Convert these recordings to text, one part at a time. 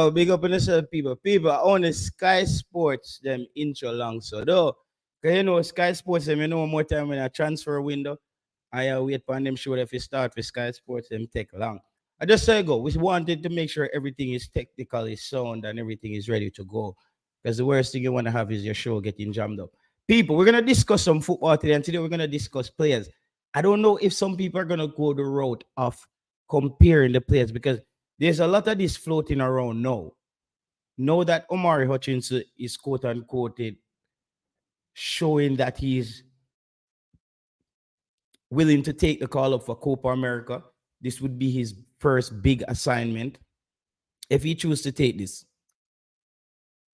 Yo, big up on yourself, people. People, I own the Sky Sports, them intro long. So, though, because you know, Sky Sports, them, you know, more time when I transfer window, I wait for them show that if you start with Sky Sports, them take long. I just say go. We wanted to make sure everything is technically sound and everything is ready to go. Because the worst thing you want to have is your show getting jammed up. People, we're going to discuss some football today, and today we're going to discuss players. I don't know if some people are going to go the route of comparing the players because there's a lot of this floating around now. Know that Omari Hutchinson is quote unquote showing that he's willing to take the call up for Copa America. This would be his first big assignment if he chooses to take this.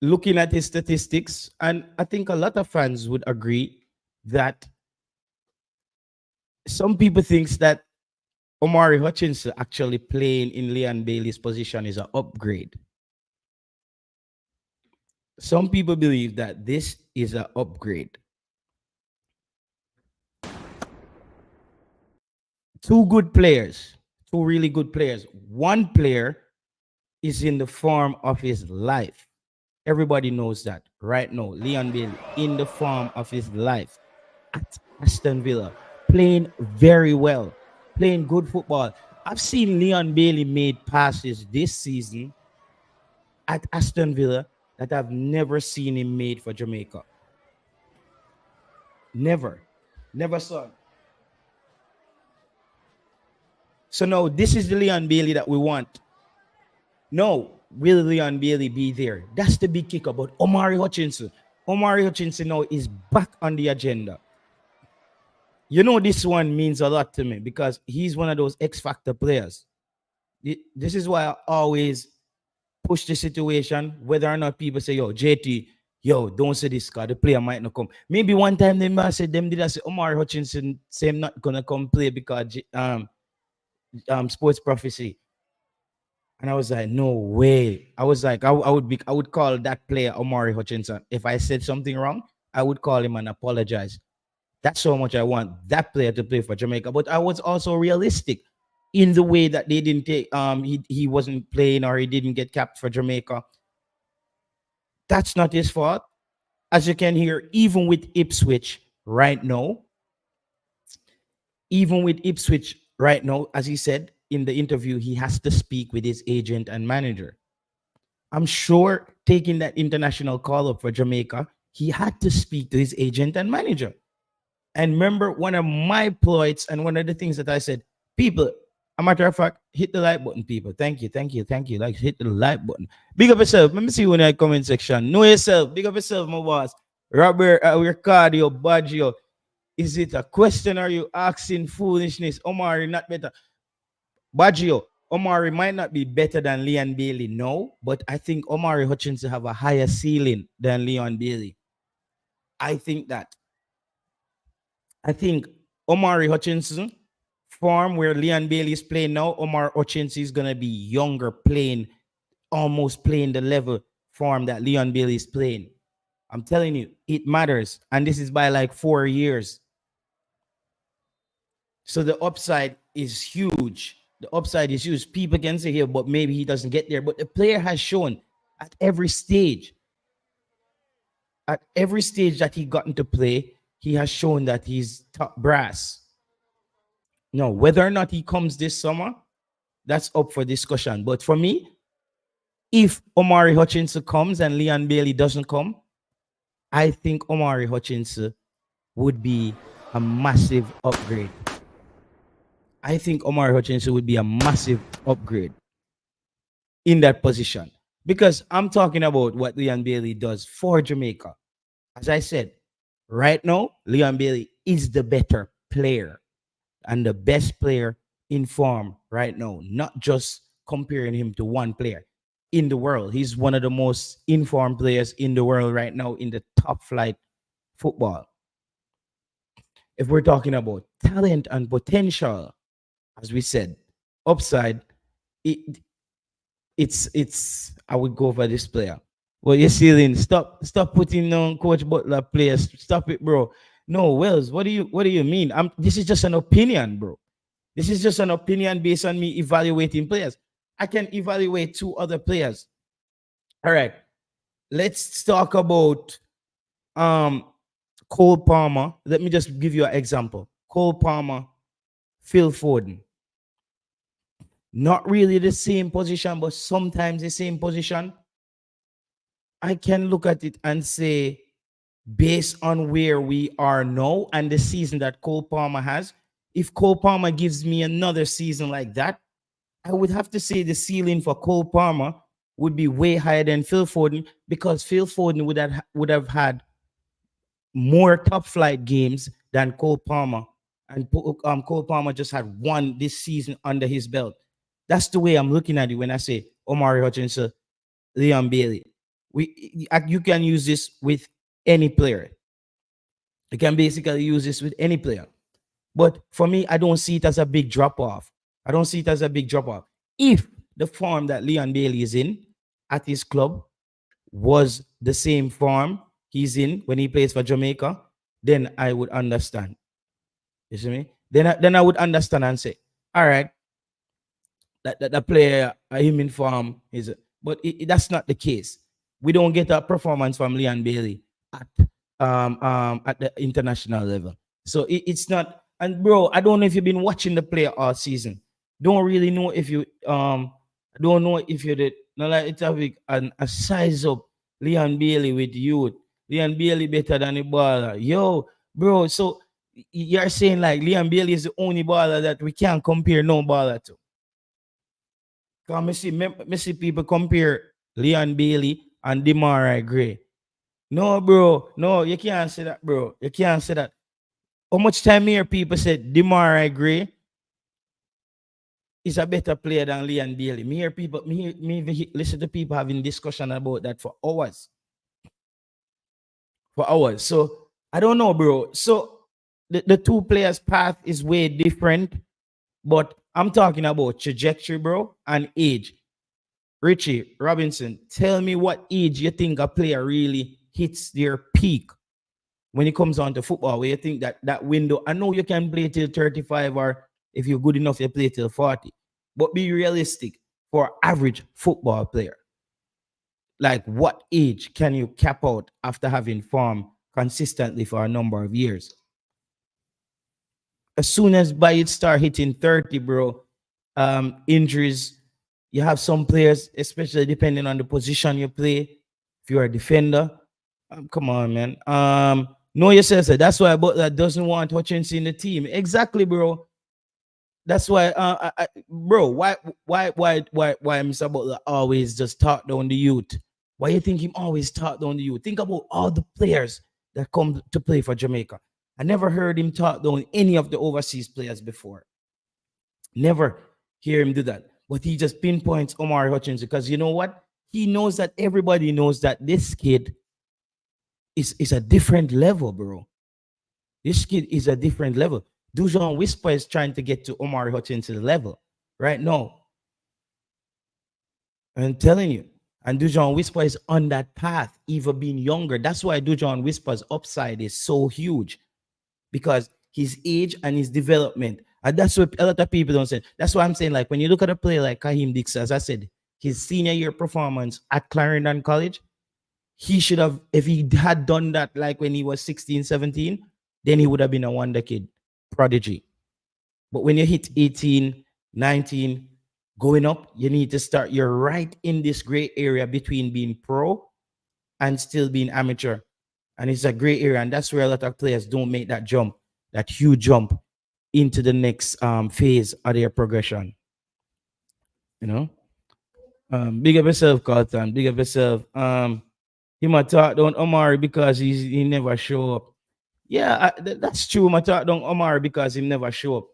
Looking at his statistics, and I think a lot of fans would agree that some people think that Omari Hutchinson actually playing in Leon Bailey's position is an upgrade. Some people believe that this is an upgrade. Two good players, two really good players. One player is in the form of his life. Everybody knows that right now. Leon Bailey in the form of his life at Aston Villa, playing very well, playing good football. I've seen Leon Bailey made passes this season at Aston Villa that I've never seen him made for Jamaica. Never saw him. So now this is the Leon Bailey that we want. No, will Leon Bailey be there? That's the big kicker. But Omari Hutchinson now is back on the agenda. You know, this one means a lot to me because he's one of those X-factor players. This is why I always push the situation, whether or not people say, yo, JT, yo, don't say this because the player might not come. Maybe one time they might say, Omari Hutchinson say I'm not going to come play because sports prophecy. And I was like, no way. I was like, I would call that player Omari Hutchinson. If I said something wrong, I would call him and apologize. That's how much I want that player to play for Jamaica. But I was also realistic in the way that they didn't take he wasn't playing or he didn't get capped for Jamaica. That's not his fault. As you can hear, even with Ipswich right now, as he said in the interview, he has to speak with his agent and manager. I'm sure taking that international call up for Jamaica, he had to speak to his agent and manager. And remember, one of my ploys and one of the things that I said, people, a matter of fact, hit the like button, people. Thank you. Like, hit the like button. Big up yourself. Let me see you in the comment section. Know yourself. Big up yourself, my boss. Robert, Ricardo, Baggio. Is it a question or are you asking foolishness? Omari, not better. Baggio, Omari might not be better than Leon Bailey, no, but I think Omari Hutchinson have a higher ceiling than Leon Bailey. I think that. I think Omari Hutchinson form where Leon Bailey is playing now, Omari Hutchinson is going to be younger, almost playing the level form that Leon Bailey is playing. I'm telling you, it matters. And this is by like 4 years. So the upside is huge. People can say here, but maybe he doesn't get there. But the player has shown at every stage that he got into play, he has shown that he's top brass. Now, whether or not he comes this summer, that's up for discussion. But for me, if Omari Hutchinson comes and Leon Bailey doesn't come, I think Omari Hutchinson would be a massive upgrade. I think Omari Hutchinson would be a massive upgrade in that position. Because I'm talking about what Leon Bailey does for Jamaica. As I said, right now, Leon Bailey is the better player and the best player in form right now. Not just comparing him to one player in the world. He's one of the most informed players in the world right now in the top flight football. If we're talking about talent and potential, as we said, upside, it's I would go for this player. Well, you're ceiling. Stop putting on Coach Butler players. Stop it, bro. No, Wells, what do you mean? This is just an opinion, bro. This is just an opinion based on me evaluating players. I can evaluate 2 other players All right. Let's talk about um Cole Palmer. Let me just give you an example. Cole Palmer, Phil Foden. Not really the same position, but sometimes the same position. I can look at it and say, based on where we are now and the season that Cole Palmer has, if Cole Palmer gives me another season like that, I would have to say the ceiling for Cole Palmer would be way higher than Phil Foden, because Phil Foden would have had more top flight games than Cole Palmer, and Cole Palmer just had one this season under his belt. That's the way I'm looking at it when I say Omari Hutchinson, Leon Bailey. You can use this with any player. You can basically use this with any player. But for me, I don't see it as a big drop off. I don't see it as a big drop off. If the form that Leon Bailey is in at his club was the same form he's in when he plays for Jamaica, then I would understand. You see me? Then I would understand and say, all right, that the player him in form is, but that's not the case. We don't get a performance from Leon Bailey at the international level. So it's not. And bro, I don't know if you've been watching the player all season. Don't really know if you don't know if you did not like it have a size up Leon Bailey with youth. Leon Bailey better than the baller. Yo, bro, so you're saying like Leon Bailey is the only baller that we can't compare no baller to. Cause me see people compare Leon Bailey and Demarai Gray. No, bro. No, you can't say that, bro. You can't say that. How much time here people said Demarai Gray is a better player than Leon Bailey? Me hear people, listen to people having discussion about that for hours. For hours. So I don't know, bro. So the two players' path is way different, but I'm talking about trajectory, bro, and age. Richie Robinson, tell me what age you think a player really hits their peak when it comes on to football, where you think that window. I know you can play till 35, or if you're good enough, you play till 40. But be realistic for average football player. Like, what age can you cap out after having form consistently for a number of years? As soon as by it start hitting 30, bro, injuries. You have some players, especially depending on the position you play. If you're a defender, come on, man. Know yourself. So that's why Butler doesn't want Hutchinson in the team. Exactly, bro. That's why, bro. Why Mr. Butler always just talk down the youth? Why you think him always talk down the youth? Think about all the players that come to play for Jamaica. I never heard him talk down any of the overseas players before. Never hear him do that. But he just pinpoints Omar Hutchinson because you know what? He knows that everybody knows that this kid is a different level, bro. This kid is a different level. Dujon Whisper is trying to get to Omar Hutchinson's level right now. I'm telling you. And Dujon Whisper is on that path, even being younger. That's why Dujon Whisper's upside is so huge, because his age and his development. And that's what a lot of people don't say. That's why I'm saying, like, when you look at a player like Kahim Dix, as I said, his senior year performance at Clarendon College, he should have, if he had done that like when he was 16, 17, then he would have been a wonder kid, prodigy. But when you hit 18, 19, going up, you need to start, you're right in this gray area between being pro and still being amateur. And it's a gray area. And that's where a lot of players don't make that jump, that huge jump into the next phase of their progression. You know? Big up yourself, Carlton. Big up yourself. He might talk down Omari because he never show up. Yeah, that's true. My talk down Omari because he never show up.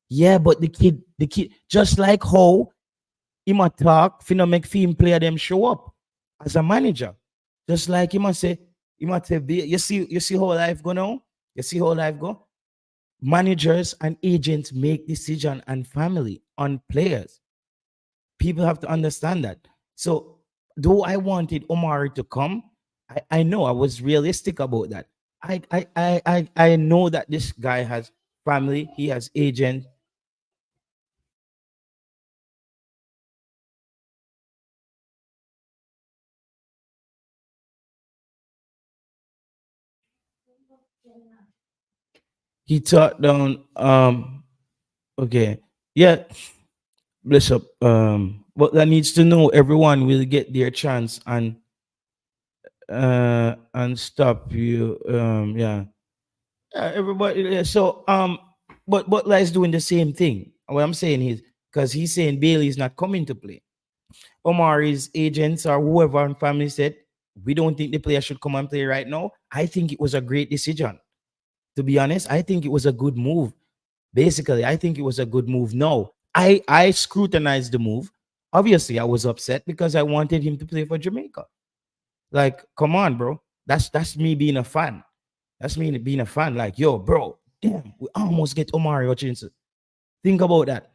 Yeah, but the kid, just like how he might talk, finna make film player them show up as a manager. Just like he might say, you see how life go now? You see how life go? Managers and agents make decision and family on players. People have to understand that. So, though I wanted Omari to come, I know I was realistic about that. I know that this guy has family, he has agent. He taught down. Okay. Yeah. Bless up. But that needs to know everyone will get their chance and stop you. Yeah. Everybody. Yeah, so but Butler is doing the same thing. What I'm saying is because he's saying Bailey is not coming to play. Omari's agents or whoever and family said we don't think the player should come and play right now. I think it was a great decision. To be honest, I think it was a good move. Basically, I think it was a good move. No, I scrutinized the move. Obviously, I was upset because I wanted him to play for Jamaica. Like, come on, bro. That's me being a fan. That's me being a fan. Like, yo, bro, damn, we almost get Omari Hutchinson. Think about that.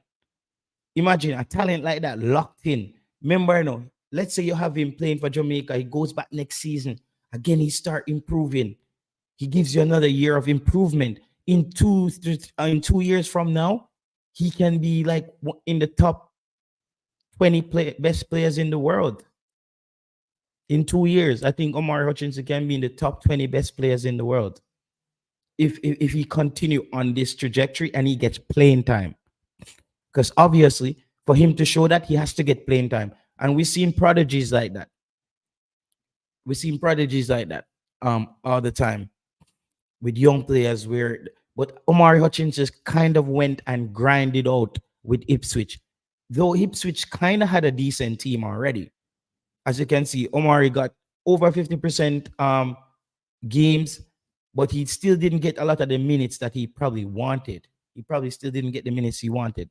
Imagine a talent like that locked in. Remember, no, let's say you have him playing for Jamaica. He goes back next season. Again, he start improving. He gives you another year of improvement. In 2 years from now, he can be like in the top 20 best players in the world. In 2 years, I think Omar Hutchinson can be in the top 20 best players in the world if he continue on this trajectory and he gets playing time. Because obviously, for him to show that, he has to get playing time. And we've seen prodigies like that. We've seen prodigies like that all the time with young players where but Omari Hutchinson kind of went and grinded out with Ipswich. Though Ipswich kind of had a decent team already. As you can see, Omari got over 50% games, but he still didn't get a lot of the minutes that he probably wanted. He probably still didn't get the minutes he wanted.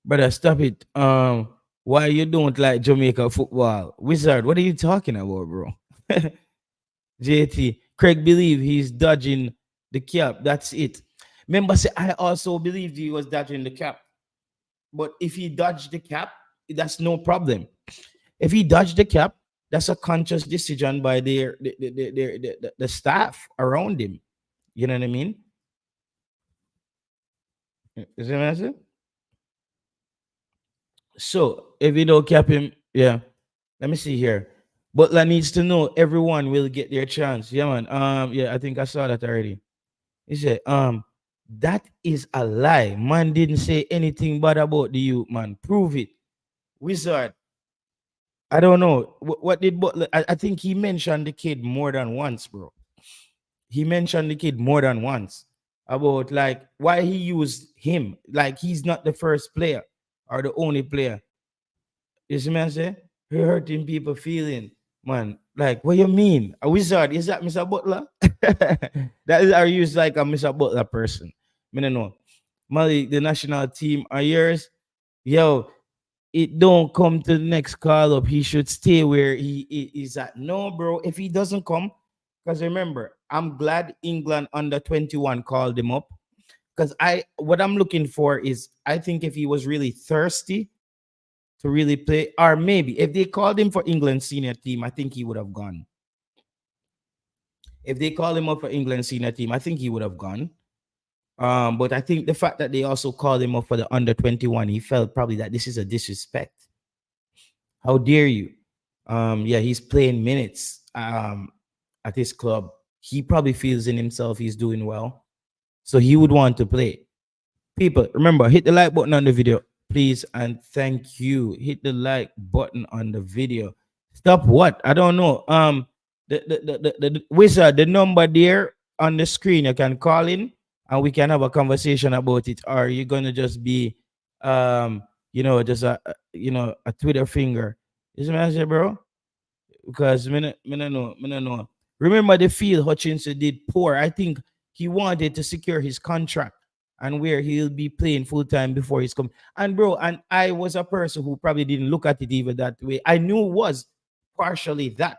Brother, stop it. Why you don't like Jamaica football? Wizard, what are you talking about, bro? JT, Craig believe he's dodging the cap. That's it. Remember, say I also believed he was dodging the cap. But if he dodged the cap, that's no problem. If he dodged the cap, that's a conscious decision by the staff around him. You know what I mean? Is that what I said? So if you don't cap him, yeah. Let me see here. Butler needs to know everyone will get their chance. Yeah, man. Yeah, I think I saw that already. He said, that is a lie. Man didn't say anything bad about the youth, man. Prove it. Wizard. I don't know. What did Butler? I think he mentioned the kid more than once, bro. He mentioned the kid more than once about like why he used him. Like he's not the first player or the only player. You see me I say? He hurting people feeling, man. Like, what you mean? A wizard? Is that Mr. Butler? That is, are you like a Mr. Butler person? I don't know. Malik, the national team are yours. Yo, it don't come to the next call up. He should stay where he is at. No, bro. If he doesn't come, because remember, I'm glad England under 21 called him up. Because what I'm looking for is I think if he was really thirsty to really play, or maybe if they called him for England senior team, I think he would have gone. If they called him up for England senior team, I think he would have gone. But I think the fact that they also called him up for the under 21, he felt probably that this is a disrespect. How dare you? Yeah, he's playing minutes at his club. He probably feels in himself he's doing well. So he would want to play. People, remember, hit the like button on the video, please, and thank you. Hit the like button on the video. Stop what? I don't know. The wizard, the number there on the screen, you can call in and we can have a conversation about it. Or you're gonna just be just a Twitter finger. Is what I say, bro? Because me no know. Remember the field Hutchinson did poor. I think he wanted to secure his contract and where he'll be playing full time before he's come. And bro, and I was a person who probably didn't look at it even that way. I knew it was partially that,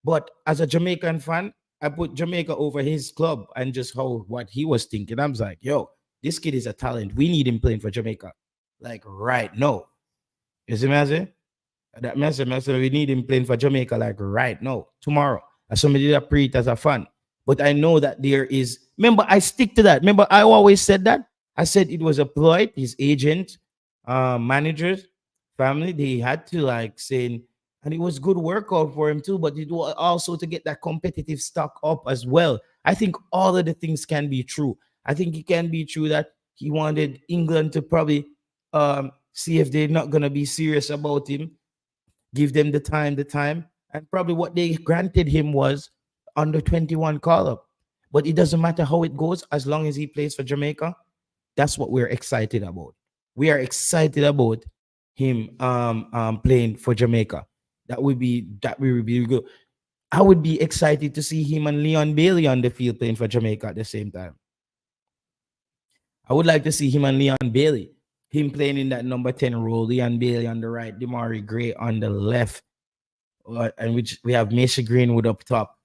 but as a Jamaican fan, I put Jamaica over his club and just how what he was thinking. I was like, yo, this kid is a talent. We need him playing for Jamaica, like right now. You see me, I say? That message, we need him playing for Jamaica like right now, tomorrow. As somebody that pre it as a fan. But I know that there is, remember, I stick to that. Remember, I always said that. I said it was a ploy, his agent, managers, family, they had to like saying, And it was good workout for him too, but it was also to get that competitive stock up as well. I think all of the things can be true. I think it can be true that he wanted England to probably see if they're not gonna be serious about him, give them the time, and probably what they granted him was under 21 call up. But it doesn't matter how it goes as long as he plays for Jamaica. That's what we're excited about. We are excited about him playing for Jamaica. That would be good. I would be excited to see him and Leon Bailey on the field playing for Jamaica at the same time. I would like to see him and Leon Bailey. Him playing in that number 10 role, Leon Bailey on the right, Demari Gray on the left, and which we have Mason Greenwood up top.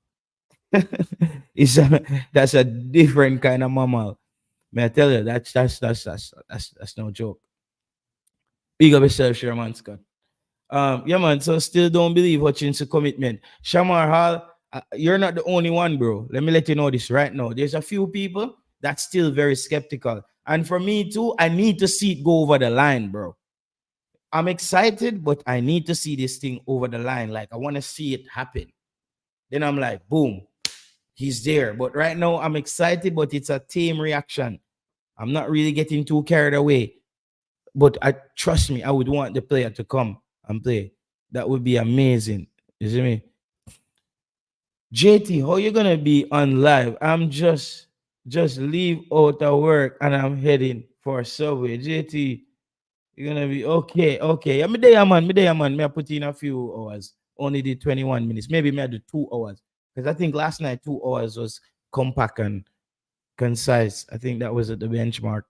That's a different kind of mammal. May I tell you, that's no joke. Big up yourself, Sherman Scott. Yeah, man. So still don't believe Hutchinson commitment. Shamar Hall, you're not the only one, bro. Let me let you know this right now. There's a few people that's still very skeptical. And for me too, I need to see it go over the line, bro. I'm excited, but I need to see this thing over the line. Like I want to see it happen. Then I'm like, boom, he's there. But right now I'm excited, but it's a tame reaction. I'm not really getting too carried away. But I trust me, I would want the player to come and play. That would be amazing. You see me? JT, how you gonna be on live? I'm just leave out of work and I'm heading for Subway. JT, you're gonna be okay, okay. I'm there, man. Me there, man. Me I put in a few hours. Only did 21 minutes. Maybe me I do 2 hours. Because I think last night 2 hours was compact and concise. I think that was at the benchmark.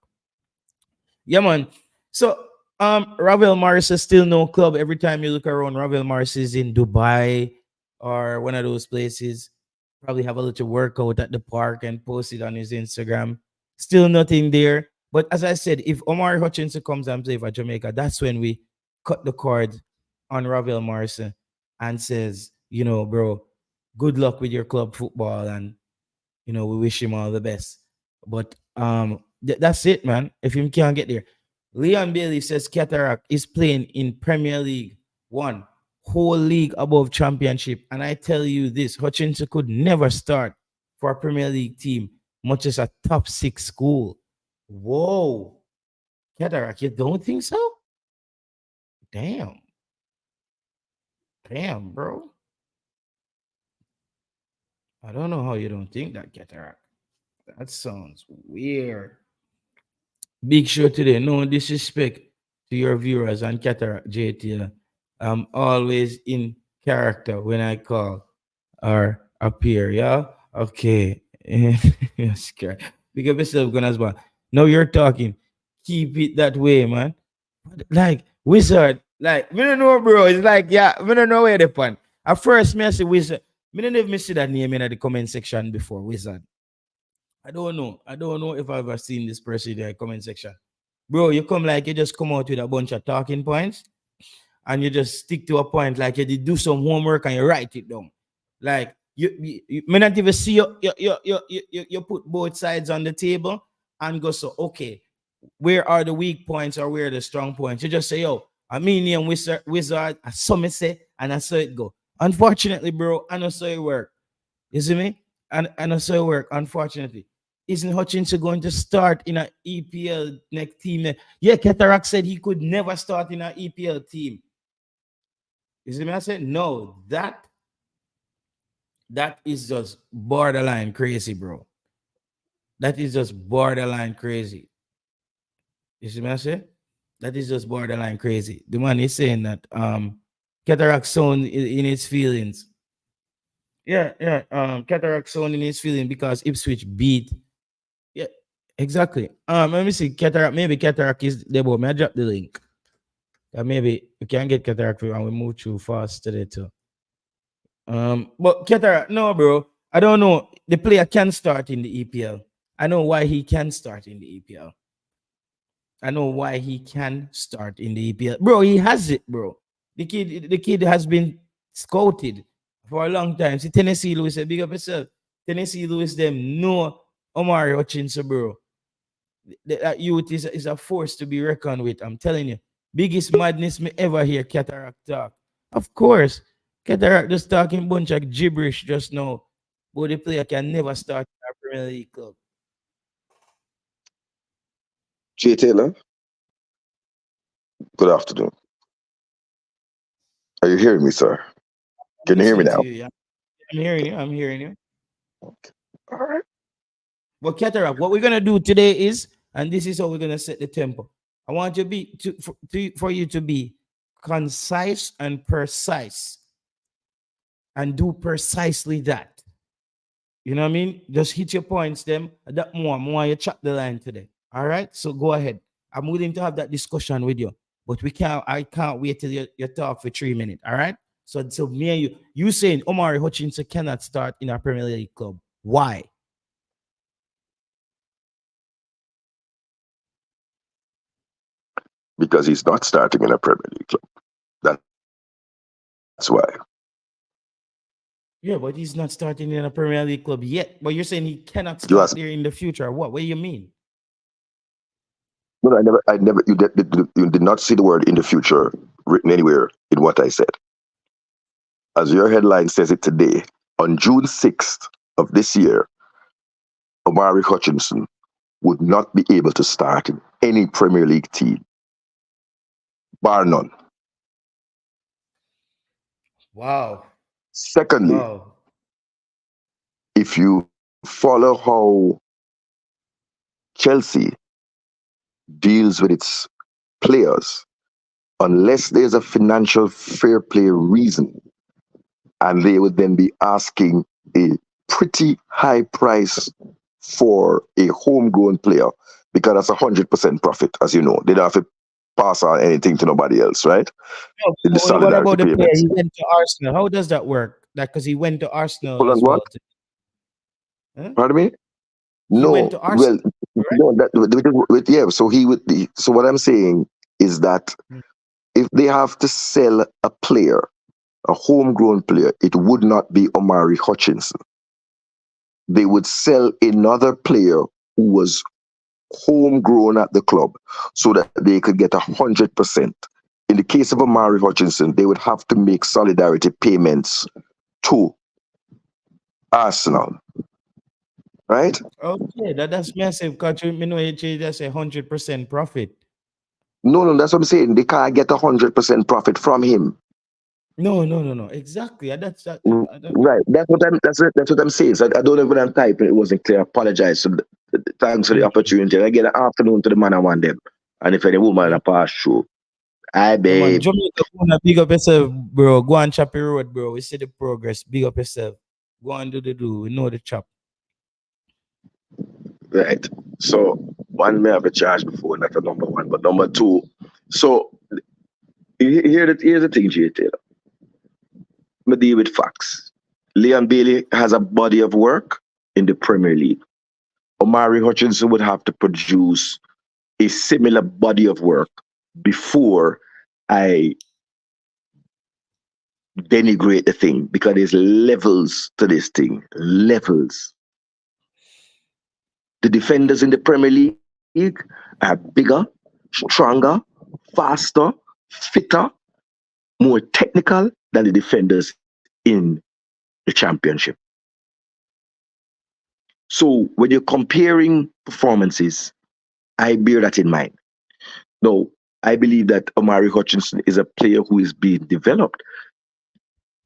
Yeah, man. So Ravel Morris is still no club. Every time you look around, Ravel Morris is in Dubai or one of those places. Probably have a little workout at the park and post it on his Instagram. Still nothing there. But as I said, if Omari Hutchinson comes and play for Jamaica, that's when we cut the cord on Ravel Morrison and says, you know, bro, good luck with your club football, and we wish him all the best. But that's it, man. If him can't get there. Leon Bailey says Cataract is playing in Premier League One, whole league above championship. And I tell you this, Hutchinson could never start for a Premier League team, much as a top 6 school. Whoa. Cataract, you don't think so? Damn. Damn, bro. I don't know how you don't think that, Cataract. That sounds weird. Big show today. No disrespect to your viewers and Cataract JT. I'm always in character when I call or appear. Yeah. Okay. Yes, correct. Big up yourself, Gunners. Now you're talking. Keep it that way, man. Like wizard. Like we don't know, bro. It's like yeah, we don't know where the point. At first, me I say wizard. Me don't even see that name in the comment section before. Wizard. I don't know. I don't know if I've ever seen this person in the comment section. Bro, you come like you just come out with a bunch of talking points and you just stick to a point like you did do some homework and you write it down. Like you may not even see you put both sides on the table and go, so okay, where are the weak points or where are the strong points? You just say, yo, I mean and wizard, I saw me say, and I saw it go. Unfortunately, bro, I know so it work. You see me? And I know so it work, unfortunately. Isn't Hutchinson going to start in an EPL next team? Yeah, Cataract said he could never start in an EPL team. You see me? I said, no, that is just borderline crazy, bro. That is just borderline crazy. You see me? I said? That is just borderline crazy. The man is saying that Cataract sound in his feelings. Yeah, yeah. Cataract sound in his feeling because Ipswich beat. Yeah, exactly. Let me see. Cataract, maybe Cataract is there, but may I drop the link? Maybe we can get Cataract and we move too fast today too. But Cataract, no, bro. I don't know. The player can start in the EPL. I know why he can start in the EPL. I know why he can start in the EPL. Bro, he has it, bro. The kid has been scouted for a long time. See, Tennessee Lewis said, big up yourself. Tennessee Lewis, them know Omari Hutchinson, bro. That youth is a force to be reckoned with. I'm telling you. Biggest madness me ever hear Cataract talk. Of course. Cataract just talking bunch of gibberish just now. But the player can never start in a Premier League club. Jay Taylor, good afternoon. Are you hearing me, sir? I'm Can you hear me listening to now? you. Yeah. I'm hearing you. I'm hearing you. All right. But Cataract, what we're gonna do today is, and this is how we're gonna set the tempo. I want you for you to be concise and precise and do precisely that. You know what I mean? Just hit your points, them. That more you chat the line today. All right. So go ahead. I'm willing to have that discussion with you. But I can't wait till you talk for 3 minutes. All right. So me and you saying Omari Hutchinson cannot start in a Premier League club. Why? Because he's not starting in a Premier League club. That's why. Yeah, but he's not starting in a Premier League club yet. But you're saying he cannot You start ask. there in the future. What do you mean? No, I never. You did not see the word "in the future" written anywhere in what I said. As your headline says it today, on June 6th of this year, Omari Hutchinson would not be able to start in any Premier League team, bar none. Wow. Secondly, Wow. if you follow how Chelsea deals with its players, unless there's a financial fair play reason, and they would then be asking a pretty high price for a homegrown player because that's 100% profit, as you know. They don't have to pass on anything to nobody else, right? No, In the what solidarity about the player? payments. He went to Arsenal. How does that work? Like, because he went to Arsenal Hold on, as what? well. Huh? Pardon me? He went No, to Arsenal, well, correct? no, yeah. So he would. So what I'm saying is that Mm. if they have to sell a player, a homegrown player, it would not be Omari Hutchinson. They would sell another player who was homegrown at the club so that they could get 100%. In the case of Omari Hutchinson, they would have to make solidarity payments to Arsenal, right? Okay, that's massive. Because you know, that's 100% profit. No, no, that's what I'm saying. They can't get 100% profit from him. No. Exactly. That's that. Right. That's what I'm saying. So I don't know when I'm typing. It wasn't clear. I apologize. So thanks for the opportunity. I get an afternoon to the man I want them. And if any woman Yeah, I pass through, I yeah, man. babe. Jamaica, go on, big up yourself, bro. Go on, chop your road, bro. We see the progress. Big up yourself. Go on, do the do. We know the chop. Right. So one may have a charge before, that's a number one. But number two, so here's the thing, J Taylor. Me deal with facts. Leon Bailey has a body of work in the Premier League. Omari Hutchinson would have to produce a similar body of work before I denigrate the thing because there's levels to this thing. Levels. The defenders in the Premier League are bigger, stronger, faster, fitter, more technical than the defenders in the championship. So when you're comparing performances, I bear that in mind. No, I believe that Omari Hutchinson is a player who is being developed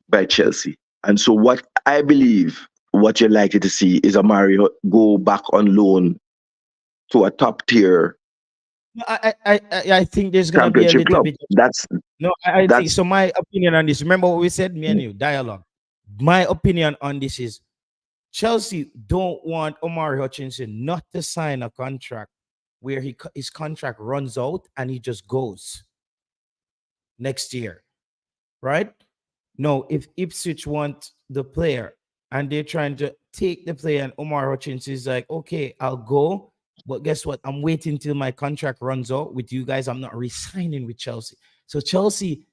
by Chelsea. And so what I believe what you're likely to see is Omari go back on loan to a top tier No, I think there's gonna be a championship little club. bit. No, I think That's so. My opinion on this. Remember what we said, me and you, dialogue. My opinion on this is Chelsea don't want Omari Hutchinson not to sign a contract where his contract runs out and he just goes next year, right? No, if Ipswich want the player and they're trying to take the player, and Omar Hutchinson is like, okay, I'll go. But guess what? I'm waiting till my contract runs out with you guys. I'm not re-signing with Chelsea. So Chelsea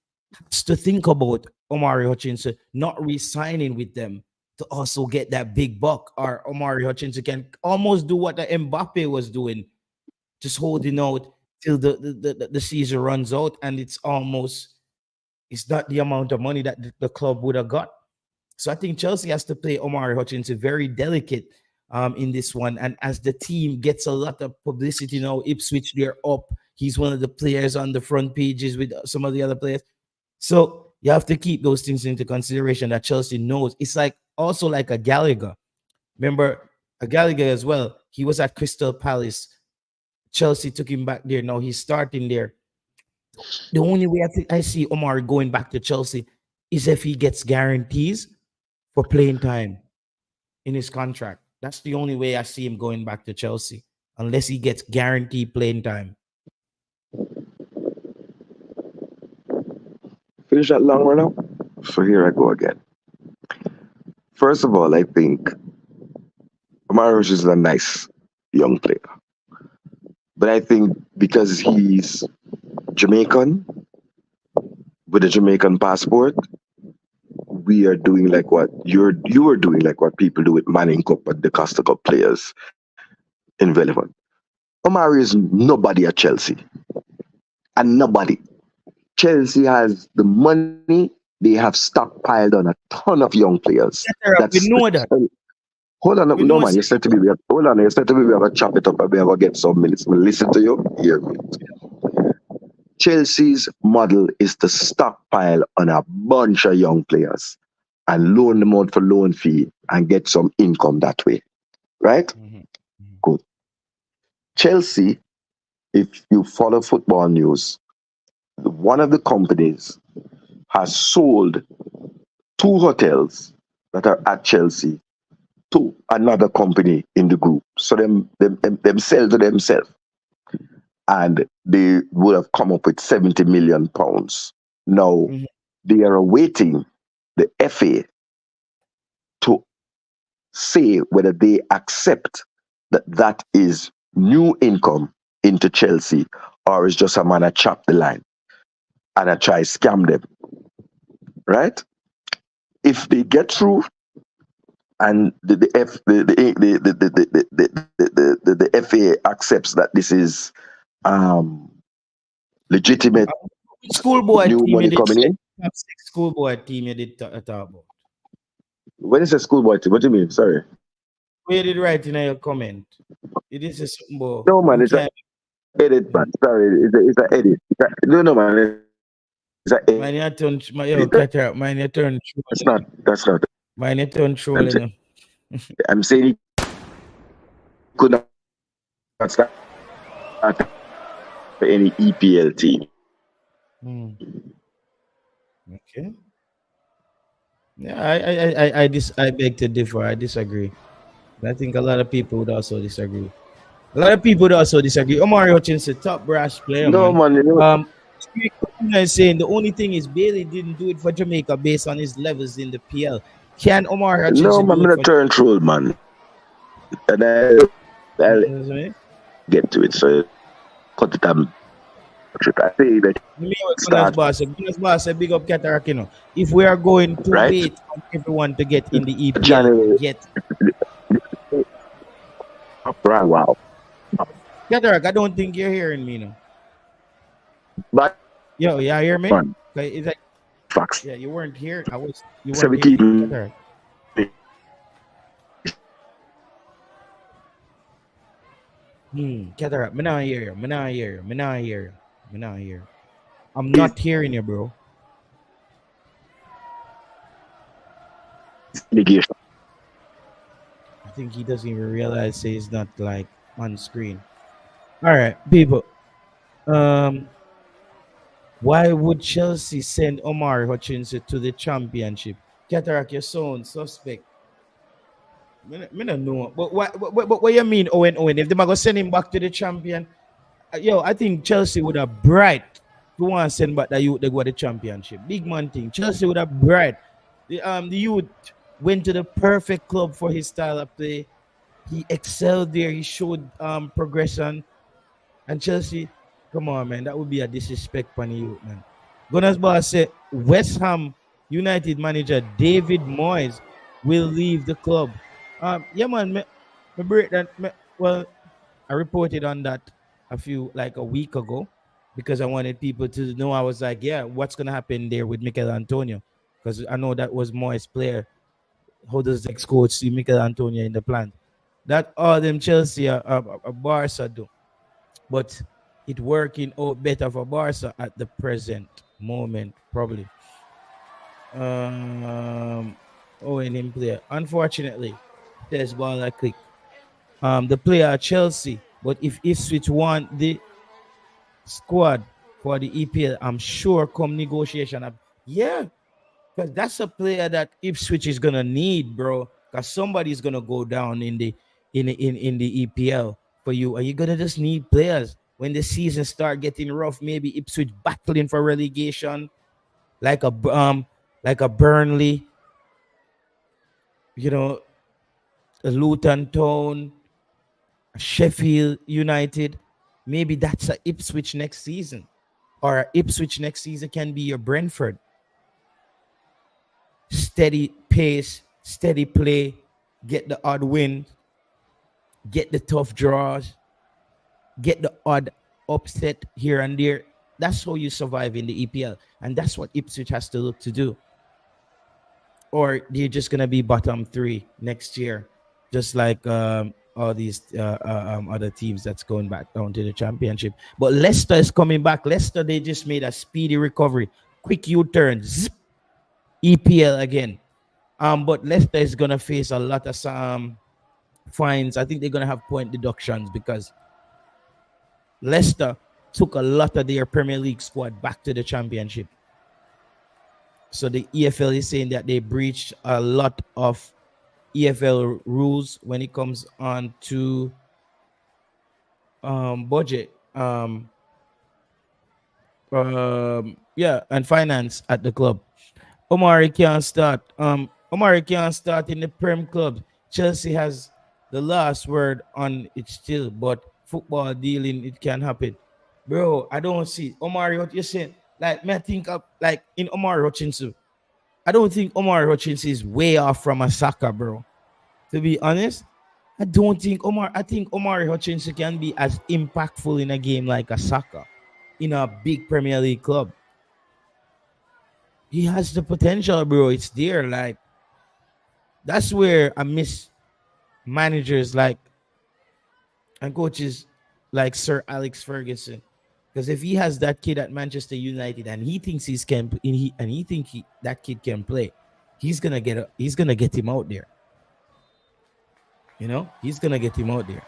has to think about Omari Hutchinson not re-signing with them to also get that big buck. Or Omari Hutchinson can almost do what the Mbappe was doing, just holding out till the season runs out, and it's almost It's not the amount of money that the club would have got. So I think Chelsea has to play Omari Hutchinson very delicate in this one. And as the team gets a lot of publicity now, Ipswich, they're up. He's one of the players on the front pages with some of the other players. So you have to keep those things into consideration that Chelsea knows. It's like also like a Gallagher. Remember, a Gallagher as well. He was at Crystal Palace. Chelsea took him back there. Now he's starting there. The only way I see Omar going back to Chelsea is if he gets guarantees for playing time in his contract. That's the only way I see him going back to Chelsea, unless he gets guaranteed playing time. Finish that long run up. So here I go again. First of all, I think Omari is a nice young player. But I think because he's Jamaican with a Jamaican passport, we are doing like what you are doing, like what people do with Manning Cup and the Costa Cup players in Velvet. Omari is nobody at Chelsea. And nobody. Chelsea has the money, they have stockpiled on a ton of young players. We know that. Hold on, no man, you said to me, we have to chop it up and we have to get some minutes. We'll listen to you, hear me. Chelsea's model is to stockpile on a bunch of young players and loan them out for loan fee and get some income that way. Right? Mm-hmm. Good. Chelsea, if you follow football news, one of the companies has sold 2 hotels that are at Chelsea to another company in the group. So them sell to themselves. And they would have come up with 70 million pounds. Now, they are awaiting the FA to say whether they accept that that is new income into Chelsea or is just a man a chop the line and a try scam them. Right? If they get through and the FA accepts that this is legitimate schoolboy new team money coming in. Schoolboy team you did talk about. When is a schoolboy team? What do you mean? Sorry. Where did write in your comment? It is a something. No man, it's an edit, man. Sorry, it's an edit. No man, it's an edit. Mine your turn. Mine your turn. That's not. Mine your turn. Trolling. I'm saying he could not start for any EPL team. Okay. Yeah, I beg to differ. I disagree. I think a lot of people would also disagree. Omari Hutchinson, top brass player. No man. Is saying the only thing is Bailey didn't do it for Jamaica based on his levels in the PL. Can Omari Hutchinson? No man, I'm gonna turn troll, man. And I'll get to it. So cut it down. I say that. Gunners boss said big up Cataract, you know. If we are going to wait on everyone to get in the EPL, January. Wow. Cataract, I don't think you're hearing me now. But yo, yeah, hear me? Okay, is that facts? Yeah, you weren't here. You so weren't we here. Cataract, me not hear you. I'm not hearing you, bro. Negation. I think he doesn't even realize he's not like on screen. All right, people. Why would Chelsea send Omari Hutchinson to the championship? Cataract, your son suspect. Me don't know. But what you mean, Owen? If they might go send him back to the champion, I think Chelsea would have bright to want to send back the youth they go to the championship. Big man thing. Chelsea would have bright. The youth went to the perfect club for his style of play. He excelled there. He showed progression. And Chelsea, come on, man, that would be a disrespect for the youth, man. Gunners boss said West Ham United manager David Moyes will leave the club. Yeah, man, me break that. I reported on that a week ago. because I wanted people to know. I was like, yeah, what's gonna happen there with Mikel Antonio? Because I know that was Moyes' player. How does the ex-coach see Mikel Antonio in the plan? That all them Chelsea or Barca do, but it working out better for Barca at the present moment, probably. Owen in player. Unfortunately, there's ball a click. The player at Chelsea, but if Ipswich want the squad for the EPL, I'm sure come negotiation up. Yeah, because that's a player that Ipswich is gonna need, bro. Because somebody's gonna go down in the EPL for you, and you're gonna just need players when the season start getting rough. Maybe Ipswich battling for relegation, like a Burnley, you know, a Luton Town, a Sheffield United. Maybe that's a Ipswich next season, or a Ipswich next season can be your Brentford. Steady pace, steady play, get the odd win, get the tough draws, get the odd upset here and there. That's how you survive in the EPL. And that's what Ipswich has to look to do. Or you're just going to be bottom three next year, just like all these other teams that's going back down to the championship. But Leicester is coming back. Leicester, they just made a speedy recovery. Quick U-turn. Zip, EPL again. But Leicester is going to face a lot of fines. I think they're going to have point deductions because Leicester took a lot of their Premier League squad back to the championship. So the EFL is saying that they breached a lot of EFL rules when it comes on to budget, and finance at the club. Omari can't start. Omari can't start in the Prem club. Chelsea has the last word on it still, but football dealing it can happen. Bro, I don't see Omari. What you saying? Like, me I think of like in Omari Hutchinson. I don't think Omari Hutchinson is way off from a Saka, bro. To be honest, I don't think Omar. I think Omari Hutchinson can be as impactful in a game like a Saka in a big Premier League club. He has the potential, bro. It's there. Like, that's where I miss managers like and coaches like Sir Alex Ferguson. Because if he has that kid at Manchester United and he thinks he think that kid can play, he's gonna get him out there. You know, he's gonna get him out there.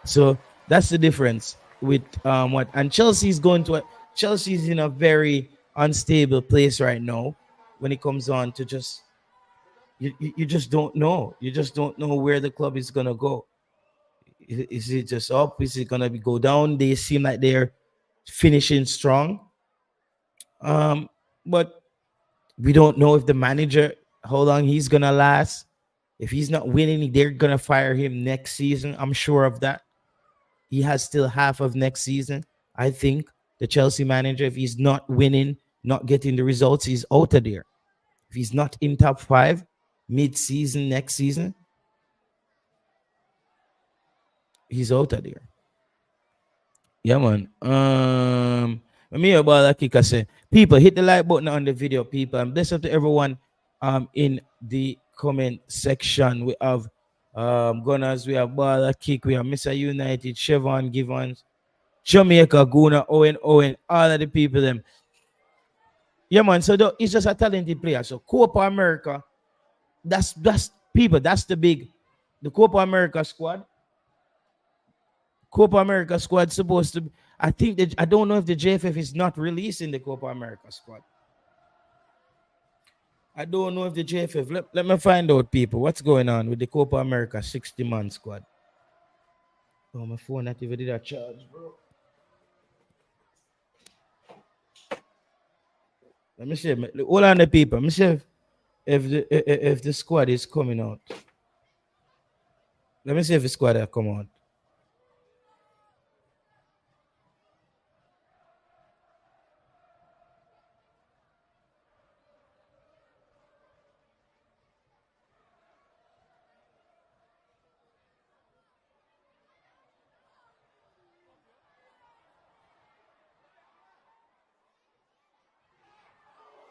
So that's the difference with what and Chelsea's in a very unstable place right now when it comes on to just you just don't know. You just don't know where the club is gonna go. Is it just up? Is it gonna go down? They seem like they're finishing strong. But we don't know if the manager how long he's gonna last. If he's not winning, they're gonna fire him next season. I'm sure of that. He has still half of next season. I think the Chelsea manager, if he's not winning, not getting the results, he's out of there. If he's not in top five mid-season next season, he's out of there. Yeah, man. Let me hear about that kicker say. People, hit the like button on the video, people. And bless up to everyone in the comment section. We have Gunners, we have Bala Kick, we have Mr. United, Chevron Givens, Jamaica, Guna, Owen, all of the people them. Yeah, man. So he's just a talented player. So Copa America, that's people. That's the Copa America squad. Copa America squad supposed to. I think that I don't know if the JFF is not releasing the Copa America squad. I don't know if the JFF. Let me find out, people. What's going on with the Copa America 60-man squad? Oh, my phone not even did a charge, bro. Let me see. Hold on, the people. Let me see if the squad is coming out. Let me see if the squad have come out.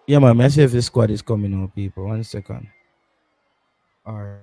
Yeah, man. Let's see if the squad is coming out, people. 1 second. All right.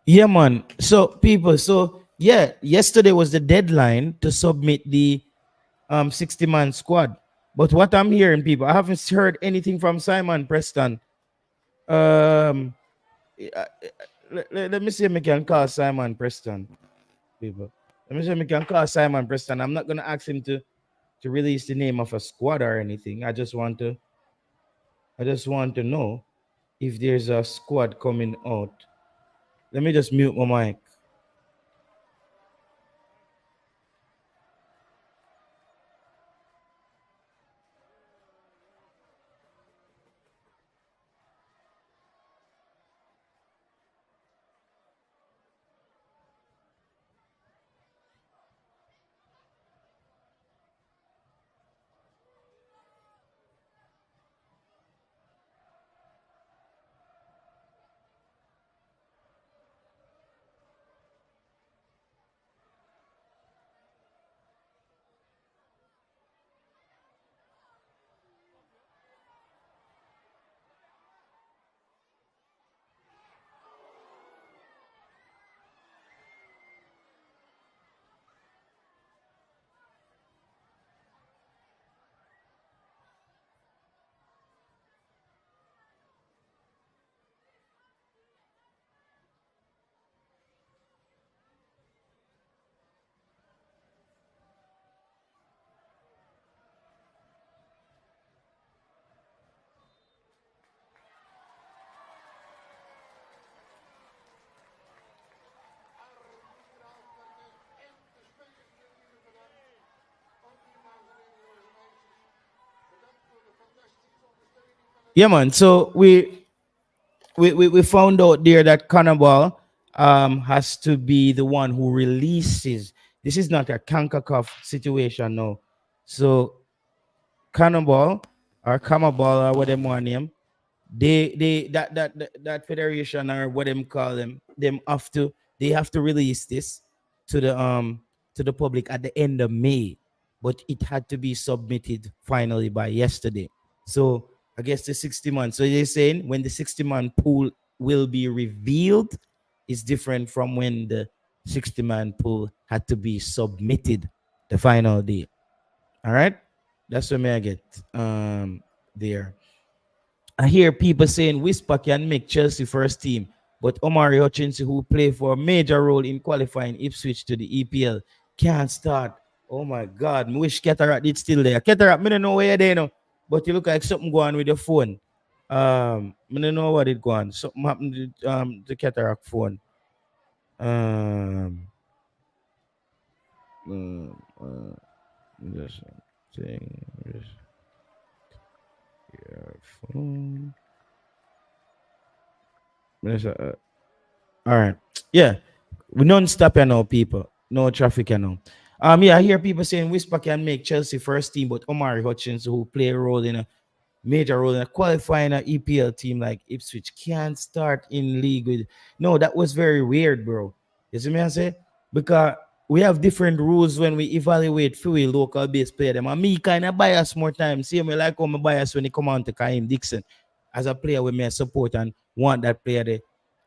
Yeah, man. So people, so yeah, yesterday was the deadline to submit the 60-man squad. But what I'm hearing, people, I haven't heard anything from Simon Preston. Um, let me see if I can call Simon Preston, people. Let me see if I can call Simon Preston. I'm not gonna ask him to release the name of a squad or anything. I just want to know if there's a squad coming out. Let me just mute my mic. Yeah, man. So we found out there that Cannibal has to be the one who releases. This is not a Kankakov situation now. So Cannibal or Camabal or whatever one name, they that federation or what them call them have to release this to the public at the end of May, but it had to be submitted finally by yesterday. So I guess the 60 months. So they're saying when the 60-man pool will be revealed is different from when the 60-man pool had to be submitted the final day. All right, that's what may I get there. I hear people saying Whisper can make Chelsea first team, but Omari Hutchinson, who played for a major role in qualifying Ipswich to the EPL, can't start. Oh my God, I wish Cataract is still there. Cataract, I don't know where you're there now, but you look like something going with your phone. I don't know what it going. Something happened to the Cataract phone. Um, just saying, just your phone. All right. Yeah. We non-stop you know, people. No traffic you know. Yeah, I hear people saying Whisper can make Chelsea first team, but Omari Hutchinson, who play a role in a major role in a qualifying an EPL team like Ipswich, can't start in league with. No, that was very weird, bro. You see me I say? Because we have different rules when we evaluate few local base player them. And me kind of bias more time. See me like how me bias when it come on to Kaim Dixon as a player with me support and want that player there.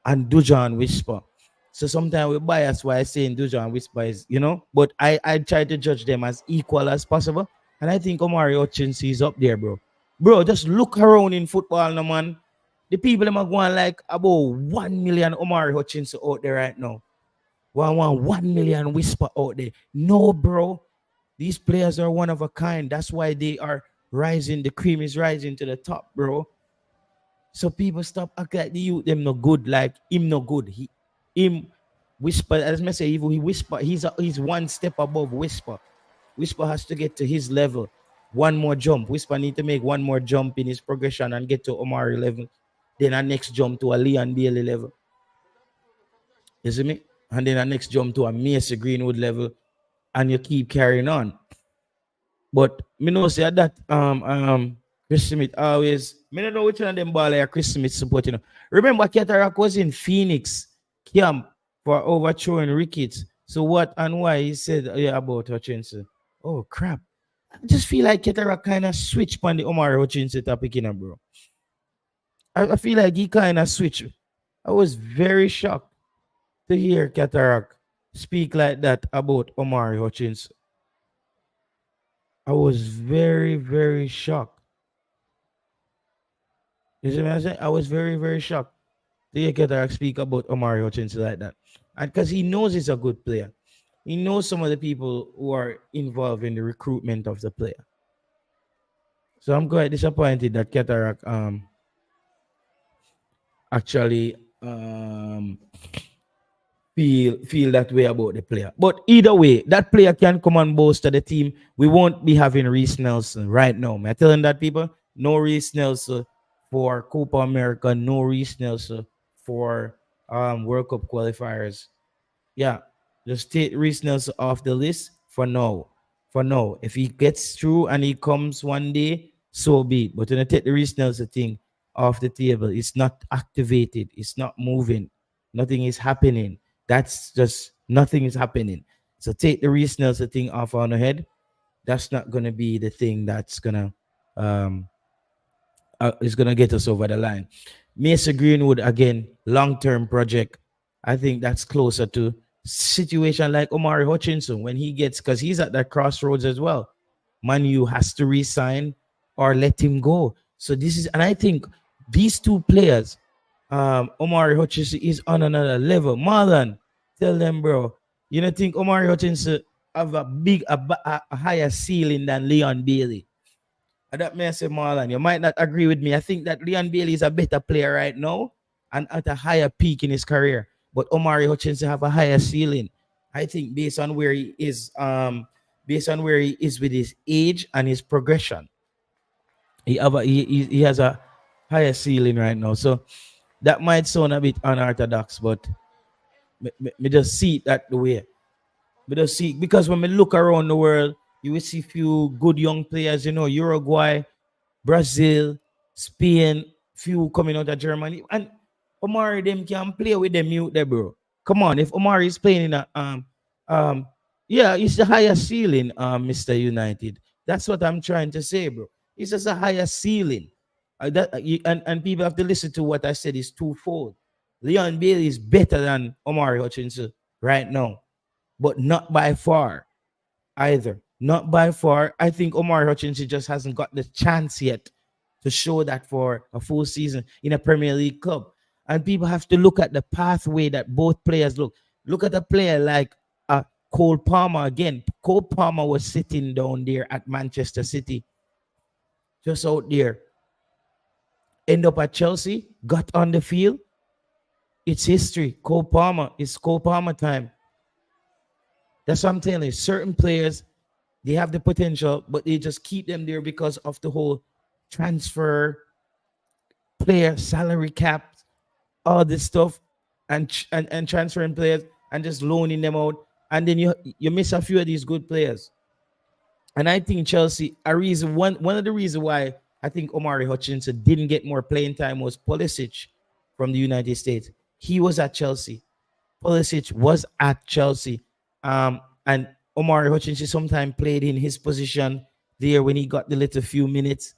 And Dujan Whisper. So sometimes we bias why I say Dujan Whisper is, but I try to judge them as equal as possible. And I think Omari Hutchinson is up there, bro. Bro, just look around in football, no man. The people them are going like about 1 million Omari Hutchinson out there right now. 1 million whisper out there. No, bro. These players are one of a kind. That's why they are rising. The cream is rising to the top, bro. So people stop act like the youth them no good, like him no good. Him whisper, as I say, he whisper, he's one step above whisper. Whisper has to get to his level. One more jump. Whisper need to make one more jump in his progression and get to Omari level. Then our next jump to a Leon Bailey level. You see me? And then our next jump to a Macy Greenwood level. And you keep carrying on. But me know say that Chris Smith always, me don't know which one of them ball like Chris Smith supporting. Remember Cataract was in Phoenix camp for overthrowing Ricketts. So what and why he said about Hutchinson? Oh crap. I just feel like Cataract kind of switched on the Omari Hutchinson topic, bro. I feel like he kind of switched. I was very shocked to hear Cataract speak like that about Omari Hutchinson. I was very, very shocked. You see what I'm saying? I was very, very shocked to hear Cataract speak about Omari Hutchinson like that. And because he knows he's a good player. He knows some of the people who are involved in the recruitment of the player. So I'm quite disappointed that Cataract actually feel that way about the player. But either way, that player can come and boast to the team. We won't be having Reese Nelson right now. I'm telling that people, no Reese Nelson for Copa America, no Reese Nelson for World Cup qualifiers. Yeah, just take Reese Nelson off the list for now. For now, if he gets through and he comes one day, so be it. But when I take the Reese Nelson thing off the table, it's not activated, it's not moving, nothing is happening. That's just nothing is happening. So take the Reese Nelson thing off on the head. That's not gonna be the thing that's gonna is gonna get us over the line. Macy Greenwood again, long-term project. I think that's closer to situation like Omari Hutchinson when he gets, because he's at that crossroads as well. Manu has to resign or let him go. So this is, and I think these two players, Omari Hutchinson is on another level. Marlon, tell them, bro, you don't think Omari Hutchinson have a higher ceiling than Leon Bailey? And that may I say, Marlon, you might not agree with me. I think that Leon Bailey is a better player right now and at a higher peak in his career. But Omari Hutchinson have a higher ceiling. I think based on where he is, with his age and his progression, he has a higher ceiling right now. So that might sound a bit unorthodox, but me just see it that the way. Me just see it, because when we look around the world, you will see few good young players, Uruguay, Brazil, Spain, few coming out of Germany. And Omari them can play with them youth there, bro. Come on, if Omari is playing in a yeah, it's the higher ceiling, Mr. United. That's what I'm trying to say, bro. It's just a higher ceiling. And people have to listen to what I said is twofold. Leon Bailey is better than Omari Hutchinson right now, but not by far either. Not by far. I think Omari Hutchinson just hasn't got the chance yet to show that for a full season in a Premier League club. And people have to look at the pathway that both players look. Look at a player like Cole Palmer again. Cole Palmer was sitting down there at Manchester City, just out there. End up at Chelsea, got on the field. It's history. Cole Palmer. It's Cole Palmer time. That's what I'm telling you. Certain players, they have the potential, but they just keep them there because of the whole transfer, player salary cap, all this stuff, and transferring players and just loaning them out. And then you miss a few of these good players. And I think Chelsea, one of the reasons why I think Omari Hutchinson didn't get more playing time was Pulisic from the United States. He was at Chelsea. Pulisic was at Chelsea. And Omari Hutchinson sometimes played in his position there when he got the little few minutes.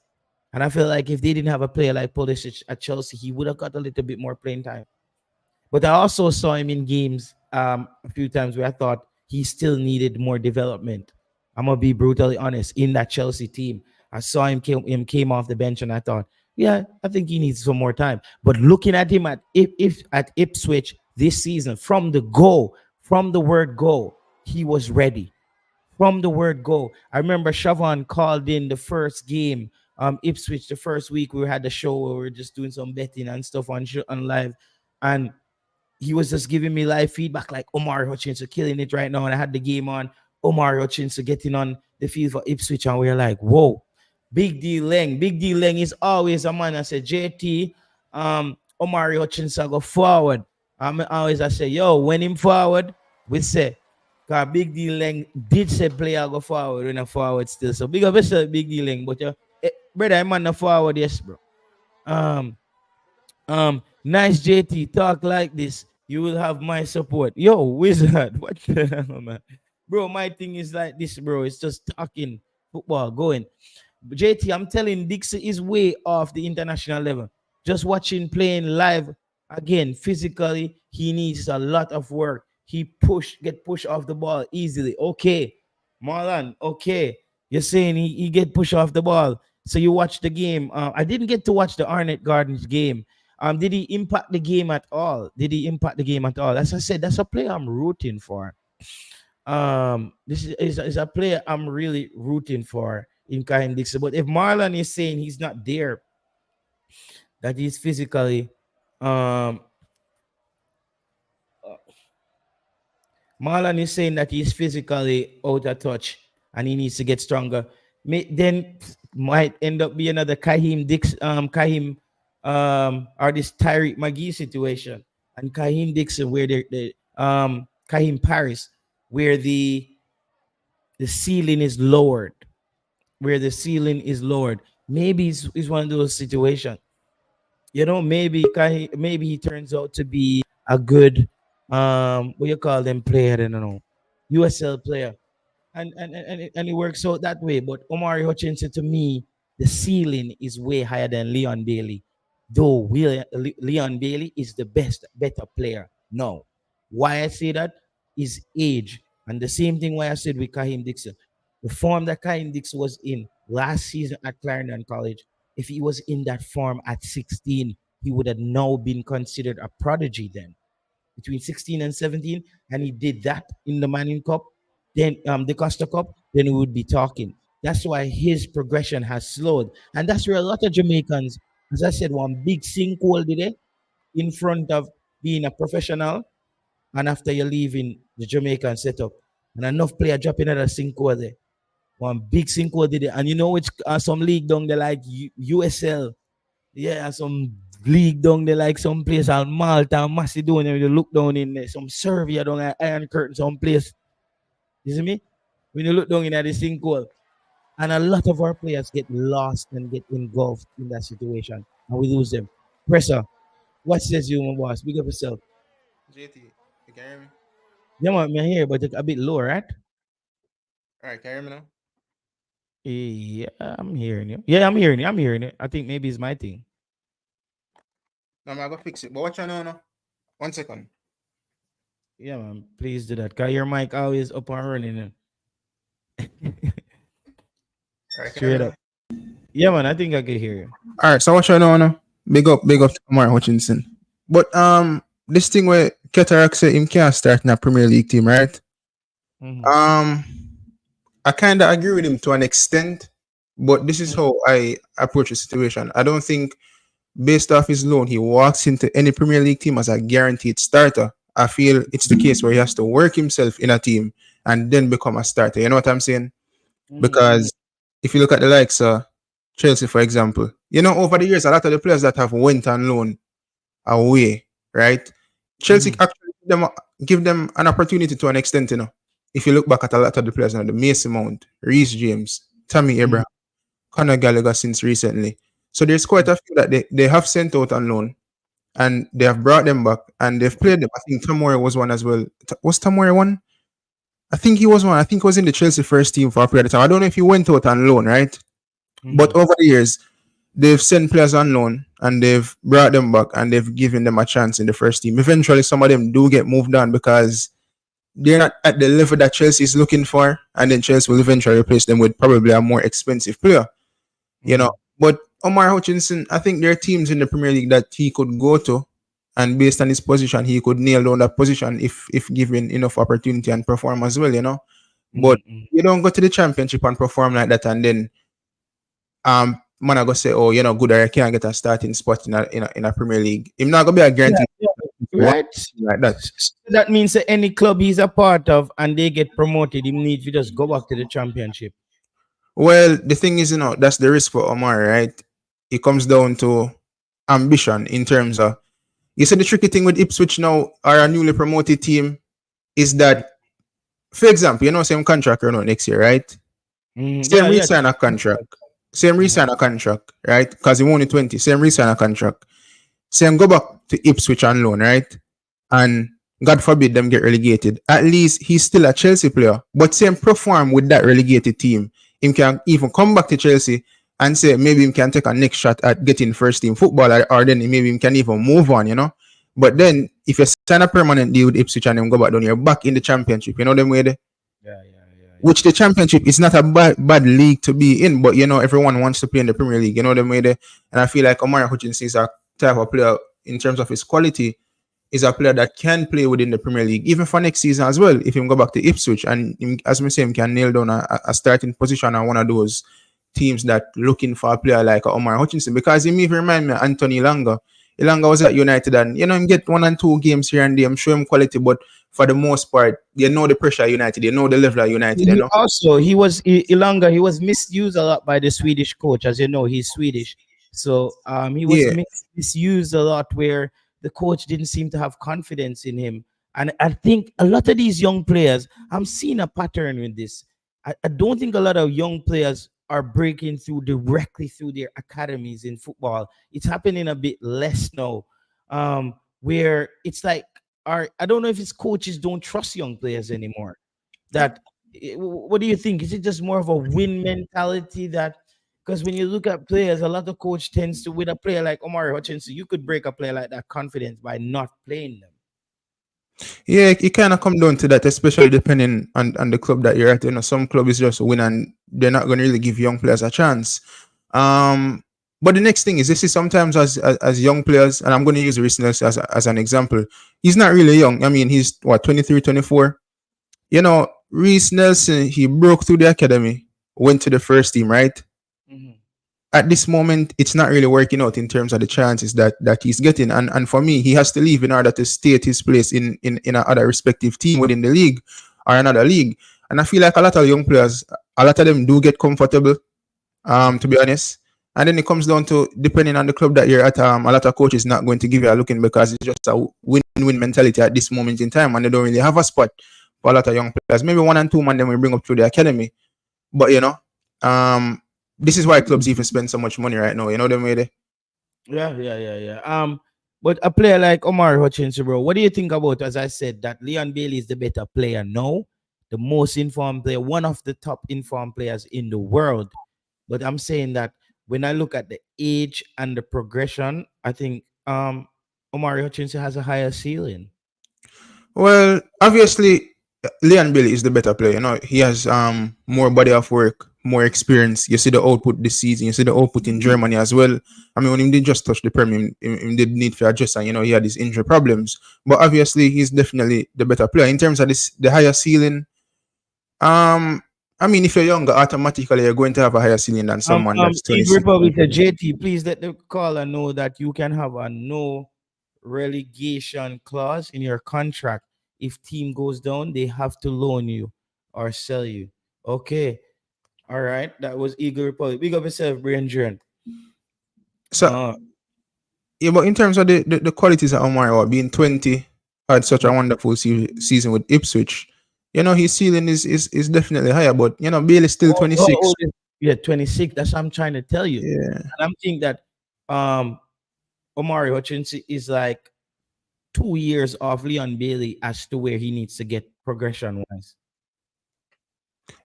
And I feel like if they didn't have a player like Pulisic at Chelsea, he would have got a little bit more playing time. But I also saw him in games a few times where I thought he still needed more development. I'm gonna be brutally honest. In that Chelsea team, I saw him came off the bench, and I thought, yeah, I think he needs some more time. But looking at him at if at Ipswich this season, from the word go, he was ready. From the word go, I remember Siobhan called in the first game, Ipswich, the first week we had the show where we were just doing some betting and stuff on live, and he was just giving me live feedback like Omari Hutchinson killing it right now. And I had the game on Omari Hutchinson getting on the field for Ipswich. And we are like, whoa, Big D Leng. Big D Leng is always a man. I said, JT, Omari Hutchinson go forward. I say, yo, when him forward, we say, because Big D Leng did say player go forward when a forward still. So big up yourself, Big D Leng. But brother, I'm on the forward, yes, bro. Um, nice JT, talk like this. You will have my support. Yo, wizard. What the hell, man? Bro, my thing is like this, bro. It's just talking football going. JT, I'm telling Dixie is way off the international level. Just watching playing live again, physically, he needs a lot of work. Get pushed off the ball easily. Okay. Marlon, okay. You're saying he get pushed off the ball. So you watch the game. I didn't get to watch the Arnett Gardens game. Did he impact the game at all? Did he impact the game at all? As I said, that's a player I'm rooting for. This is a player I'm really rooting for in Kaim Dixon. But if Marlon is saying he's not there, that he's physically, um, Marlon is saying that he's physically out of touch and he needs to get stronger. Then might end up be another or this Tyreek McGee situation, and Kahim Dixon where the Kahim Paris where the ceiling is lowered, maybe it's one of those situations. Maybe he turns out to be a good what you call them player, I don't know, USL player, and it works out that way. But Omari Hutchinson, to me, the ceiling is way higher than Leon Bailey. Though Leon Bailey is the better player. No. Why I say that is age. And the same thing why I said with Kahim Dixon. The form that Kahim Dixon was in last season at Clarendon College, if he was in that form at 16, he would have now been considered a prodigy then between 16 and 17, and he did that in the Manning Cup, then the Costa Cup, then we would be talking. That's why his progression has slowed. And that's where a lot of Jamaicans, as I said, one big sinkhole did it in front of being a professional, and after you're leaving the Jamaican setup. And enough player dropping at a sinkhole there. One big sinkhole did it. And you know which some league down there like USL. Yeah, some league down there like some place on Malta, Macedonia. When you look down in there, some Serbia down at Iron Curtain, some place. You see me? When you look down in at the sinkhole. And a lot of our players get lost and get engulfed in that situation. And we lose them. Pressure, what says you, my boss? Big up yourself. JT, you can hear me? Yeah, man, I'm here, but a bit low, right? All right, can you hear me now? Yeah, I'm hearing you. Yeah, I'm hearing you. I'm hearing it. I think maybe it's my thing. No, I'm going to fix it. But what you know now? 1 second. Yeah, man. Please do that. Cause your mic always up and running. All right, Straight up. Yeah, man. I think I can hear you. All right, so what you know now? Big up to Omari Hutchinson. But this thing where Cataract said him can't start in a Premier League team, right? Mm-hmm. I kind of agree with him to an extent, but this is how I approach the situation. I don't think, based off his loan, he walks into any Premier League team as a guaranteed starter. I feel it's the case where he has to work himself in a team and then become a starter. You know what I'm saying? Mm-hmm. Because if you look at the likes of Chelsea, for example, you know, over the years, a lot of the players that have went on loan away, right? Chelsea actually give them an opportunity to an extent, you know. If you look back at a lot of the players now, the Mason Mount, Reece James, Tammy Abraham, Conor Gallagher since recently. So there's quite a few that they have sent out on loan and they have brought them back and they've played them. I think Tamori was one as well. Was Tamori one? I think he was one. I think he was in the Chelsea first team for a period of time. I don't know if he went out on loan, right? But over the years, they've sent players on loan and they've brought them back and they've given them a chance in the first team. Eventually, some of them do get moved on because they're not at the level that Chelsea is looking for, and then Chelsea will eventually replace them with probably a more expensive player. You know, but Omari Hutchinson, I think there are teams in the Premier League that he could go to, and based on his position, he could nail down that position if given enough opportunity and perform as well. You know, but you don't go to the Championship and perform like that, and then man, I go say, oh, you know, good, I can't get a starting spot in a Premier League. He's not gonna be a guarantee, right? Like that. So that means that any club he's a part of and they get promoted, he needs to just go back to the Championship. Well, the thing is, you know, that's the risk for Omar, right? It comes down to ambition in terms of, you said the tricky thing with Ipswich now, or a newly promoted team, is that, for example, you know, same contract or no next year, right? Same resign a contract. Same resign a contract, right? Because he only 20. Same resign a contract. Same go back to Ipswich on loan, right? And God forbid them get relegated. At least he's still a Chelsea player. But same perform with that relegated team. He can even come back to Chelsea and say maybe he can take a next shot at getting first team football, or then maybe he can even move on, you know. But then if you sign a permanent deal with Ipswich and then go back down, you're back in the Championship, you know them way there? Yeah. Which the Championship is not a bad league to be in, but you know, everyone wants to play in the Premier League, you know them way there? And I feel like Omari Hutchinson is a type of player in terms of his quality, is a player that can play within the Premier League, even for next season as well. If he go back to Ipswich and as we say, he can nail down a starting position on one of those teams that looking for a player like Omari Hutchinson, because he even remind me of Anthony Elanga. Elanga was at United and, you know, him get 1 and 2 games here and there. I'm sure him quality, but for the most part, you know the pressure at United, you know the level of United, you know. Also, Ilanga, he was misused a lot by the Swedish coach. As you know, he's Swedish. So he was misused a lot, where the coach didn't seem to have confidence in him. And I think a lot of these young players, I'm seeing a pattern with this. I don't think a lot of young players are breaking through directly through their academies in football. It's happening a bit less now, where it's like, I don't know if it's coaches don't trust young players anymore. What do you think? Is it just more of a win mentality that, because when you look at players, a lot of coach tends to, with a player like Omari Hutchinson, you could break a player like that confidence by not playing them. Yeah, it kind of come down to that, especially depending on the club that you're at. You know, some clubs just win and they're not going to really give young players a chance. But the next thing is, this is sometimes as young players, and I'm going to use Reece Nelson as an example. He's not really young. I mean, he's 23, 24. You know, Reece Nelson, he broke through the academy, went to the first team, right? At this moment, it's not really working out in terms of the chances that he's getting. And for me, he has to leave in order to stay at his place in another respective team within the league or another league. And I feel like a lot of young players, a lot of them do get comfortable, to be honest. And then it comes down to, depending on the club that you're at, a lot of coaches not going to give you a look in, because it's just a win-win mentality at this moment in time, and they don't really have a spot for a lot of young players. Maybe 1 and 2 man then we bring up through the academy. But, you know, this is why clubs even spend so much money right now. You know them way there? Yeah. But a player like Omari Hutchinson, bro, what do you think about, as I said, that Leon Bailey is the better player now, the most informed player, one of the top informed players in the world? But I'm saying that when I look at the age and the progression, I think Omari Hutchinson has a higher ceiling. Well, obviously, Leon Bailey is the better player. You know, he has more body of work, more experience. You see the output this season. You see the output in Germany as well. I mean, when he did just touch the Premier, he did need to adjust, and you know he had his injury problems. But obviously, he's definitely the better player in terms of the higher ceiling. I mean, if you're younger, automatically you're going to have a higher ceiling than someone that's 26. Republic, JT, please let the caller know that you can have a no relegation clause in your contract. If team goes down, they have to loan you or sell you. Okay. All right. That was Eagle Republic. Big up yourself, Brian Jern. So, yeah, but in terms of the qualities of Omari, being 20, had such a wonderful season with Ipswich, you know, his ceiling is definitely higher. But, you know, Bailey's still 26. Yeah, 26. That's what I'm trying to tell you. Yeah. And I'm thinking that Omari Hutchinson is like 2 years off Leon Bailey as to where he needs to get progression wise.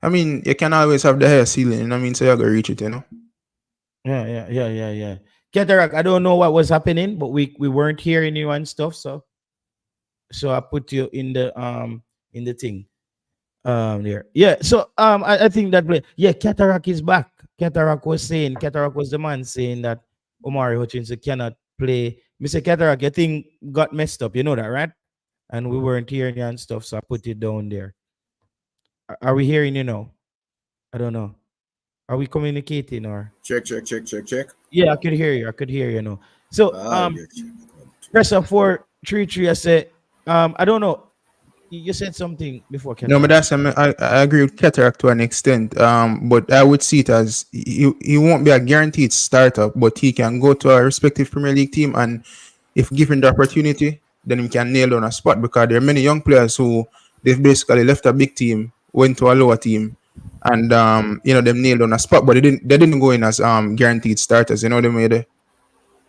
I mean, you can always have the higher ceiling, you know what I mean? So you're going to reach it, you know? Yeah. Cataract, I don't know what was happening, but we weren't hearing you and stuff. So I put you in the thing. There. Yeah. So I think that Cataract is back. Cataract was the man saying that Omari Hutchinson cannot play. Mr. Cataract, your thing got messed up. You know that, right? And we weren't hearing you and stuff, so I put it down there. Are we hearing you now? I don't know. Are we communicating or Check. yeah, I could hear you now. So Yeah, check. pressure 433. I said, I don't know. You said something before No, but Cataract. I agree with Cataract to an extent. But I would see it as he won't be a guaranteed starter, but he can go to a respective Premier League team, and if given the opportunity, then he can nail down a spot, because there are many young players who they've basically left a big team, went to a lower team, and them nailed on a spot, but they didn't go in as guaranteed starters. You know, they made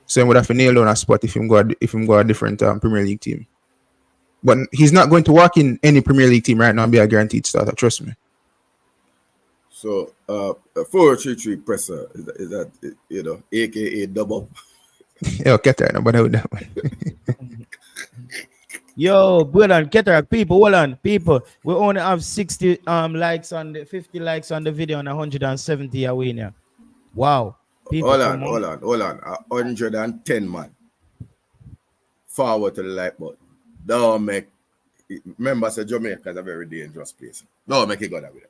so he would have to nail down a spot if him go a different Premier League team. But he's not going to walk in any Premier League team right now and be a guaranteed starter. Trust me. So 433 presser is that aka double. Yeah, get that. But with that one. Yo, hold on, Cataract people, hold on, people. We only have 60 likes on the 50 likes on the video and 170 away now. Wow. People, Hold on. 110 man. Forward to the like button. Don't make. Remember, say Jamaica is a very dangerous place. Don't make it go that way.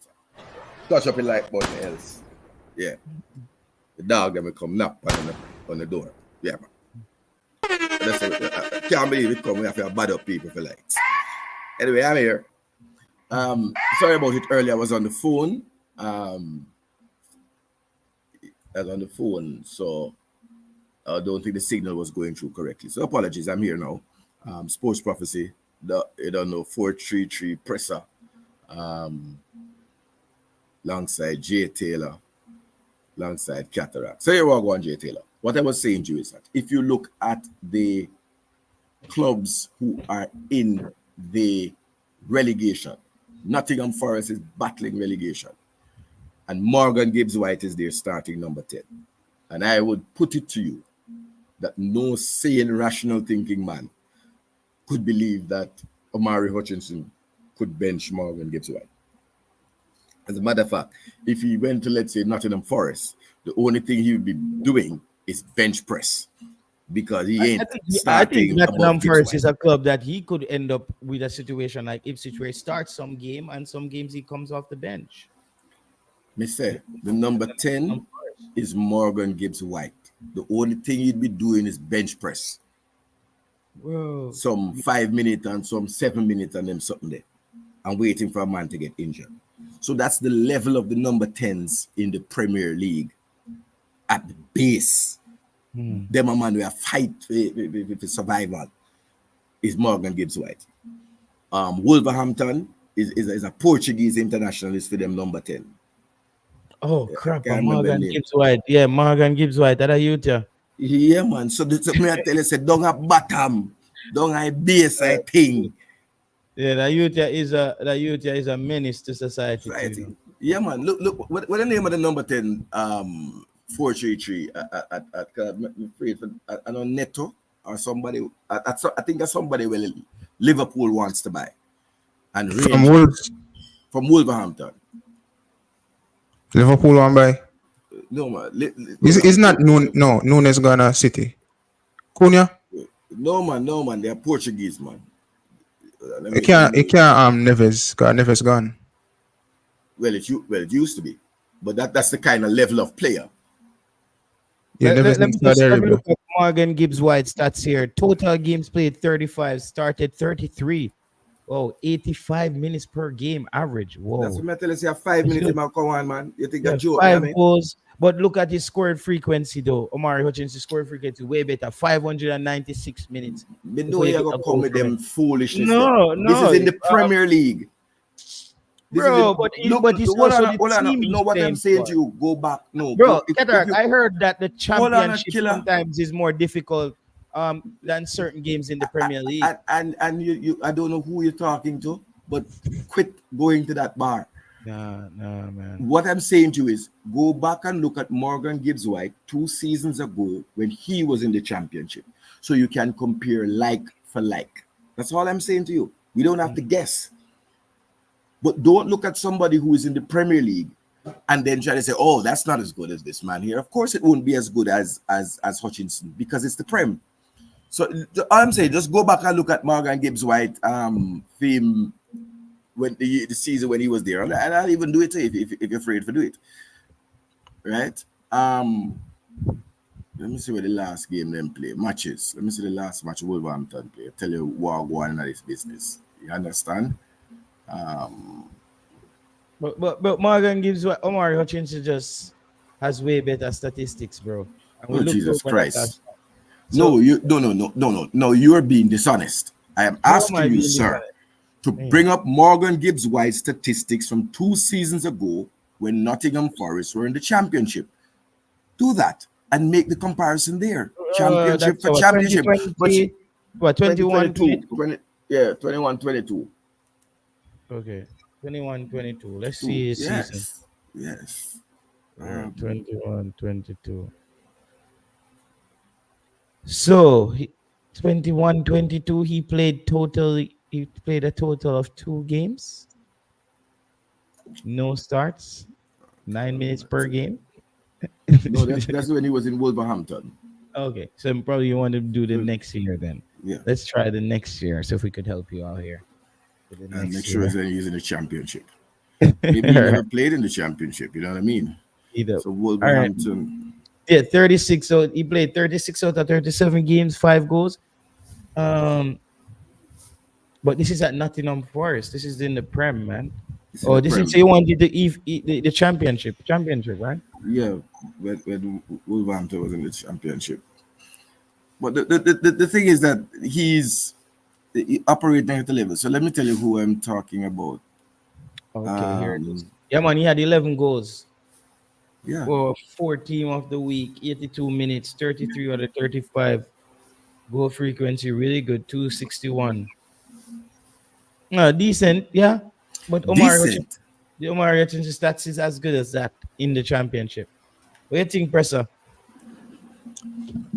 Touch up the like button else. Yeah. The dog them will come knock on the door. Yeah, man. I can't believe it come. We have to bad up people for likes. Anyway, I'm here. Sorry about it earlier. I was on the phone. So I don't think the signal was going through correctly. So apologies. I'm here now. Sports Prophecy. You don't know 433 presser. Alongside Jay Taylor. Alongside Cataract. So here we go on Jay Taylor. What I was saying to you is that if you look at the clubs who are in the relegation, Nottingham Forest is battling relegation, and Morgan Gibbs-White is their starting number 10. And I would put it to you that no sane, rational thinking man could believe that Omari Hutchinson could bench Morgan Gibbs-White. As a matter of fact, if he went to, let's say, Nottingham Forest, the only thing he would be doing is bench press, because he ain't starting. I think Nottingham Forest is a club that he could end up with a situation like Ipswich, where he starts some game and some games he comes off the bench. Me say, the number 10 is Morgan Gibbs-White. The only thing he'd be doing is bench press. Whoa. Some 5 minutes and some 7 minutes and them something there, and waiting for a man to get injured. So that's the level of the number 10s in the Premier League. At the base, them a man we have fight for survival is Morgan Gibbs-White. Wolverhampton is a Portuguese internationalist for them number 10. Oh crap! Morgan Gibbs-White, yeah, Morgan Gibbs-White. That are you, yeah. Yeah, man. So me I tell you, say don't have bottom, don't have base, I think. Yeah, the youth is a menace to society. Right. You know? Yeah, man. Look. What the name of the number 10? 433 I know Neto or somebody. I think that's somebody where Liverpool wants to buy. And from Wolverhampton. Liverpool want buy. No man. It's not Nunes gonna City. Cunha? No man. They're Portuguese, man. It can't Neves. Got Neves gone. Well, it used to be, but that's the kind of level of player. Yeah, let me just have a look at Morgan Gibbs-White stats here. Total games played 35, started 33. Oh, 85 minutes per game average. Whoa. That's what I tell you. 5 minutes, man. Come on, man. You think that joke? 5 goals. But look at his scoring frequency, though. Omari Hutchinson scoring frequency way better. 596 minutes. Me know you're going to come with them foolishness. No. This is in the Premier League. But it's also the team. You know what I'm saying to you? Go back. No. Bro, I heard that the championship sometimes is more difficult than certain games in the Premier League. And you I don't know who you're talking to, but quit going to that bar. Nah, man. What I'm saying to you is go back and look at Morgan Gibbs White 2 seasons ago when he was in the championship. So you can compare like for like. That's all I'm saying to you. We don't have to guess. But don't look at somebody who is in the Premier League and then try to say, oh, that's not as good as this man here. Of course it won't be as good as Hutchinson because it's the Prem. So all I'm saying, just go back and look at Morgan Gibbs White film when the season when he was there, and I'll even do it if you're afraid to do it, right? Let me see where the last game them play matches. Let me see the last match Wolverhampton play. Tell you what going on in this business. You understand? But Morgan gives what Omari Hutchinson just has way better statistics, bro. Oh Jesus Christ! No, you're being dishonest. I am asking you, sir, to bring up Morgan Gibbs White's statistics from 2 seasons ago when Nottingham Forest were in the championship. Do that and make the comparison there. Championship for championship. But 21, 20, yeah, 21-22. Okay, 21-22. Let's see his season. Yes. 21-22. So 21-22. He played a total of 2 games. No starts. 9 minutes per game. No, that's when he was in Wolverhampton. Okay, so probably you want to do the next year then. Yeah. Let's try the next year. So if we could help you out here. And make sure he's in the championship. Maybe he never played in the championship. You know what I mean? Either. So Wolverhampton. Yeah, 36. So he played 36 out of 37 games, 5 goals. But this is at Nottingham Forest. This is in the Prem, man. So you wanted the championship, right? Yeah, when Wolverhampton was in the championship. But the thing is that he's operating at the level. So let me tell you who I'm talking about. Okay, here it is. Yeah, man, he had 11 goals. Yeah. For 4 team of the week, 82 minutes, 33 out of 35. Goal frequency, really good, 261. Decent, yeah. But Omari Hutchinson stats is as good as that in the championship. What do you think, Presser?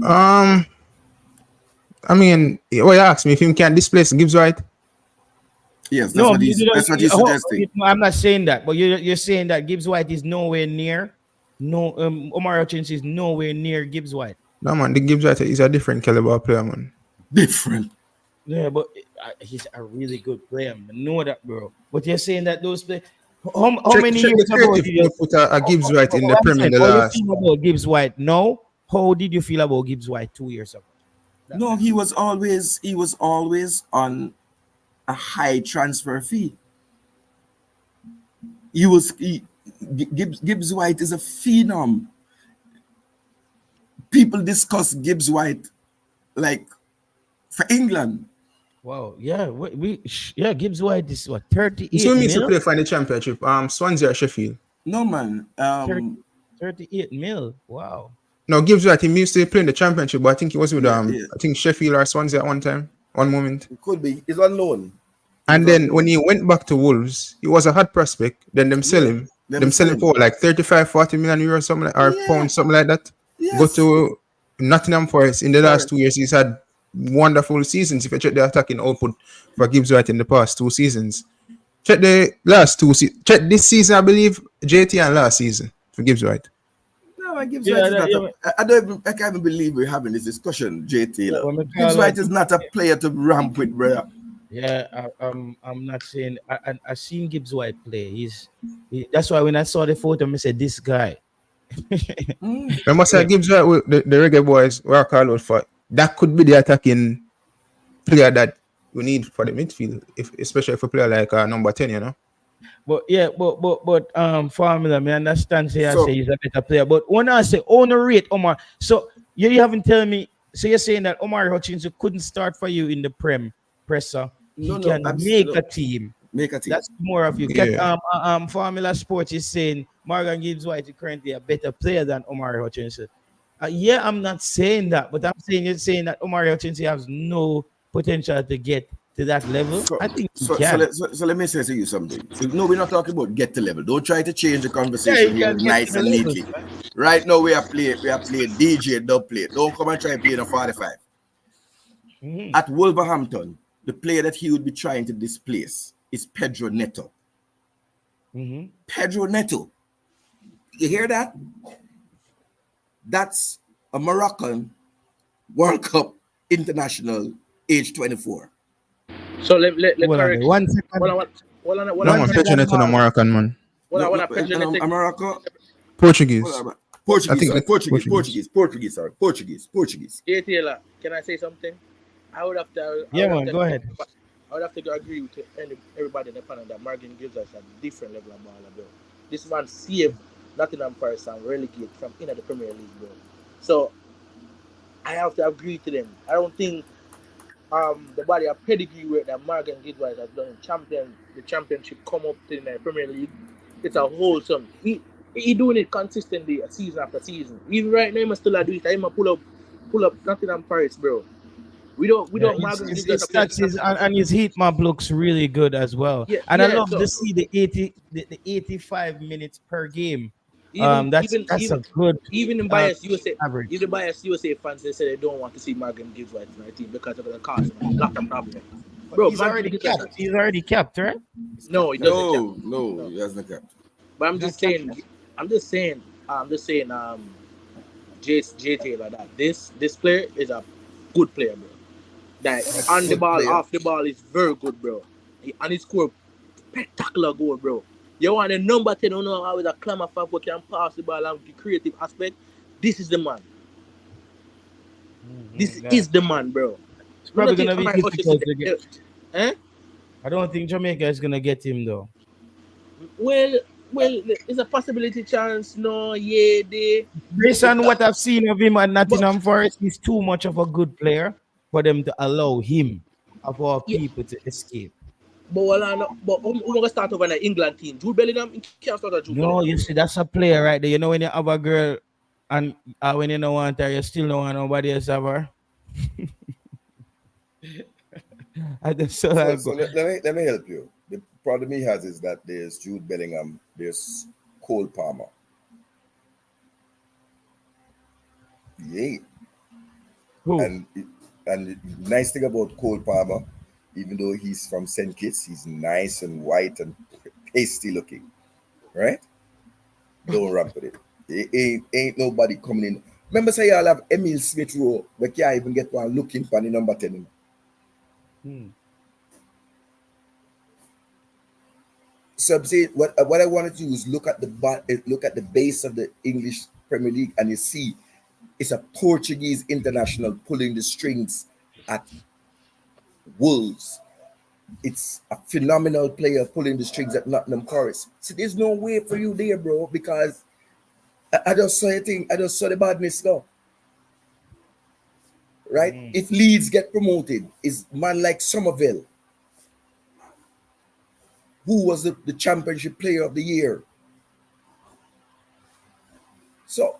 I mean, you asked me if him can't displace Gibbs White. Yes, that's what he's suggesting. No, I'm not saying that, but you're saying that Gibbs White is nowhere near. No, Omari Hutchinson is nowhere near Gibbs White. No, man, the Gibbs White is a different caliber player, man. Different. Yeah, but he's a really good player. I know that, bro. But you're saying that those players. How many years ago did you put a Gibbs White in the Premier League? How do you feel about Gibbs White? No. How did you feel about Gibbs White 2 years ago? No, he was always on a high transfer fee. Gibbs White is a phenom. People discuss Gibbs White like for England. Wow, yeah, Gibbs White is what 38. So means to play for the championship. Swansea or Sheffield. No man. 38 mil. Wow. No, Gibbs White, he used to play in the championship, but I think he was with I think Sheffield or Swansea at one moment. It could be. He's on loan. And then when he went back to Wolves, he was a hot prospect. Then them sell him. Them sell him for like 35-40 million euros, something or pounds, something like that. Yes. Go to Nottingham Forest. In the last 2 years, he's had wonderful seasons. If you check the attacking output for Gibbs White in the past 2 seasons, check the last 2 seasons. Check this season, I believe, JT, and last season for Gibbs White. No, Gibbs White is not I can't even believe we're having this discussion, JT. Gibbs White is not a player to ramp with, brother. Yeah, I'm not saying I seen Gibbs White play. That's why when I saw the photo, I said this guy. I must say Gibbs White with the Reggae Boyz were called out for. That could be the attacking player that we need for the midfield, especially for a player like number 10, you know. But Formula, I understand. Say he's a better player. But when I say rate Omar, so you haven't told me. So you're saying that Omari Hutchinson couldn't start for you in the Presser. He can make a team. That's more of you. Yeah. Formula Sports is saying Morgan Gibbs White is currently a better player than Omari Hutchinson. I'm not saying that, but I'm saying you're saying that Omari Hutchinson has no potential to get to that level? So, I think he so, can. so let me say to you something. No, we're not talking about get to level. Don't try to change the Yeah, conversation he here can get nice to the and levels, neatly. man. Right now we are playing DJ dub play. Don't come and try and play in a 45. Mhm. At Wolverhampton, the player that he would be trying to displace is Pedro Neto. Mhm. Pedro Neto. You hear that? That's a Moroccan World Cup international, age 24. So let Hold on there. correct. 1 second. No, One man, second, Pedro Neto no Mark. Moroccan, man. No, Pedro Neto. America. Portuguese. I Portuguese, think sorry, that's Portuguese. Jay Taylor, can I say something? I would have to. Yeah, man, go ahead. I would have to agree with everybody in the panel that Morgan gives us a different level of baller, bro. This man saved Nottingham Forest and relegate from in the Premier League, bro. So I have to agree to them. I don't think the body of pedigree work that Morgan Gidwise has done in the championship come up in the Premier League. It's a wholesome. He doing it consistently season after season. Even right now, he must still do it. He pull up Nottingham Forest, bro. We don't Morgan His Gidwise stats and his heat map looks really good as well. Yeah, And I yeah, love so- to see the 85 minutes per game. even That's a good even in bias USA, average. even bias USA fans, they say they don't want to see Morgan Gidwise in our team because of the cost and a lot of problems. Bro, He's Morgan already Gidwise- capped. He's already capped, right? No, he doesn't. No, he hasn't capped. But I'm just saying, Jay Taylor, that this player is a good player, bro. That on the Good ball, player. off the ball is very good, bro. And he scored spectacular goal, bro. You want a number 10, you know how is a clamor for who can pass the ball and the creative aspect. This is the man. This is the man, bro. It's probably gonna be Omari difficult to Hutchinson- get. I don't think Jamaica is gonna get him though. Well, it's a possibility chance. No, yeah, they. Based on what I've seen of him at Nottingham Forest, he's too much of a good player for them to allow him of our Yeah. people to escape. But who gonna start over in the England team? Jude Bellingham, he can't start a Jude No, Bellingham. you see, that's a player right there. You know when you have a girl and when you don't want her, you still don't want nobody else have her. I just so I So go. let me help you. The problem he has is that there's Jude Bellingham, there's Cole Palmer. Yeah. Who? And the nice thing about Cole Palmer, even though he's from St. Kitts, he's nice and white and pasty looking, right? Don't run with it. Ain't nobody coming in. Remember, say y'all have Emil Smith Rowe, we can't even get one looking for the number 10. So I'm saying what I want to do is look at the base of the English Premier League, and you see it's a Portuguese international pulling the strings at Wolves. It's a phenomenal player pulling the strings at Nottingham Forest. So there's no way for you there, bro, because I just saw a thing. I just saw the badness go. Right? If Leeds get promoted, is man like Somerville, who was the championship player of the year. So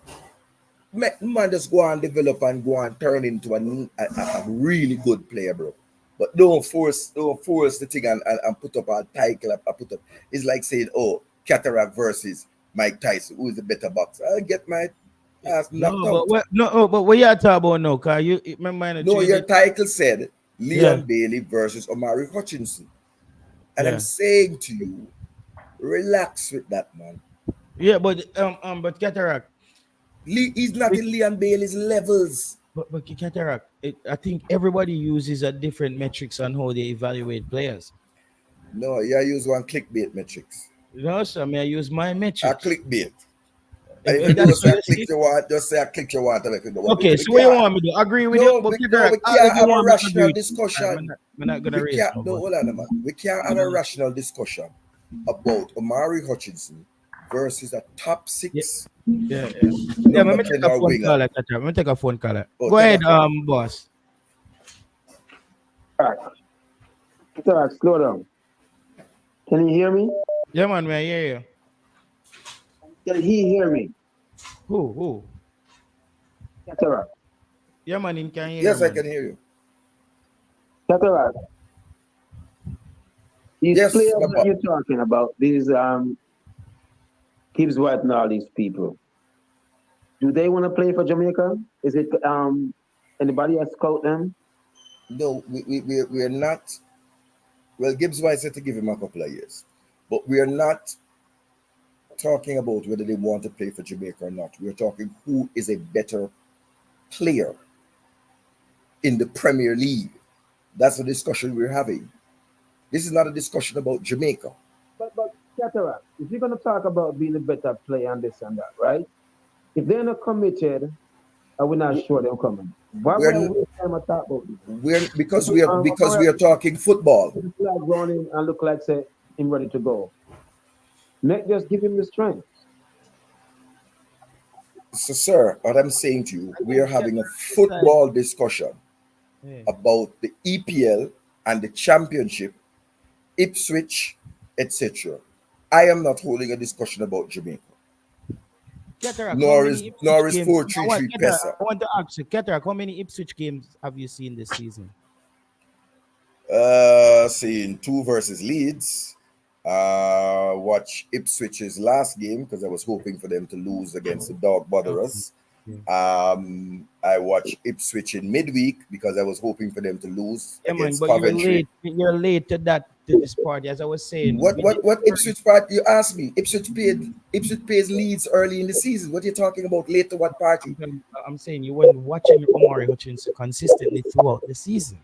man just go and develop and go and turn into a really good player, bro. But don't force the thing and put up a title. Put up. It's like saying, oh, Cataract versus Mike Tyson, who is the better boxer? I'll get my ass knocked out. But what you talking about now? Cause you remember No, your title said Leon Yeah. Bailey versus Omari Hutchinson. And Yeah. I'm saying to you, relax with that, man. Yeah, but Cataract. He's not in Leon Bailey's levels. But Cataract, I think everybody uses a different metrics on how they evaluate players. No, you use one clickbait metrics. No, sir, I use my A metrics. clickbait. If If you that's don't say what a you click see. you want, just say a click you want. Okay, so what you want me to do? Agree with No, you? But we Cataract, can't all of you have a want me to agree rational with you. discussion. We're not gonna We raise can't, no no, vote. hold on, man. We can't have a rational discussion about Omari Hutchinson versus a top six. Yeah. Number Let me 10 take a or phone winger. call. Let me take a phone call. Oh, Go take ahead, a call. boss. It's all right, slow down. Can you hear me? Yeah, man, I hear you. Can he hear me? Who? Cataract. Yeah, man, him can hear Yes, you, I man. can hear you. Cataract. These Yes, players Papa. that you're talking about, these Gibbs White and all these people, do they want to play for Jamaica? Is it anybody has scout them? No, we're not. Well, Gibbs White said to give him a couple of years, but we are not talking about whether they want to play for Jamaica or not. We're talking who is a better player in the Premier League. That's the discussion we're having. This is not a discussion about Jamaica. But Cataract, if you're going to talk about being a better player and this and that, right? If they're not committed, we're not sure they're coming. Why would I waste time to talk about this? Because we are talking football. Like running and look like say him ready to go. Just give him the strength. So, sir, what I'm saying to you, we are having a football discussion about the EPL and the Championship, Ipswich, etc. I am not holding a discussion about Jamaica. Nor is 4-3-3 Pesa. I want to ask you, Cataract, how many Ipswich games have you seen this season? Seeing 2 versus Leeds. Watch Ipswich's last game because I was hoping for them to lose against the Dog Botherers. I watched Ipswich in midweek because I was hoping for them to lose against Coventry. You're late to this party, as I was saying. What Ipswich part? You asked me. Ipswich pays Leeds early in the season. What are you talking about? Late to what party? I'm saying you weren't watching Omari Hutchinson consistently throughout the season.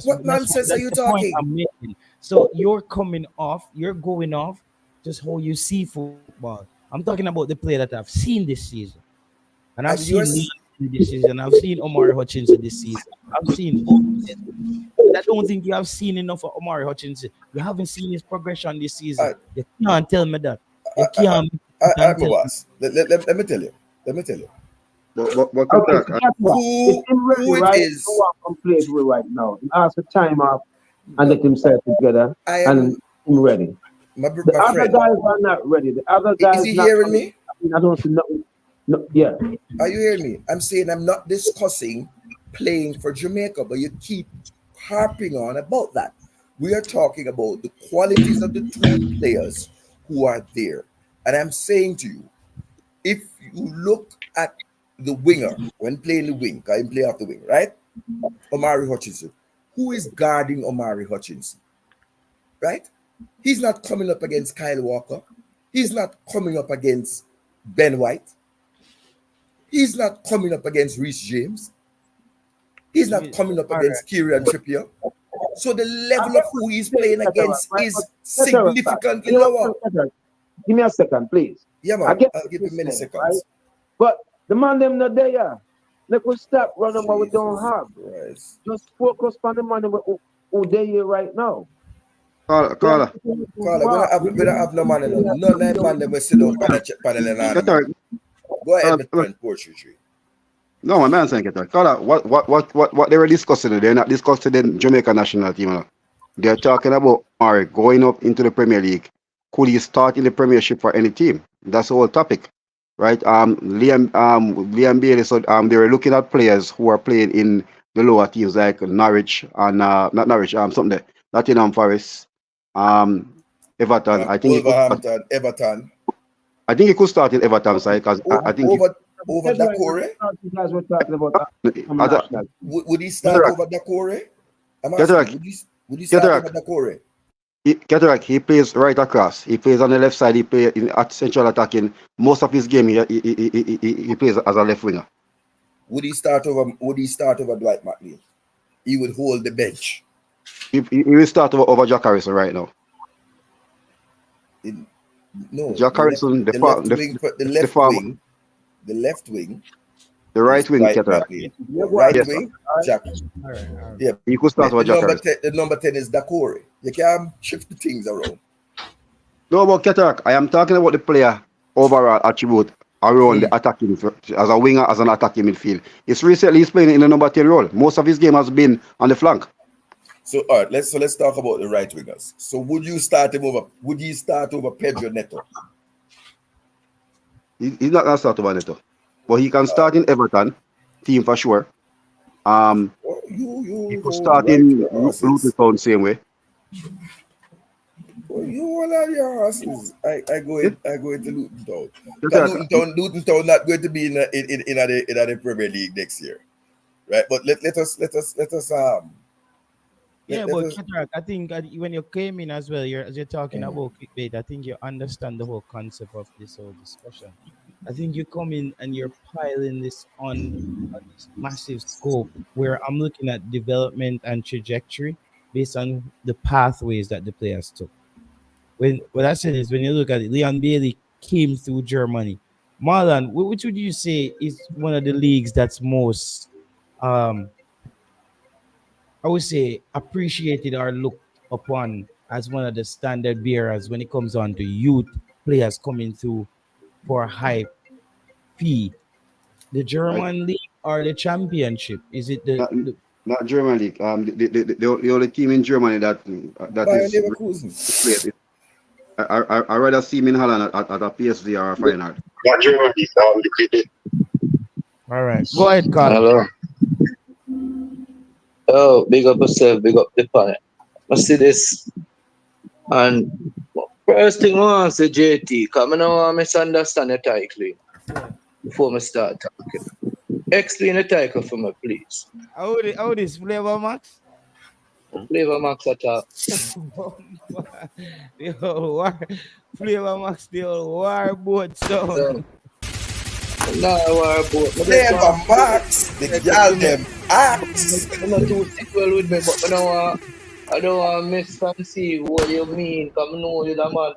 What nonsense are you talking? I'm making. So you're going off just how you see football. I'm talking about the player that I've seen this season. And I've seen Lee this season. I've seen Omari Hutchinson this season. I've seen both. I don't think you have seen enough of Omari Hutchinson. You haven't seen his progression this season. You can't tell me that. You can't. Let me tell you. Who it is? Who play with right now? He ask for time off and let himself together and him ready. The other guys are not ready. The other guys. Is he hearing me? I don't see nothing. No, yeah. Are you hearing me? I'm saying I'm not discussing playing for Jamaica, but you keep harping on about that. We are talking about the qualities of the 2 players who are there. And I'm saying to you, if you look at the winger when playing the wing, I play off the wing, right? Omari Hutchinson. Who is guarding Omari Hutchinson? Right? He's not coming up against Kyle Walker. He's not coming up against Ben White. He's not coming up against Reece James. He's not coming up against Kieran Trippier. So the level of who he's playing against is significantly lower. Give me a second, please. Yeah, man. I'll give you many seconds. Right? But the man them not there. Let us stop running what we don't have. Christ. Just focus on the man who they here right now. Carla. We don't have no money. None of them man them will sit down on the panel. Go ahead, No, my man saying that. Carla, what they were discussing, they're not discussing the Jamaica national team. They're talking about going up into the Premier League. Could he start in the Premiership for any team? That's the whole topic, right? Liam Bailey, so they were looking at players who are playing in the lower teams like Norwich and not Norwich, something there, Nottingham Forest, Everton. I think Everton. I think he could start in Everton side because I think over Dakore. You guys were talking about Would he start over Dakore? Would he start over Dakore? Cataract, he plays right across. He plays on the left side. He plays at central attacking. Most of his game, he plays as a left winger. Would he start over Dwight McNeil? He would hold the bench. He will start over Jack Harrison right now. No, Jack Harrison, the left wing. The right wing, Cataract. Right wing, Jack. Yeah, he could start over Jack Harrison. The number 10 is Dakore. You can't shift the things around. No, but Cataract, I am talking about the player overall attribute around the attacking as a winger, as an attacking midfield. He's playing in the number 10 role. Most of his game has been on the flank. So all right, let's talk about the right wingers. So would you start him over? Would he start over Pedro Neto? He's not gonna start over Neto, but he can start in Everton team for sure. He could start in Luton Town same way. Well, you all have your asses. I go into Luton Town. Luton Town not going to be in the Premier League next year, right? But let us Yeah, but Cataract, I think when you came in as well, as you're talking about clickbait, I think you understand the whole concept of this whole discussion. I think you come in and you're piling this on this massive scope where I'm looking at development and trajectory based on the pathways that the players took. What I said is, when you look at it, Leon Bailey came through Germany. Marlon, which would you say is one of the leagues that's most I would say appreciated or looked upon as one of the standard bearers when it comes on to youth players coming through for a high fee? The German league or the championship? Is it the not German league? The only team in Germany that is played. I rather see him in Holland at a PSG or a Feyenoord. Not German league. All right, go ahead, Carl. Hello. Oh, big up yourself, big up the planet. I see this. And first thing I want to say, JT, because I don't want to misunderstand the title before I start talking. Explain the title for me, please. How this Flavor Max? Flavor Max attack. Flavor Max, the old war boat sound. No, war boat. Flavor Max, the girl them axe. I'm not too well with me, but I don't want to misconceive what you mean, because I know you're the man.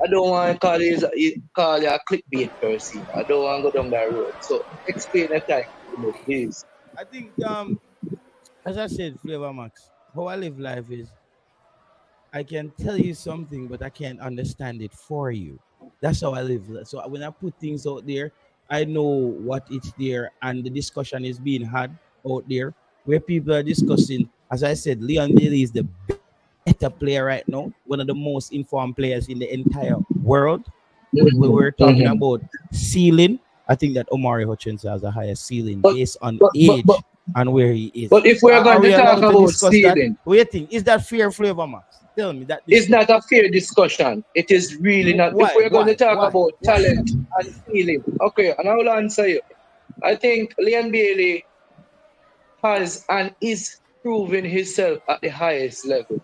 I don't want to call you a clickbait person. I don't want to go down that road. So explain the time to me, please. I think, as I said, Flavor Max, how I live life is I can tell you something, but I can't understand it for you. That's how I live. So when I put things out there, I know what it's there, and the discussion is being had out there where people are discussing. As I said, Leon Bailey is the better player right now, one of the most informed players in the entire world. When we're talking about ceiling, I think that Omari Hutchinson has a higher ceiling based on age and where he is. But if we're going to talk about ceiling, waiting, is that fair, Flavor Max? Tell me that. It's not a fair discussion. It is really not. If we're going to talk about talent and ceiling, okay, and I will answer you. I think Leon Bailey has and is proving himself at the highest level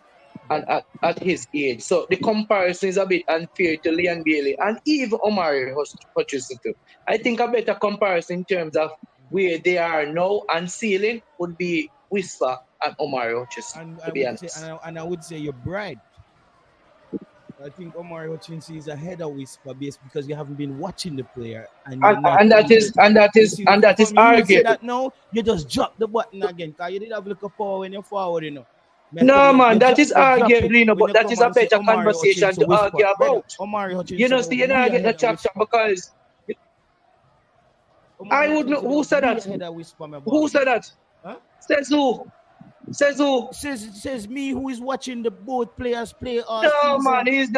and at his age. So the comparison is a bit unfair to Leon Bailey and even Omari Hutchinson. I think a better comparison in terms of where they are now and ceiling would be Whisper and Omari Hutchinson, to be honest. I would say you're right. I think Omari Hutchinson is ahead of Whisper based because you haven't been watching the player, and that is arguable. That no, you just drop the button again because you did have look up power when you're forward, you know. No man, that is arguable, but that is a better conversation to argue about. Omari Hutchinson, you know, see, you're not getting a chapter because I would know who said that. Who said that? Huh? Says who? Says who? Says me, who is watching the both players play all no season. Man, he's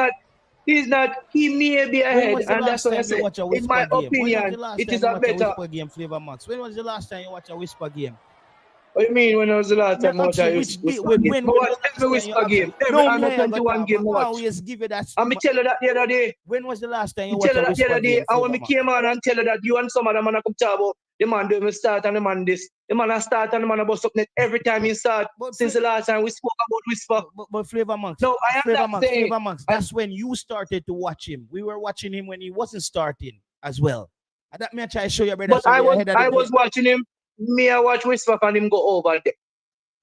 not. He may be ahead, and that's what I say. In my opinion, it is a better game. Flavor Max. When was the last time you watched a Whisper game? What do you mean? When was the last time I watched a Whisper game? Every Whisper game. Every under 21 game I watch. Always give you that. And me tell you that the other day. When was the last time you watched a Whisper game? Tell you that the other day. And when me came on and tell you that you and some of them man come talk about the man doing me start and the man this. The man a start and the man a bust up net every time he start. Since the last time we spoke about Whisper. But Flavor Max. No, I am not saying. Flavor Max. That's when you started to watch him. We were watching him when he wasn't starting as well. And that may I try to show you, brother. But I was watching him. Me, I watch Whisper and him go over there.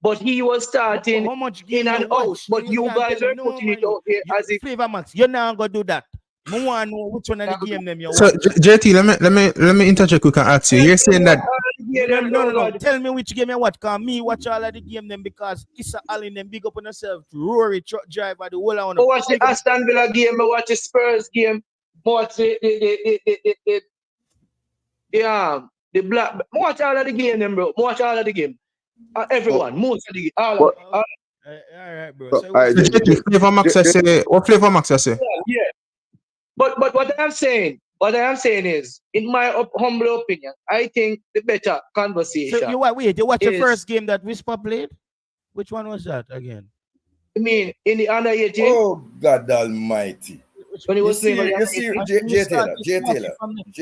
But he was starting how much in and out. But you guys are putting it out there as if Flavor Max, you're not gonna do that. I want to know which one of the game them you so JT, let me interject quick and ask you. You're saying that no. Tell me which game you watch. Cause me watch all of the game them because Issa Allen them big up on yourself. Rory truck driver the whole on. I watch the Aston Villa game. I watch the Spurs game. Watch the black. Watch all of the game them, bro. Watch all of the game. Everyone, most of the all right, bro. So Flavor Max I say. What Flavor Max I say? Yeah. But what I'm saying is, in my humble opinion, I think the better conversation. So you watch the first game that Whisper played? Which one was that again? I mean, in the under 18. Oh, God Almighty. When he was playing, J Taylor.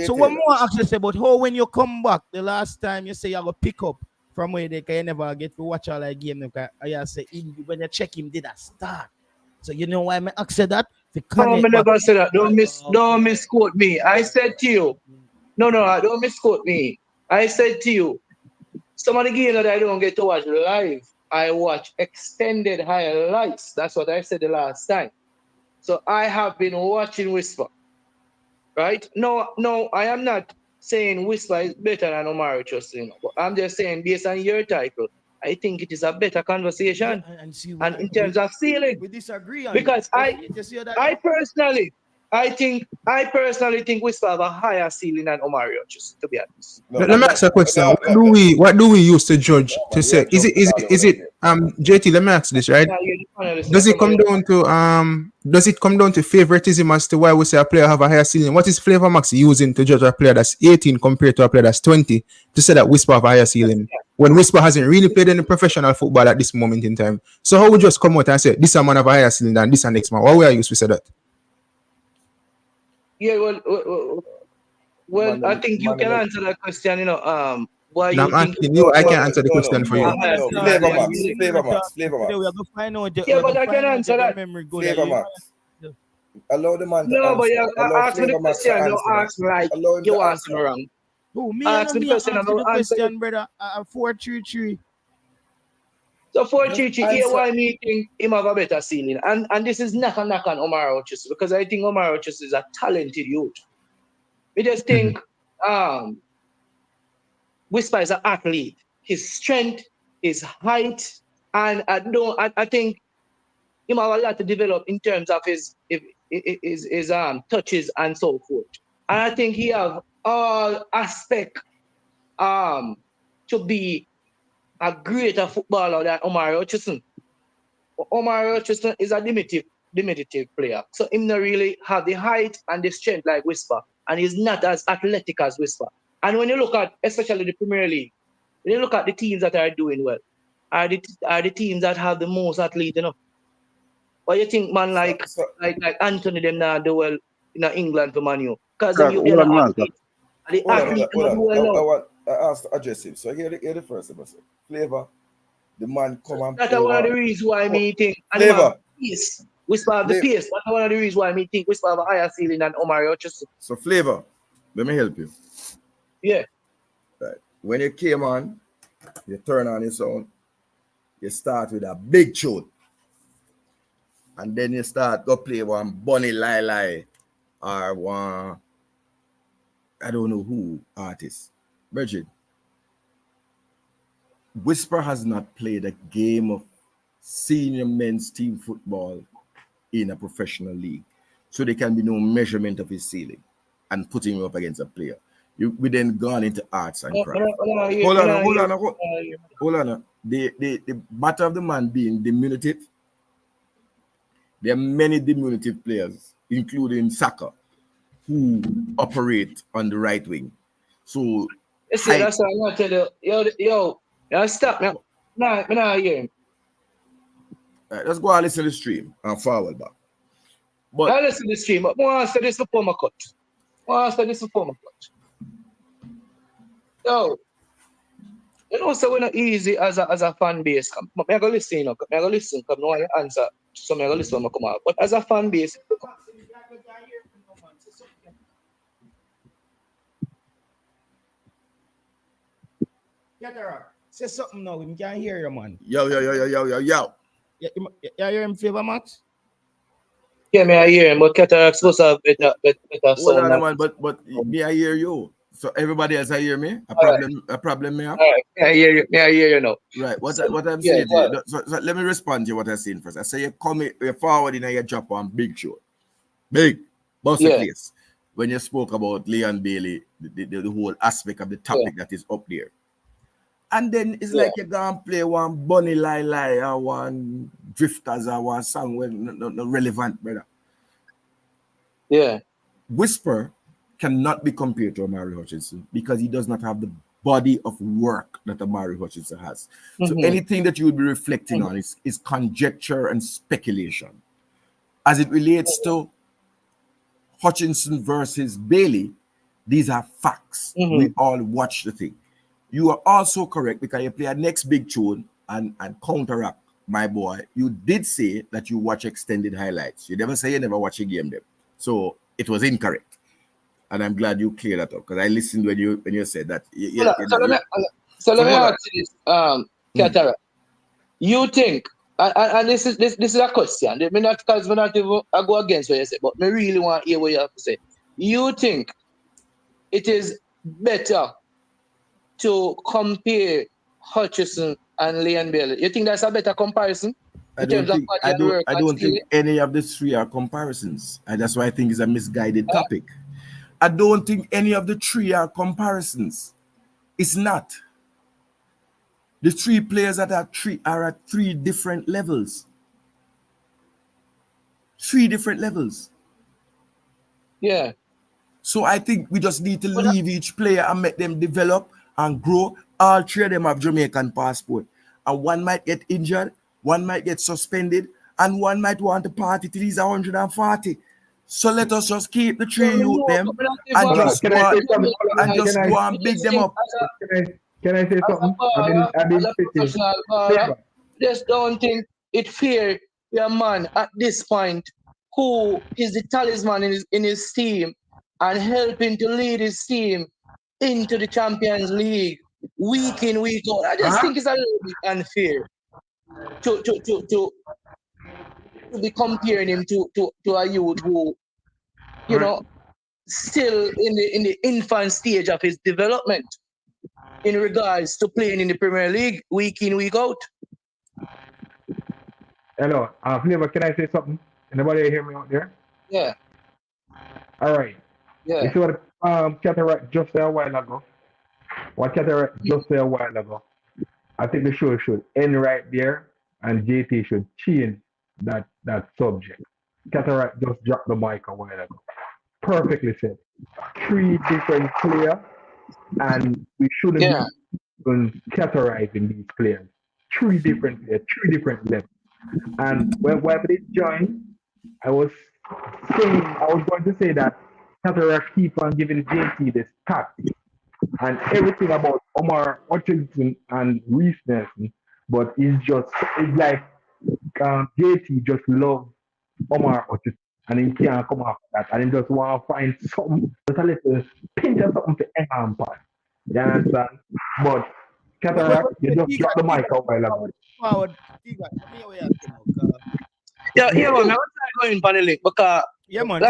So one more access about how when you come back, the last time you say you go pick up from where they can never get to watch all that game. I say when you check him, did I start? So you know why I access that? No, I never said that. Don't misquote me. I said to you. No, don't misquote me. I said to you, some of the games that I don't get to watch live, I watch extended highlights. That's what I said the last time. So I have been watching Whisper, right? No, I am not saying Whisper is better than Omari Hutchinson, but I'm just saying based on your title, I think it is a better conversation. Yeah, and in terms of ceiling, we disagree on because I personally think Whisper have a higher ceiling than Omari Hutchinson, to be honest. Let me ask a question. What do we use to judge to say is it JT, let me ask this, right? Does it come down to favoritism as to why we say a player have a higher ceiling? What is Flavor Max using to judge a player that's 18 compared to a player that's 20 to say that Whisper have a higher ceiling? When Whisper hasn't really played any professional football at this moment in time. So how would you just come out and say this man have a higher ceiling than this and next man? Why would I use to say that? Yeah, well, I think you can answer that question, why now you I'm think asking you, I can answer the question for you. Flavor Max. Yeah, but I can answer that. Flavor Max. Allow the man to No, answer. but you ask me the question, don't ask like you ask me answer. wrong. Who me? Ask me the question, the question, answer. brother. 4-3-3. So 4-3-3, here why me think him have a better ceiling. And this is not a knock on Omari Hutchinson, because I think Omari Hutchinson is a talented youth. We just think Whisper is an athlete. His strength, his height, and I think him have a lot to develop in terms of his touches and so forth. And I think he have all aspect to be a greater footballer than Omari Hutchinson. Omari Hutchinson is a diminutive player. So him not really have the height and the strength like Whisper. And he's not as athletic as Whisper. And when you look at, especially the Premier League, when you look at the teams that are doing well, are the teams that have the most athletes, What you think, man, like Anthony them now do well in England for Man U? Because the athlete I asked to address him. So here the first thing I say. Flavor, the man come and that's one of the reasons why me think Flavor. Whisper have the pace. That's one of the reasons why me think Whisper have a higher ceiling than Omari Hutchinson. So Flavor, let me help you. Yeah. Right. When you came on, you turn on your sound, you start with a big tune. And then you start go play one Bunny Lai or one, I don't know who artist. Bridget, Whisper has not played a game of senior men's team football in a professional league. So there can be no measurement of his ceiling and putting him up against a player. We then gone into arts and crafts. Hold on. The matter of the man being diminutive, there are many diminutive players, including soccer, who operate on the right wing. So see, that's what I'm gonna tell you. Yo, stop now. Nah, hear him. Let's go and listen to the stream and forward back. But I listen to the stream, but more answer this before my cut. Yo, so we're not easy as a fan base. I go listen, come no one answer. So I go listen when I come out. But as a fan base, say something now. We can't hear you, man. Yo. You hear him, Flavor Max? Yeah, I hear him, but Cataract's supposed to have better Hold sound. on, man, but me, I hear you. So everybody else, I hear me. A problem, me. All right, I hear you now. Right. What I'm saying to you, so let me respond to what I'm saying first. I say you're forward and you drop on big show. Big. Boss the place. When you spoke about Leon Bailey, the whole aspect of the topic that is up there. And then it's like you're going to play one Bunny Lai or one Drifters or one song where not relevant, brother. Yeah. Whisper cannot be compared to Omari Hutchinson because he does not have the body of work that Omari Hutchinson has. So anything that you would be reflecting on is conjecture and speculation. As it relates to Hutchinson versus Bailey, these are facts. We all watch the thing. You are also correct because you play a next big tune and counteract, my boy. You did say that you watch extended highlights. You never say you never watch a game them. So it was incorrect. And I'm glad you cleared that up because I listened when you said that. So let me ask you this, Cataract. You think, and this is a question. Me not because I go against what you say, but me really want to hear what you have to say. You think it is better to compare Hutchinson and Leon Bailey? You think that's a better comparison? I don't think any of the three are comparisons. And that's why I think it's a misguided topic. I don't think any of the three are comparisons. It's not. The three players that are at three different levels. Three different levels. Yeah. So I think we just need to leave each player and make them develop and grow. All three of them have Jamaican passport. And one might get injured, one might get suspended, and one might want to party till he's 140. So let us just keep the three youth them and just go and big them up. Can I say something? I've been just don't think it fair, your man at this point, who is the talisman in his team and helping to lead his team into the Champions League week in, week out. I just think it's a little bit unfair to be comparing him to a youth who, you know, still in the infant stage of his development in regards to playing in the Premier League week in, week out. Hello, Flavor, can I say something? Anybody hear me out there? Yeah. All right. Yeah. You see what Cataract just said a while ago? What Cataract just said a while ago? I think the show should end right there and JT should change that subject. Cataract just dropped the mic a while ago. Perfectly said. Three different players and we shouldn't be categorizing these players. Three different players, three different levels. And when they joined, I was going to say that Cataract keep on giving JT the stats and everything about Omar Hutchinson and Reece Nelson, but it's like JT just loves Omar Hutchinson and he can't come after that and he just want to find something, just a little pinch of something to enhance on. You understand? But Cataract, you just dropped the mic a while ago. Yeah, man, I was going for the link because man,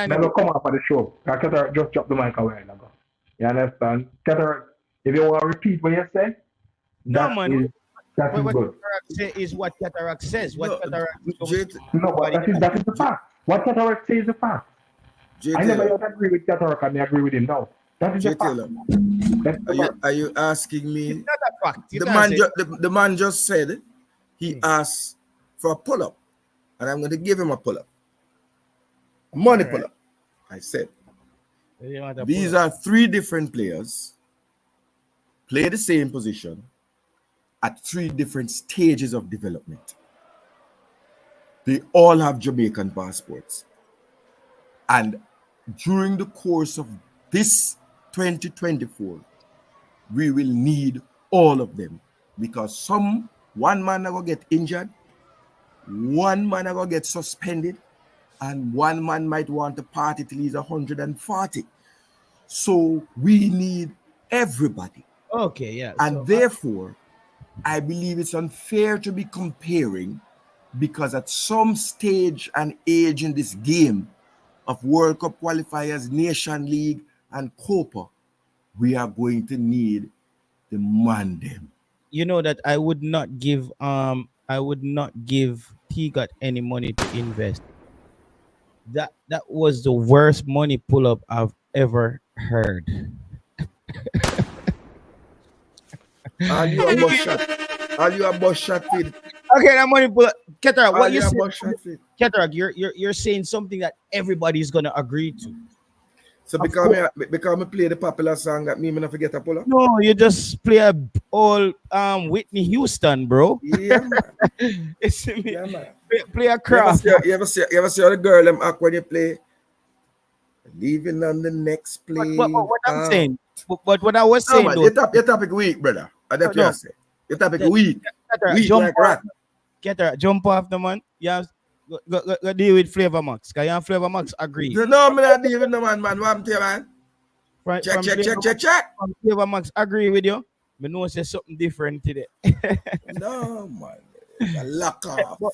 never come up for the show. Cataract just dropped the mic a while ago. You understand? Cataract, if you want to repeat what you say, that is good. Is what Cataract says. What Cataract but that is the fact. What Cataract says is the fact. I never yet agree with Cataract and I agree with him now. That is the fact. Are you asking me? It's not a fact. The man just said he asked for a pull-up. And I'm going to give him a pull-up. A money pull-up. I said. These are three different players. Play the same position at three different stages of development. They all have Jamaican passports. And during the course of this 2024, we will need all of them because one man will get injured, one man will get suspended, and one man might want to party till he's 140. So we need everybody. Okay, yeah. And therefore, I believe it's unfair to be comparing because at some stage and age in this game of World Cup qualifiers, Nation League, and Copa, we are going to need the man them. You know that I would not give T-Got any money to invest. That was the worst money pull-up I've ever heard. Are you a bus shot? Are you a bus shot with? Okay, that money pull-up. Cataract, what you saying? Cataract, you're saying something that everybody's gonna agree to. So because I play the popular song that me not forget to pull up? No, you just play a all Whitney Houston, bro. Yeah, man. It's Yeah, man. play a craft. You ever see the girl them act when you play? Leaving on the next plane. But what I'm saying, but what I was saying, man, though, your topic weak, brother. That's what I say. Your topic weak. Weak jump like rat. Get her, jump off the man. Yeah, go deal with Flavor Max. Cause you and Flavor Max agree. No, I'm not dealing with no man. What I'm telling man. Check. From Flavor Max agree with you. Me know say something different today. No, man. Lock off.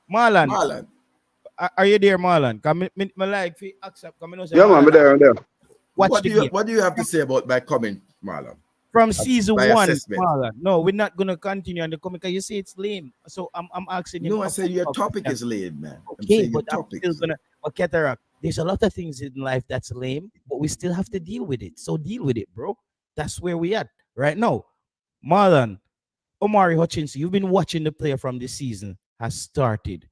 Marlon. Are you there, Marlon? Come, me like if accept. Yeah, man, I'm there. What do you have to say about my comment, Marlon? From season one, assessment. Marlon. No, we're not gonna continue on the comment because you say it's lame. So I'm asking you. No, I said your topic is lame, man. Okay, but I'm still gonna. But Cataract, there's a lot of things in life that's lame, but we still have to deal with it. So deal with it, bro. That's where we at right now. Marlon, Omari Hutchinson, you've been watching the player from this season has started.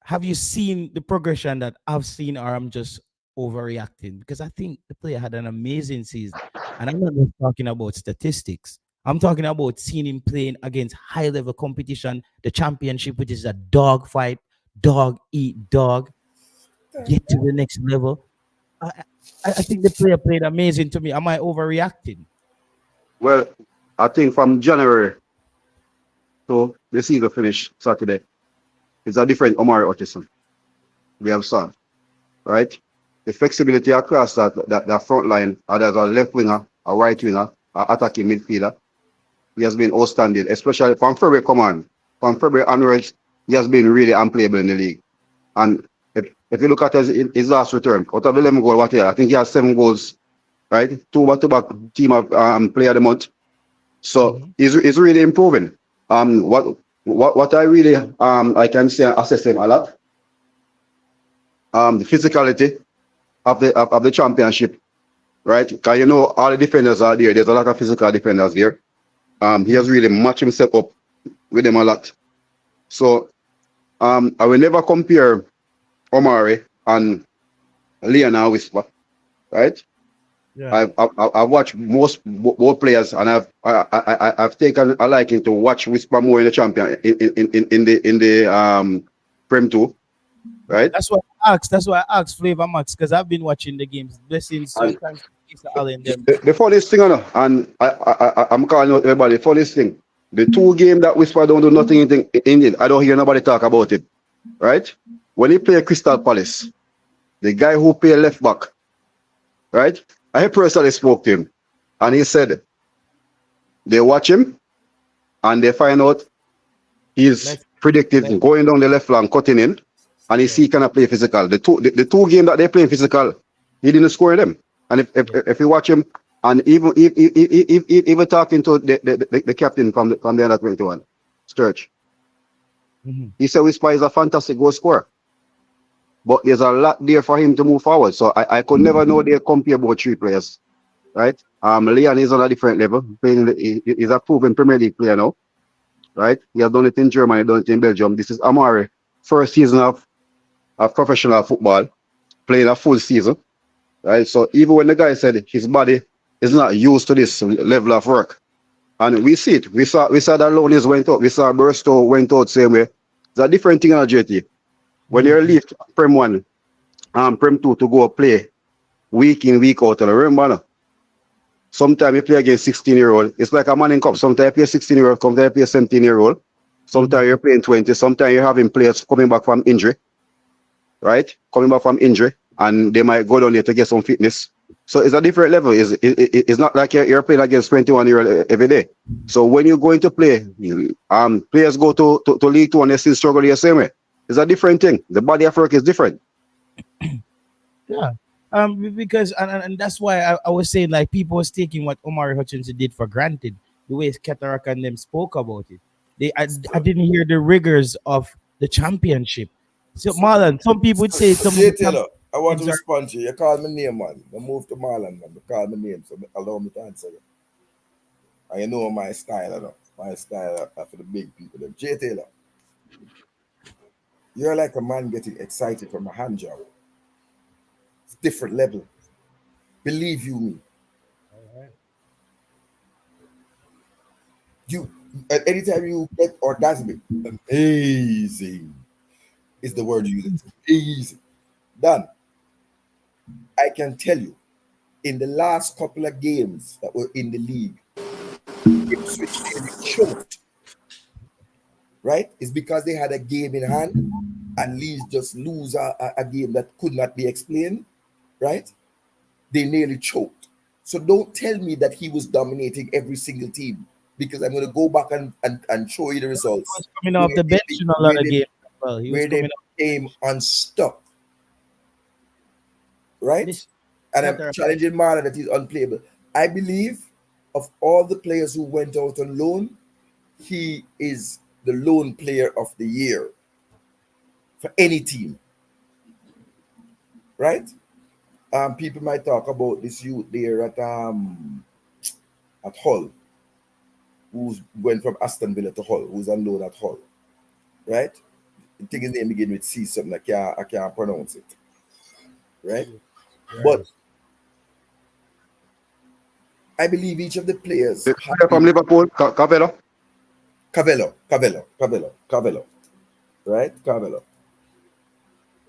Have you seen the progression that I've seen, or I'm just overreacting? Because I think the player had an amazing season. And I'm not just talking about statistics. I'm talking about seeing him playing against high-level competition, the championship, which is a dog fight, dog eat dog, get to the next level. I think the player played amazing to me. Am I overreacting? Well, I think from January to the season finish Saturday, it's a different Omari Hutchinson. We have saw, right? The flexibility across that front line, either a left winger, a right winger, an attacking midfielder, he has been outstanding, especially from February command. From February onwards, he has been really unplayable in the league. And if you look at his last return, out of the 11 goals, I think he has 7 goals, right? 2 back-to-back team of player of the month. So he's really improving. What I really I can say assess him a lot. The physicality of the championship, right? Because you know all the defenders are there. There's a lot of physical defenders there. He has really matched himself up with them a lot. So I will never compare Omari and Leon Whisper, right? Yeah. I've watched both players, and I've taken a liking to watch Whisper more in the champion in the Prem 2, right? That's why I asked Flavor Max, because I've been watching the games. Blessings sometimes the funniest thing, and I'm calling out everybody. The funniest thing, the 2 games that Whisper don't do nothing in it, I don't hear nobody talk about it, right? When he play Crystal Palace, the guy who play left back, right? I personally spoke to him, and he said they watch him and they find out he's predicted going down the left flank, cutting in, and he cannot play physical. The two games that they play physical, he didn't score them. And if you watch him, and even talking to the captain from the under 21, Sturge, he said Whisper is a fantastic goal scorer. But there's a lot there for him to move forward. So I could never know they compare about 3 players, right? Leon is on a different level. He's a proven Premier League player now, right? He has done it in Germany, done it in Belgium. This is Omari, first season of professional football, playing a full season, right? So even when the guy said his body is not used to this level of work, and we see it. We saw that Lonis went out. We saw Burstow went out same way. It's a different thing on JT. When you're left Prem 1, Prem 2 to go play week in, week out, remember no? Sometimes you play against 16-year-old. It's like a man in cup. Sometimes you play 16-year-old, sometimes you play 17-year-old. Sometimes you're playing 20. Sometimes you're having players coming back from injury, right? Coming back from injury, and they might go down there to get some fitness. So it's a different level. It's not like you're playing against 21-year-old every day. So when you're going to play, players go to League 2 and they still struggle the same way. It's a different thing. The body of work is different. Yeah. Because and that's why I was saying, like, people was taking what Omari Hutchinson did for granted, the way Cataract and them spoke about it. I didn't hear the rigors of the championship. So Marlon, some people would say Taylor, I want to respond to you. You call my name, man. I move to Marlon, man. You call my name, so allow me to answer you. And you know my style, you know. My style for the big people. J. Taylor. You're like a man getting excited from a hand job. It's different level. Believe you me. You anytime you get orgasmic, amazing is the word you use. Amazing. Done. I can tell you, in the last couple of games that were in the league, Ipswich nearly choked. Right? It's because they had a game in hand and Leeds just lose a game that could not be explained. Right? They nearly choked. So don't tell me that he was dominating every single team, because I'm going to go back and show you the results. He was coming off the bench in a lot of games. Well, he was where coming they came unstuck. Right? And I'm challenging Marlon that he's unplayable. I believe of all the players who went out on loan, he is the loan player of the year for any team. Right? People might talk about this youth there at Hull, who went from Aston Villa to Hull, who's on loan at Hull. Right? I think his name begins with C something, I can't pronounce it. Right? But I believe each of the players from Liverpool, Cavello. Right? Cavello.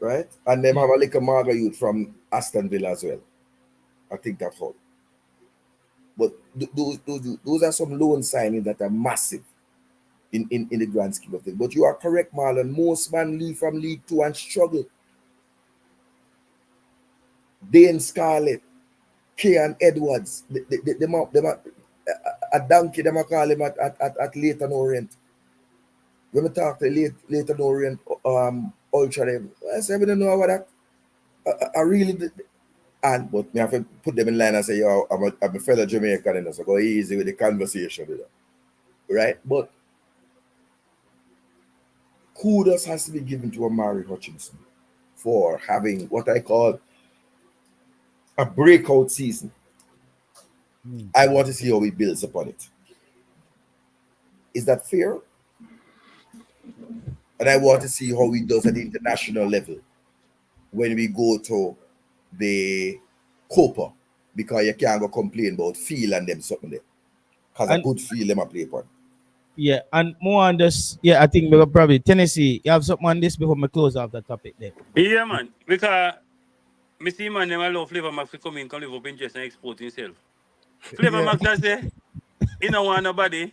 Right? And then have a little Marga youth from Aston Villa as well. I think that's all. But those are some loan signings that are massive in the grand scheme of things. But you are correct, Marlon. Most men leave from League 2 and struggle. Dane Scarlett, Kean Edwards, them a donkey, them call him at Leighton Orient. When we talk to Leighton Orient, Ultra, them, I say, I don't know about that. I really did. But me have to put them in line and say, yo, I'm a fellow Jamaican, and so go easy with the conversation with them. Right? But kudos has to be given to Omari Hutchinson for having what I call a breakout season. I want to see how he builds upon it. Is that fair? And I want to see how he does at the international level when we go to the Copa, because you can't go complain about feel and them something there. Because a good feel them a play upon. Yeah, and more on this, I think we'll probably Tennessee. You have something on this before we close off the topic there. Yeah, man. Because I see man them allow Flavor Max to come live up in just and export himself. Flavor Max I say, you don't want nobody.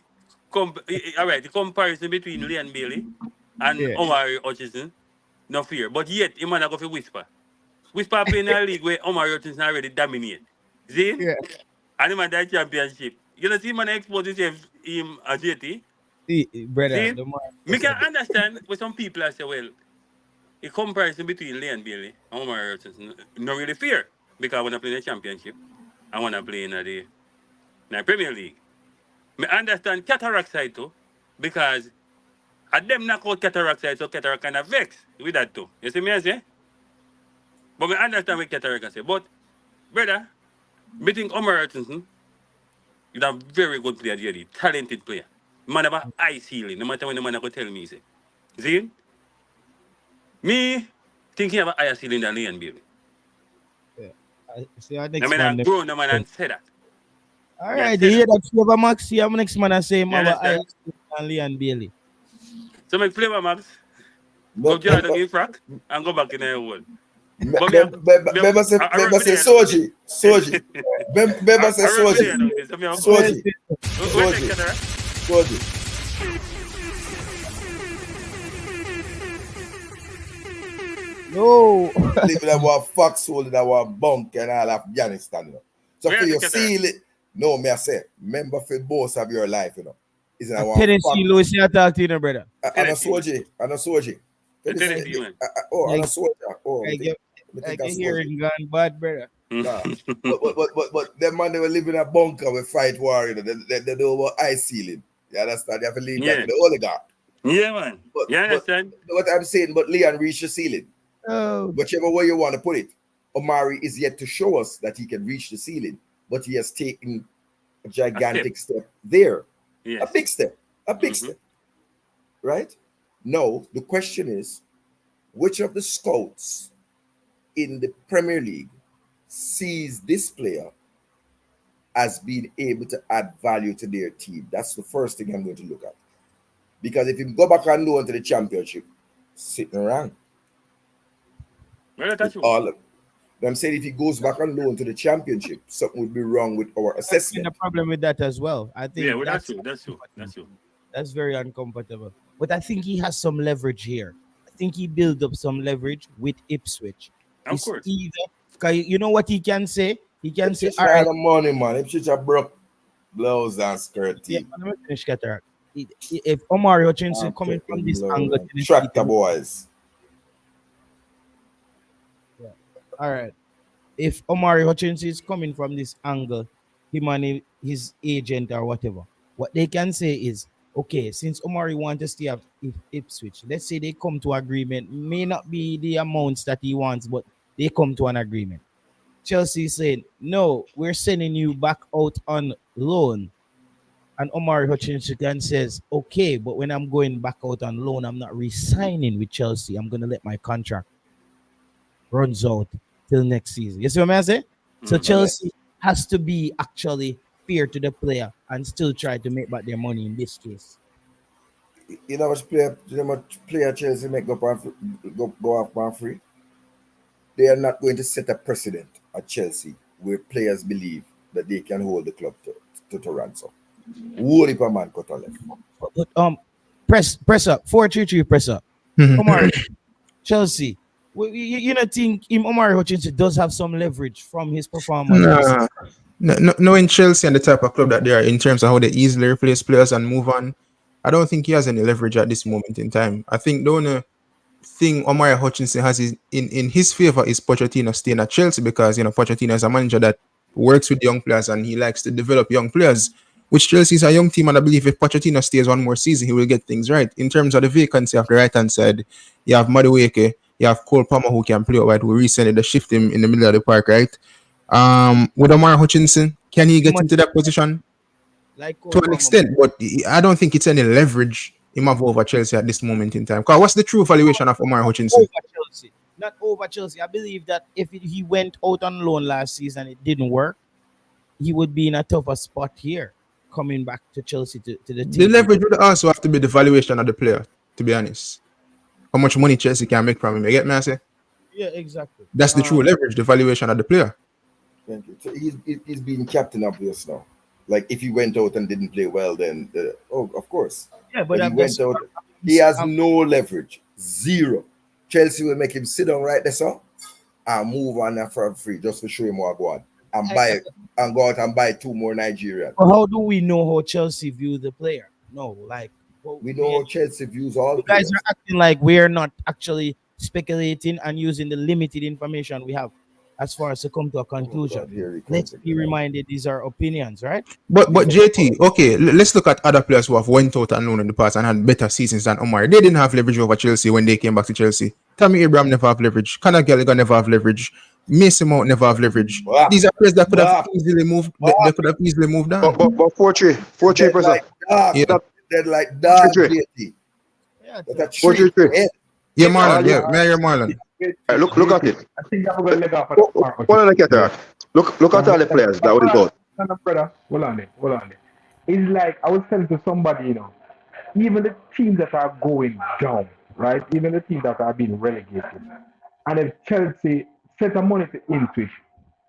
All right, the comparison between Leon Bailey and Omari Hutchinson, no fear. But yet, he man go for Whisper. Whisper playing in a league where Omari Hutchinson already dominate. See? Yeah. And him at that championship. You know, see man export himself him as JT. Brother, see? Me can understand with some people I say, well, the comparison between Leon Bailey and Omari Hutchinson, not really fair. Because I want to play in the championship. I want to play in the Premier League. I understand Cataract side too, because at them knock out Cataract side, so Cataract kind of vex with that too. You see me I say? But I understand what Cataract can say. But, brother, I think Omari Hutchinson is a very good player, really, talented player. Man have a high ceiling, no matter when the man could tell me, say. See? Me think he have a higher ceiling than Leon Bailey. See, our I next mean, man. I've grown the man and said that. All right, you hear that Flavor Max? Yeah, my next man I say, I and Leon Bailey. So make Flavor Max go Jordan in frack and go back in the world. Remember say Soji. Remember say Soji. No. Living in our foxhole in our bunk and all Afghanistan. So for you seal it. No, me I say, remember for both of your life, Is in our Tennessee, Louis, you talk to you, brother. And a Soji. And a Soji. And a soldier. I can hear it gone bad, brother. Nah. but them man, they were living in a bunker with fight war, They know about ice ceiling. You understand? You have to leave that to the oligarch. Yeah, man. You understand? What I'm saying, but Leon reached the ceiling. Oh. Whichever way you want to put it, Omari is yet to show us that he can reach the ceiling, but he has taken a gigantic step there. Yes. A big step. Step. Right? Now, the question is, which of the scouts in the Premier League sees this player as being able to add value to their team. That's the first thing I'm going to look at. Because if you go back and loan to the championship, sitting around. Well, that's true. All of them said if he goes back and loan to the championship, something would be wrong with our assessment. The problem with that as well. I think that's true. That's very uncomfortable. But I think he has some leverage here. I think he built up some leverage with Ipswich. Of course. Either, you know what he can say? He can say, all right, money, man. Ipswich are broke blouse and skirt team. Yeah, let me finish, Cataract. If Omari Hutchinson coming from this angle, Tractor boys. Yeah. All right. If Omari Hutchinson is coming from this angle, him and his agent or whatever, what they can say is, okay, since Omari wants to stay at Ipswich, let's say they come to agreement, may not be the amounts that he wants, but they come to an agreement. Chelsea said, no, we're sending you back out on loan. And Omari Hutchinson says, okay, but when I'm going back out on loan, I'm not re-signing with Chelsea. I'm going to let my contract runs out till next season. You see what I'm saying? So Chelsea has to be actually fair to the player and still try to make back their money in this case. You know much player Chelsea make go off on free? They are not going to set a precedent at Chelsea where players believe that they can hold the club to ransom. What if a man cut on left? But press up 433 press up. Omari Chelsea. You don't think Omari Hutchinson does have some leverage from his performance? No, in Chelsea and the type of club that they are in terms of how they easily replace players and move on, I don't think he has any leverage at this moment in time. I think the only thing Omari Hutchinson has is in his favor is Pochettino staying at Chelsea because Pochettino is a manager that works with young players and he likes to develop young players, which Chelsea is a young team, and I believe if Pochettino stays one more season, he will get things right. In terms of the vacancy of the right-hand side, you have Madueke, you have Cole Palmer who can play right. We recently shift him in the middle of the park, right? With Omari Hutchinson, can he get into that position? To an extent, but I don't think it's any leverage him have over Chelsea at this moment in time. Because what's the true valuation of Omari Hutchinson? Over Chelsea. Not over Chelsea. I believe that if he went out on loan last season and it didn't work, he would be in a tougher spot here, coming back to Chelsea to the team. The leverage would also have to be the valuation of the player, to be honest. How much money Chelsea can make from him. You get me, I say? Yeah, exactly. That's the true leverage, the valuation of the player. Thank you. So he's being captain obvious now. Like if he went out and didn't play well, then of course. Yeah, but he went out. He has no leverage, zero. Chelsea will make him sit down right there, so and move on for free just to show him what go on and buy and go out and buy 2 more Nigerians. Well, how do we know how Chelsea view the player? No, like we know how Chelsea views all. You guys are acting like we're not actually speculating and using the limited information we have as far as to come to a conclusion. Let's be reminded these are opinions, right? But JT, okay, let's look at other players who have went out on loan in the past and had better seasons than Omari. They didn't have leverage over Chelsea when they came back to Chelsea. Tammy Abraham never have leverage. Conor Gallagher never have leverage. Mason Mount never have leverage. These are players that could have easily moved. They could have easily moved down. But 4-3%. They're like dog. JT. Yeah, 4-3. Yeah, Marlon. Yeah, Mayor Marlon. Right, look at it. I think I'm going to let off at Look at all the players that went out. Brother, hold on there. It's like I was saying to somebody, even the teams that are going down, right? Even the teams that are being relegated, and if Chelsea set a money to Ipswich,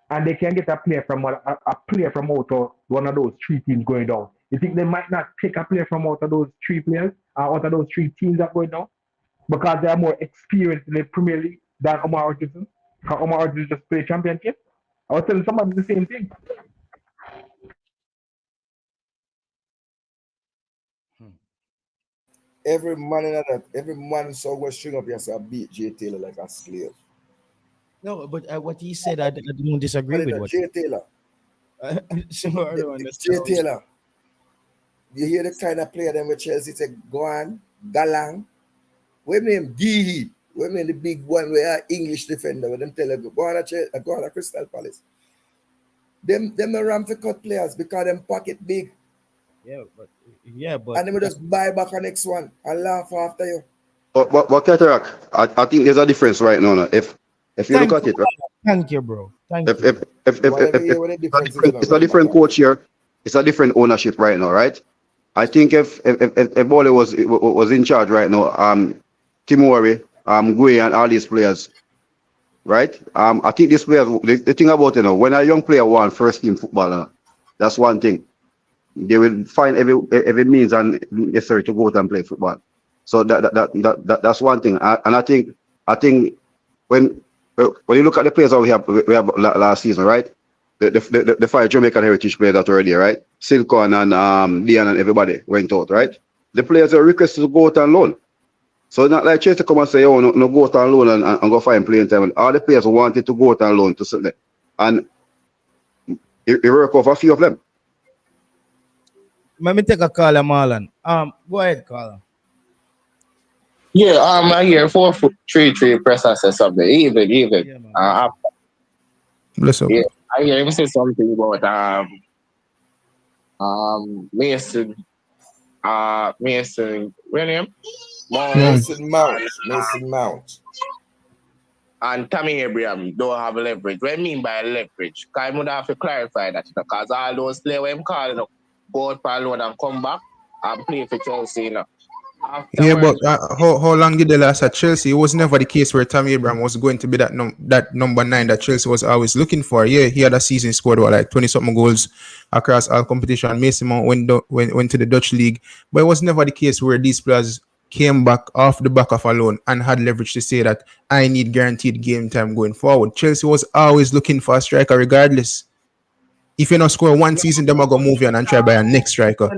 and they can get a player from out of one of those 3 teams going down, you think they might not take a player from out of those 3 players, out of those 3 teams that are going down? Because they are more experienced in the Premier League than Omari Hutchinson. Because Omari Hutchinson just played championship. I was telling somebody the same thing. Every man saw was string up yourself beat Jay Taylor like a slave. No, but what he said, I don't disagree with what Jay Taylor. Jay Taylor. You hear the kind of player them with Chelsea say, go on, Galang. We name Geehee. We name the big one where are English defender. With them tell you, go on a Crystal Palace. Them are ram to cut players because them pocket big. Yeah, but and then we just buy back the next one and laugh after you. But Cataract, I think there's a difference right now. If you look at it, right? Thank you, bro. Thank If you. it's a different coach here, it's a different ownership right now, right? I think if Bole was in charge right now, Timori, Gui and all these players, right? I think these players, the thing about when a young player wants first team football, that's one thing. They will find every means and necessary to go out and play football. So that's one thing. And I think when you look at the players that we have last season, right? The 5 Jamaican heritage players that already, right? Silcon and Leon and everybody went out, right? The players are requested to go out on loan. So it's not like Chase to come and say, oh, no go out on loan and go find playing time. All the players wanted to go out on loan to sit and it worked off a few of them. Let me take a call, Marlon. Go ahead, caller. Yeah, I'm here 4-3-3 press access something. Even. Yeah, Bless up. Yeah, I hear him say something about Mason. Mason, what name? Mason Mount. And Tammy Abraham don't have leverage. What I mean by leverage? Because I would have to clarify that because all those players when I'm calling up, go out for loan and come back and play for Chelsea, you know. Yeah, but how long did they last at Chelsea? It was never the case where Tammy Abraham was going to be that number 9 that Chelsea was always looking for. Yeah, he had a season scored like 20-something goals across all competition. Mason Mount went to the Dutch league, but it was never the case where these players came back off the back of a loan and had leverage to say that I need guaranteed game time going forward. Chelsea was always looking for a striker regardless. If you not score one season, they're going to move you on and try by a next striker.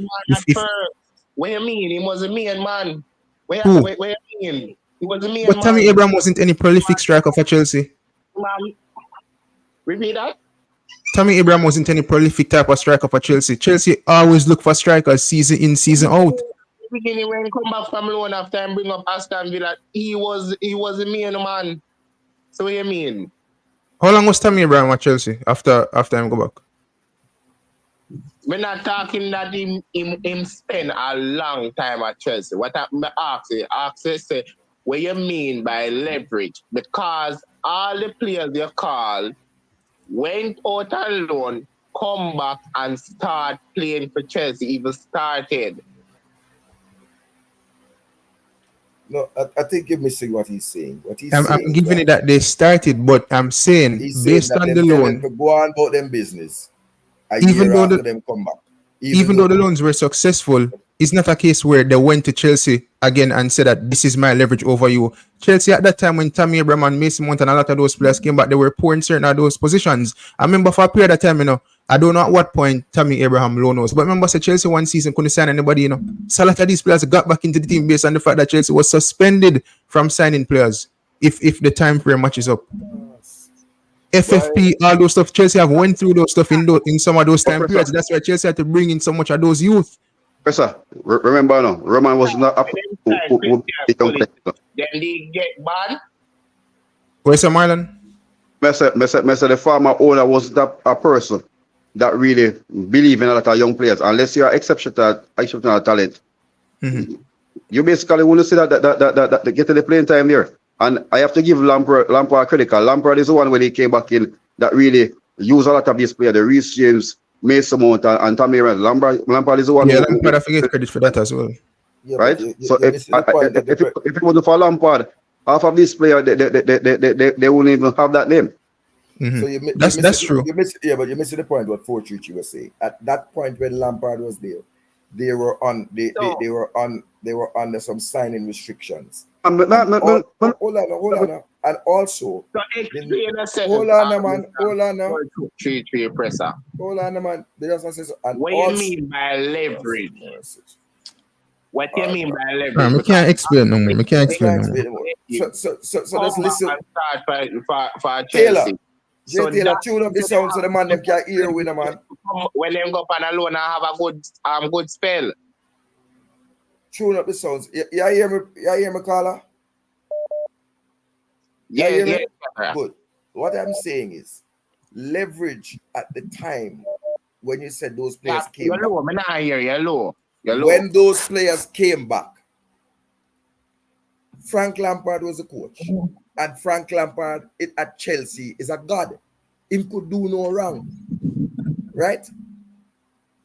What you mean? He was a mean man. What you mean? He was a mean but man. Tammy Abraham wasn't any prolific striker for Chelsea. Repeat that? Tammy Abraham wasn't any prolific type of striker for Chelsea. Chelsea always look for strikers season in, season out. Beginning when he come back from loan after and bring up Aston Villa, he was a mean man. So what you mean? How long was Tammy Abraham at Chelsea after him go back? We're not talking that him spend a long time at Chelsea. What I ask you, say, what you mean by leverage? Because all the players you call went out on loan, come back and start playing for Chelsea, even started. No, I think you're missing what he's saying. I'm giving it that they started, but I'm saying based on the loan, go on about them business. Even though them come back. Even though the loans were successful, it's not a case where they went to Chelsea again and said that this is my leverage over you. Chelsea at that time when Tammy Abraham and Mason Mount and a lot of those players came back, they were poor in certain of those positions. I remember for a period of time, I don't know at what point Tammy Abraham loan was, but remember Chelsea one season couldn't sign anybody, So a lot of these players got back into the team based on the fact that Chelsea was suspended from signing players if the time frame matches up. FFP, all those stuff, Chelsea have went through those stuff in some of those time periods. That's why Chelsea had to bring in so much of those youth. Professor, remember now, Roman was not up. Then they get banned. Where's Marlon? The former owner was a person that really believe in a lot of young players. Unless you are exceptional talent, you basically want to see that get to the playing time there. And I have to give Lampard credit. Lampard is the one when he came back in that really used a lot of these players, the Reece James, Mason Mount, and Tammy Abraham. Lampard is the one. Yeah, Lampard, I forget credit for that as well. Yeah, right? If it wasn't for Lampard, half of these players, they wouldn't even have that name. So that's true. But you're missing the point what 433 was saying. At that point when Lampard was there, they were under some signing restrictions. Hold on. And also, hold on, man. Hold on, man. What you mean by leverage? What you mean by leverage? We can't explain no more. So let's listen. For Taylor. Chelsea. Taylor, tune up the sound so the man them can hear with the man. When them go on alone and have a good spell. Tune up the sounds. You hear me, caller? Yeah. Good. What I'm saying is leverage at the time when you said those players came back. You're low. When those players came back, Frank Lampard was the coach. and Frank Lampard at Chelsea is a god. He could do no wrong, right?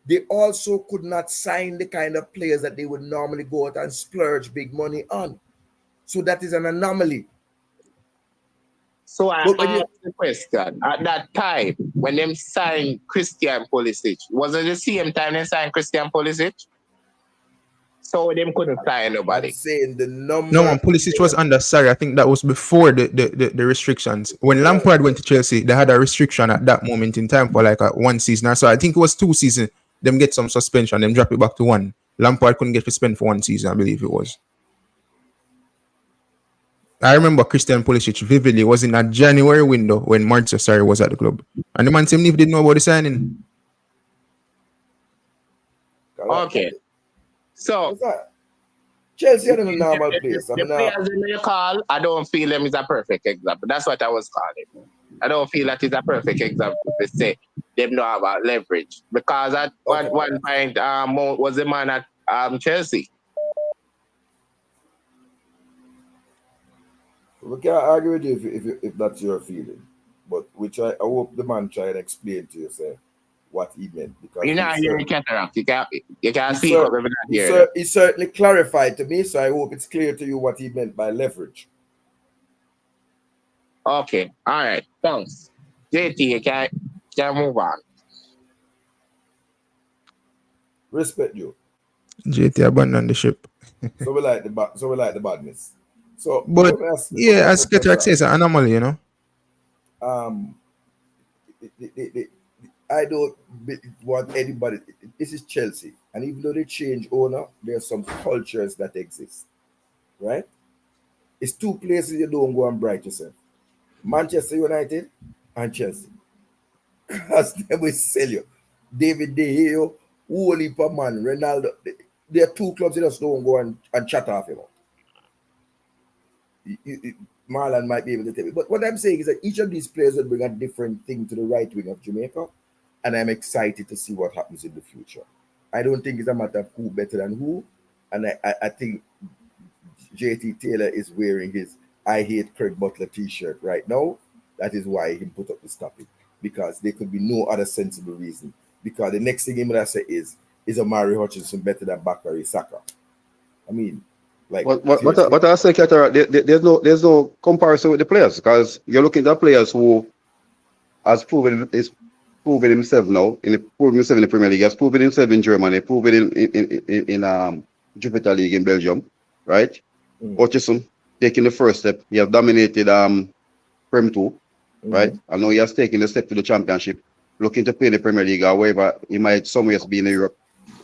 They also could not sign the kind of players that they would normally go out and splurge big money on. So that is an anomaly. So I asked the question, at that time, when them signed Christian Pulisic, was it the same time they signed Christian Pulisic? So them couldn't sign nobody. I'm saying the number. No, man, Pulisic was under Sarri. I think that was before the restrictions. When Lampard went to Chelsea, they had a restriction at that moment in time for like one season or so. I think it was 2 seasons. Them get some suspension, them drop it back to 1. Lampard couldn't get suspended for 1 season, I believe it was. I remember Christian Pulisic vividly was in a January window when Marcel Sarri was at the club. And the man seemed didn't know about the signing. Okay. So Chelsea are in a normal place. The players in the call, I don't feel them is a perfect example. That's what I was calling. I don't feel that is a perfect example to say them don't have a leverage. Because at one point, was the man at Chelsea. We can't argue with you if that's your feeling. But I hope the man try and explain to you, say, what he meant. Because you're not hearing cataract. You can't speak up every night. He certainly clarified to me, so I hope it's clear to you what he meant by leverage. Okay, all right, thanks. JT, you can move on. Respect you. JT abandoned the ship. So we like the badness. So, but yeah, as Cataract says, an anomaly, you know. I don't want anybody. This is Chelsea, and even though they change owner, there are some cultures that exist, right? It's 2 places you don't go and bright yourself: Manchester United and Chelsea, because they will sell you. David De Gea, Wally man, Ronaldo. There are 2 clubs you just don't go and chat off about. Marlon might be able to tell me, but what I'm saying is that each of these players will bring a different thing to the right wing of Jamaica, and I'm excited to see what happens in the future. I don't think it's a matter of who better than who, and I think JT Taylor is wearing his "I hate Craig Butler" t-shirt right now. That is why he put up this topic, because there could be no other sensible reason. Because the next thing he would say is Omari Hutchinson better than Bakary Saka? I mean, like what I say, Cataract, there's no comparison with the players, because you're looking at players who has proven himself now in the Premier League, has proven himself in Germany, proven in Jupiter League in Belgium, right? Hutchinson taking the first step. He has dominated Prem 2, right? And now he has taken the step to the Championship, looking to play in the Premier League or wherever he might somewhere be in Europe,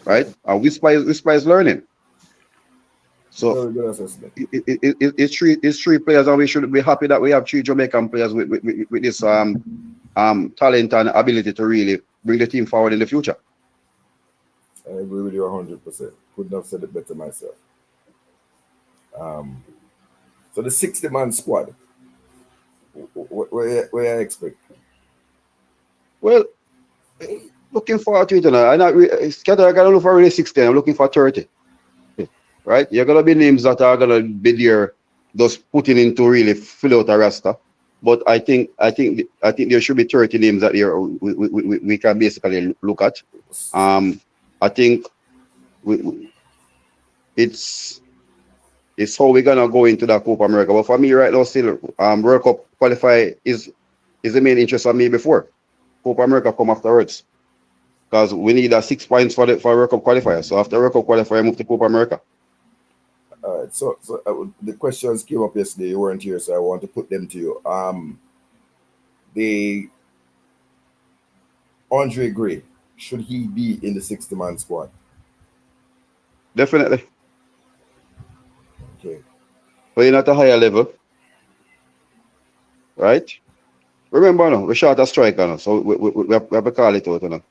right? And Whisper is learning. So it's 3 players, and we should be happy that we have 3 Jamaican players with this talent and ability to really bring the team forward in the future. I agree with you 100%. Couldn't have said it better myself. So the 60-man squad, what I expect? Well, looking forward to it. I'm not gonna look for really 60. I'm looking for 30. Right? You're gonna be names that are gonna be there, just putting into really fill out a roster. But I think there should be 30 names that here we can basically look at. I think it's how we're gonna go into that Copa America. But for me right now, still World Cup qualify is the main interest of me before Copa America come afterwards, because we need 6 points for World Cup qualifier. So after World Cup qualifier, move to Copa America. All right. So the questions came up yesterday. You weren't here, so I want to put them to you. The Andre Gray, should he be in the 60-man squad? Definitely. Okay. Playing at a higher level, right? Remember, we're short a striker now, so we have to call it out,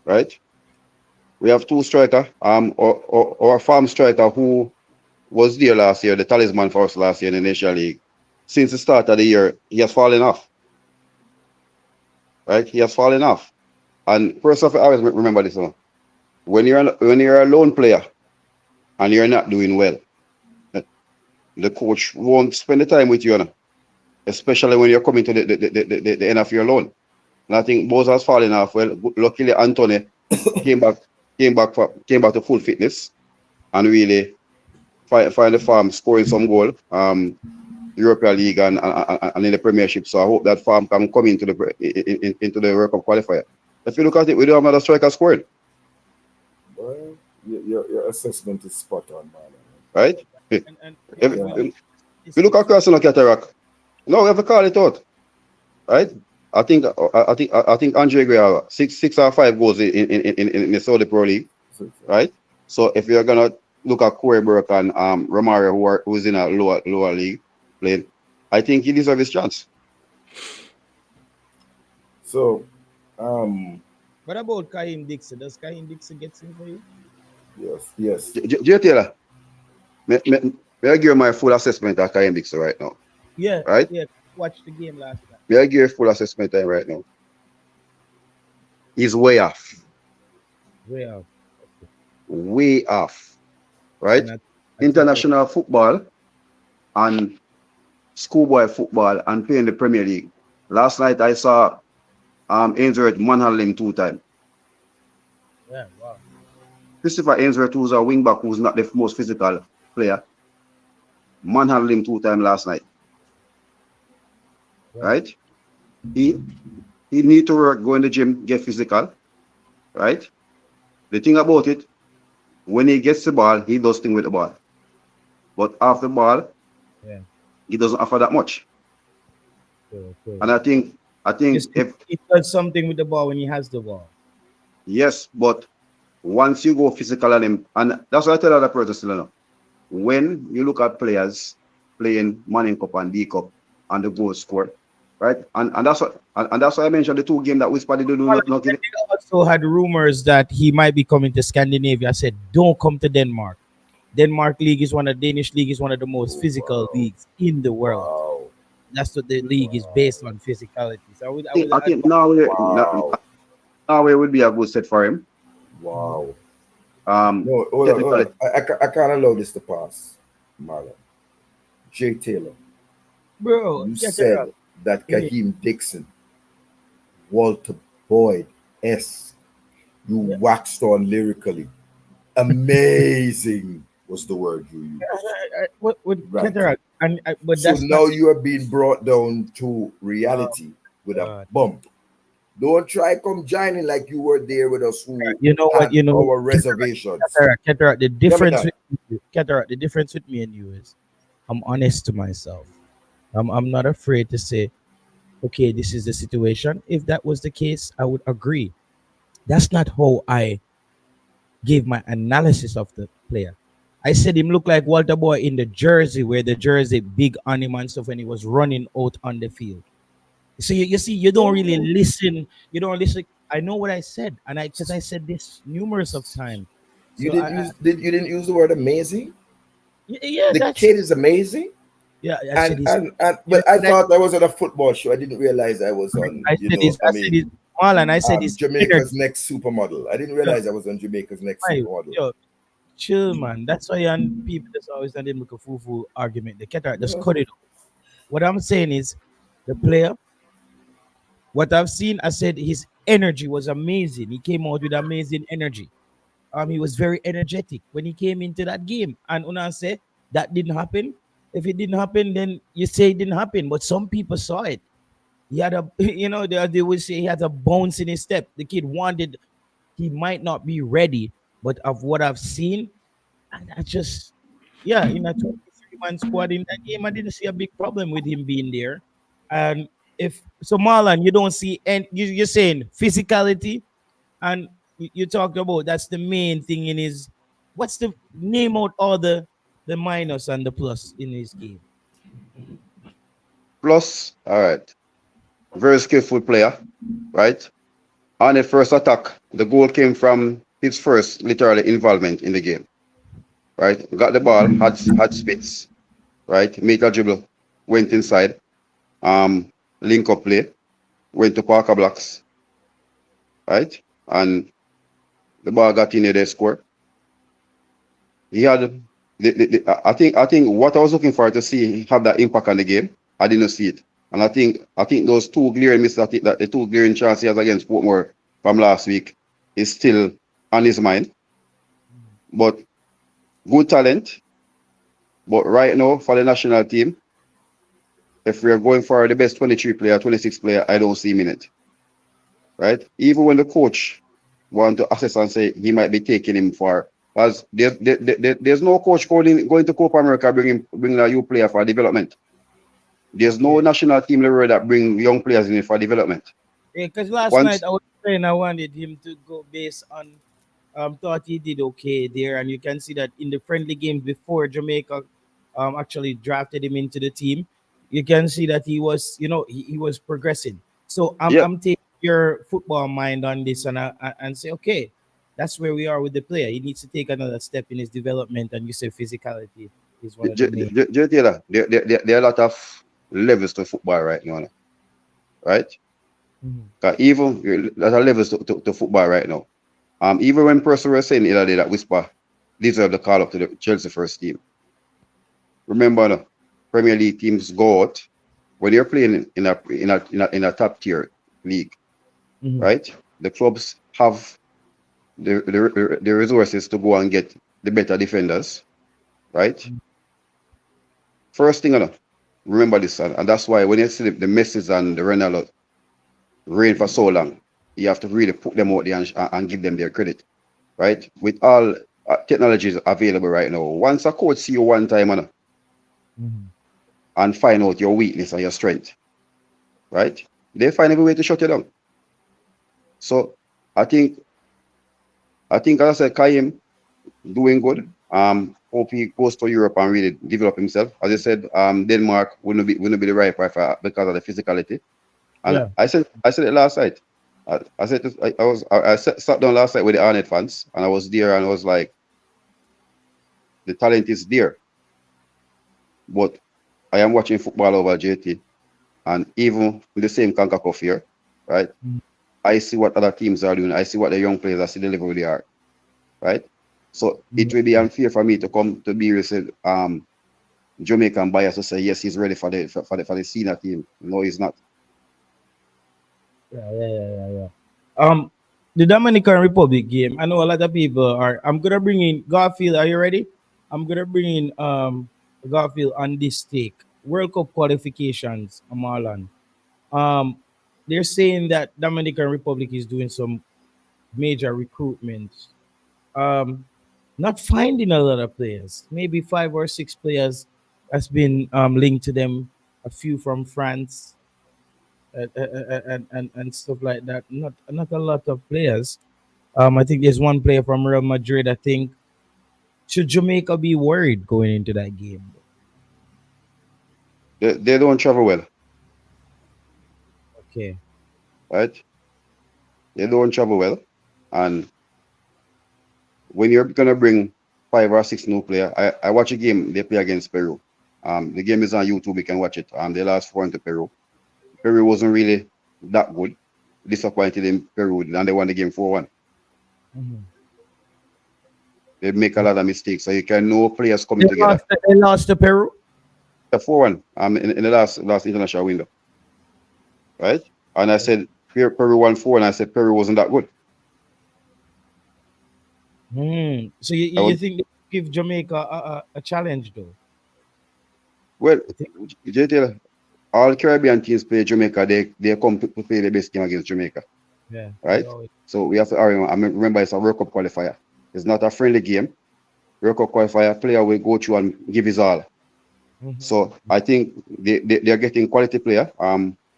right? We have 2 striker, or a farm striker who was there last year, the talisman for us last year in the National League. Since the start of the year, he has fallen off. Right? He has fallen off. And first off, I always remember this one. When you're a lone player and you're not doing well, the coach won't spend the time with you, especially when you're coming to the end of your loan. And I think Boz has fallen off. Well, luckily Anthony came back to full fitness and really find the farm scoring some goal. European League and in the Premiership. So I hope that farm can come into the World Cup qualifier. If you look at it, we don't have another striker scored. Well, your assessment is spot on, man. Right? If you look across on the cataract, no, we have to call it out. Right? I think Andre Gray have 6 or 5 goals in the Saudi Pro League. Right? So if you're gonna look at Corey Burke and Romario, who's in a lower league playing, I think he deserves his chance. So, what about Kaim Dixon? Does Kaim Dixon get in for you? Yes. Jay Taylor, may I give my full assessment of Kaim Dixon right now? Yeah. Right? Yeah. Watch the game last night. May I give full assessment time right now? He's way off. Way off. Way off. Right? International football and schoolboy football and playing the Premier League. Last night I saw Ainsworth manhandling 2 times. Yeah, wow. Christopher Ainsworth, who's a wing back, who's not the most physical player, manhandling 2 times last night. Yeah. Right? He need to work, go in the gym, get physical. Right? The thing about it, when he gets the ball, he does things with the ball. But after the ball, he doesn't offer that much. Okay. And I think if he does something with the ball when he has the ball. Yes, but once you go physical on him, and that's what I tell other person still know. When you look at players playing Manning Cup and D Cup and the goal score, right? And that's what I mentioned the 2 games that Whisper did do nothing. I also had rumors that he might be coming to Scandinavia. I said, don't come to Denmark. Danish league is one of the most physical leagues in the world. Wow. That's what the league is based on, physicality. So I think Norway would be a good set for him. Wow. No, hold on. I can't allow this to pass, Marlon. Jay Taylor. Bro, you said that Kaheem Dixon, Walter Boyd, you waxed on lyrically. Amazing was the word you used. Right. But so now you are being brought down to reality with a bump. Don't try come joining like you were there with us who our reservations. Cataract, the difference with me and you is I'm honest to myself. I'm not afraid to say, okay, this is the situation. If that was the case, I would agree. That's not how I gave my analysis of the player. I said him look like Walter Boy in the jersey, where the jersey big on him and stuff when he was running out on the field. So you see, you don't really listen. You don't listen. I know what I said, and I said this numerous of times. You didn't use the word amazing. Yeah, the kid is amazing. Yeah, but I thought I was on a football show. I didn't realize I was on. I said he's Jamaica's Next Supermodel. I didn't realize I was on Jamaica's Next Supermodel. Yo, chill, man. That's why people just always done make a full argument. They can't just cut it off. What I'm saying is, the player. What I've seen, I said his energy was amazing. He came out with amazing energy. He was very energetic when he came into that game. And Una said that didn't happen. If it didn't happen, then you say it didn't happen. But some people saw it. He had they would say he had a bounce in his step. The kid he might not be ready, but of what I've seen, and I just, in a 23-man squad in that game, I didn't see a big problem with him being there. And so Marlon, you don't see, and you're saying physicality, and you talked about that's the main thing in his. What's the name out all the minus and the plus in his game? Plus, all right, very skillful player, right? On the first attack, the goal came from his first literally involvement in the game, right? Got the ball, had space, right? Made a dribble, went inside, link up play, went to Parker blocks, right? And the ball got in there, they score. He had, I think what I was looking for to see have that impact on the game, I didn't see it. And I think those two glaring misses, I think that the two glaring chances he has against Portmore from last week is still on his mind. But good talent. But right now, for the national team, if we are going for the best 23 player, 26 player, I don't see him in it. Right? Even when the coach want to assess and say he might be taking him for, because there's no coach going to Copa America bringing a new player for development. There's no national team level that bring young players in for development. Yeah, because last night I was saying I wanted him to go based on thought he did okay there, and you can see that in the friendly games before Jamaica actually drafted him into the team, you can see that he was, he was progressing. So I'm taking your football mind on this and say, okay, that's where we are with the player. He needs to take another step in his development, and you say physicality is one of the main. Taylor, there are a lot of levels to football right now, right? Even there are levels to football right now. Even when Percy was saying the other day that Whisper deserve the call up to the Chelsea first team. Remember, the Premier League teams go out when you're playing in a top tier league, right? The clubs have the resources to go and get the better defenders, right? First thing, remember this, and that's why when you see the Messis and the Ronaldo reign for so long, you have to really put them out there and give them their credit, right? With all technologies available right now, once a coach see you one time and find out your weakness and your strength, right? They find every way to shut you down. So I think as I said, Kaim doing good. Hope he goes to Europe and really develop himself. As I said, Denmark wouldn't be the right part because of the physicality. And I said it last night. I sat down last night with the Arnett fans, and I was there, and I was like, the talent is there, but I am watching football over JT, and even with the same CONCACAF here, right? I see what other teams are doing. I see what the young players, I see the level they are, right? So it will be unfair for me to come to be with Jamaican bias to say yes, he's ready for the senior team. No, he's not. Yeah. The Dominican Republic game. I know a lot of people are. I'm gonna bring in Garfield. Are you ready? I'm gonna bring in Garfield on this take. World Cup qualifications, Marlon. They're saying that Dominican Republic is doing some major recruitment. Not finding a lot of players. Maybe 5 or 6 players has been linked to them. A few from France. And stuff like that. Not a lot of players. I think there's one player from Real Madrid. I think, should Jamaica be worried going into that game? They don't travel well. Okay. Right? They don't travel well, and when you're gonna bring 5 or 6 new players, I watch a game they play against Peru. The game is on YouTube. You can watch it. They lost 4 into Peru. Peru wasn't really that good. Disappointed in Peru, and they won the game 4-1. They make a lot of mistakes, so you can know players coming together. They lost to Peru? 4-1 in the last international window. Right? And I said Peru won 4, and I said Peru wasn't that good. So you think they give Jamaica a challenge, though? Well, JT, all Caribbean teams play Jamaica. They come to play the best game against Jamaica. Yeah. Right? So we have to remember it's a World Cup qualifier. It's not a friendly game. World Cup qualifier, player will go through and give his all. So I think they're getting quality player.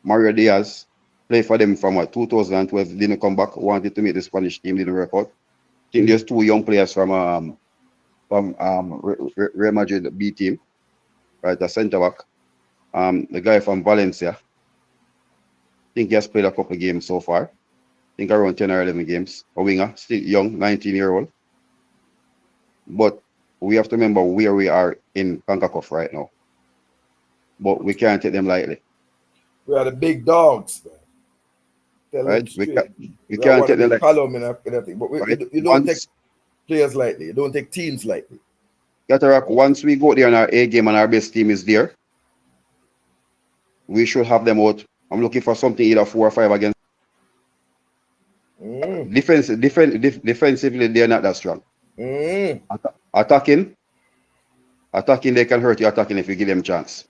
Mario Diaz played for them from 2012, didn't come back, wanted to make the Spanish team, didn't work out. I think there's 2 young players from Real Madrid B team, right? The centre back. The guy from Valencia. I think he has played a couple of games so far. I think around 10 or 11 games. A winger, still young, 19-year-old. But we have to remember where we are in CONCACAF right now. But we can't take them lightly. We are the big dogs, man. Right? We can't take them lightly. But you don't take players lightly. You don't take teams lightly. Once we go there and our A game and our best team is there, we should have them out. I'm looking for something either 4 or 5 against. Defensively, they're not that strong. Attacking, they can hurt you attacking if you give them a chance.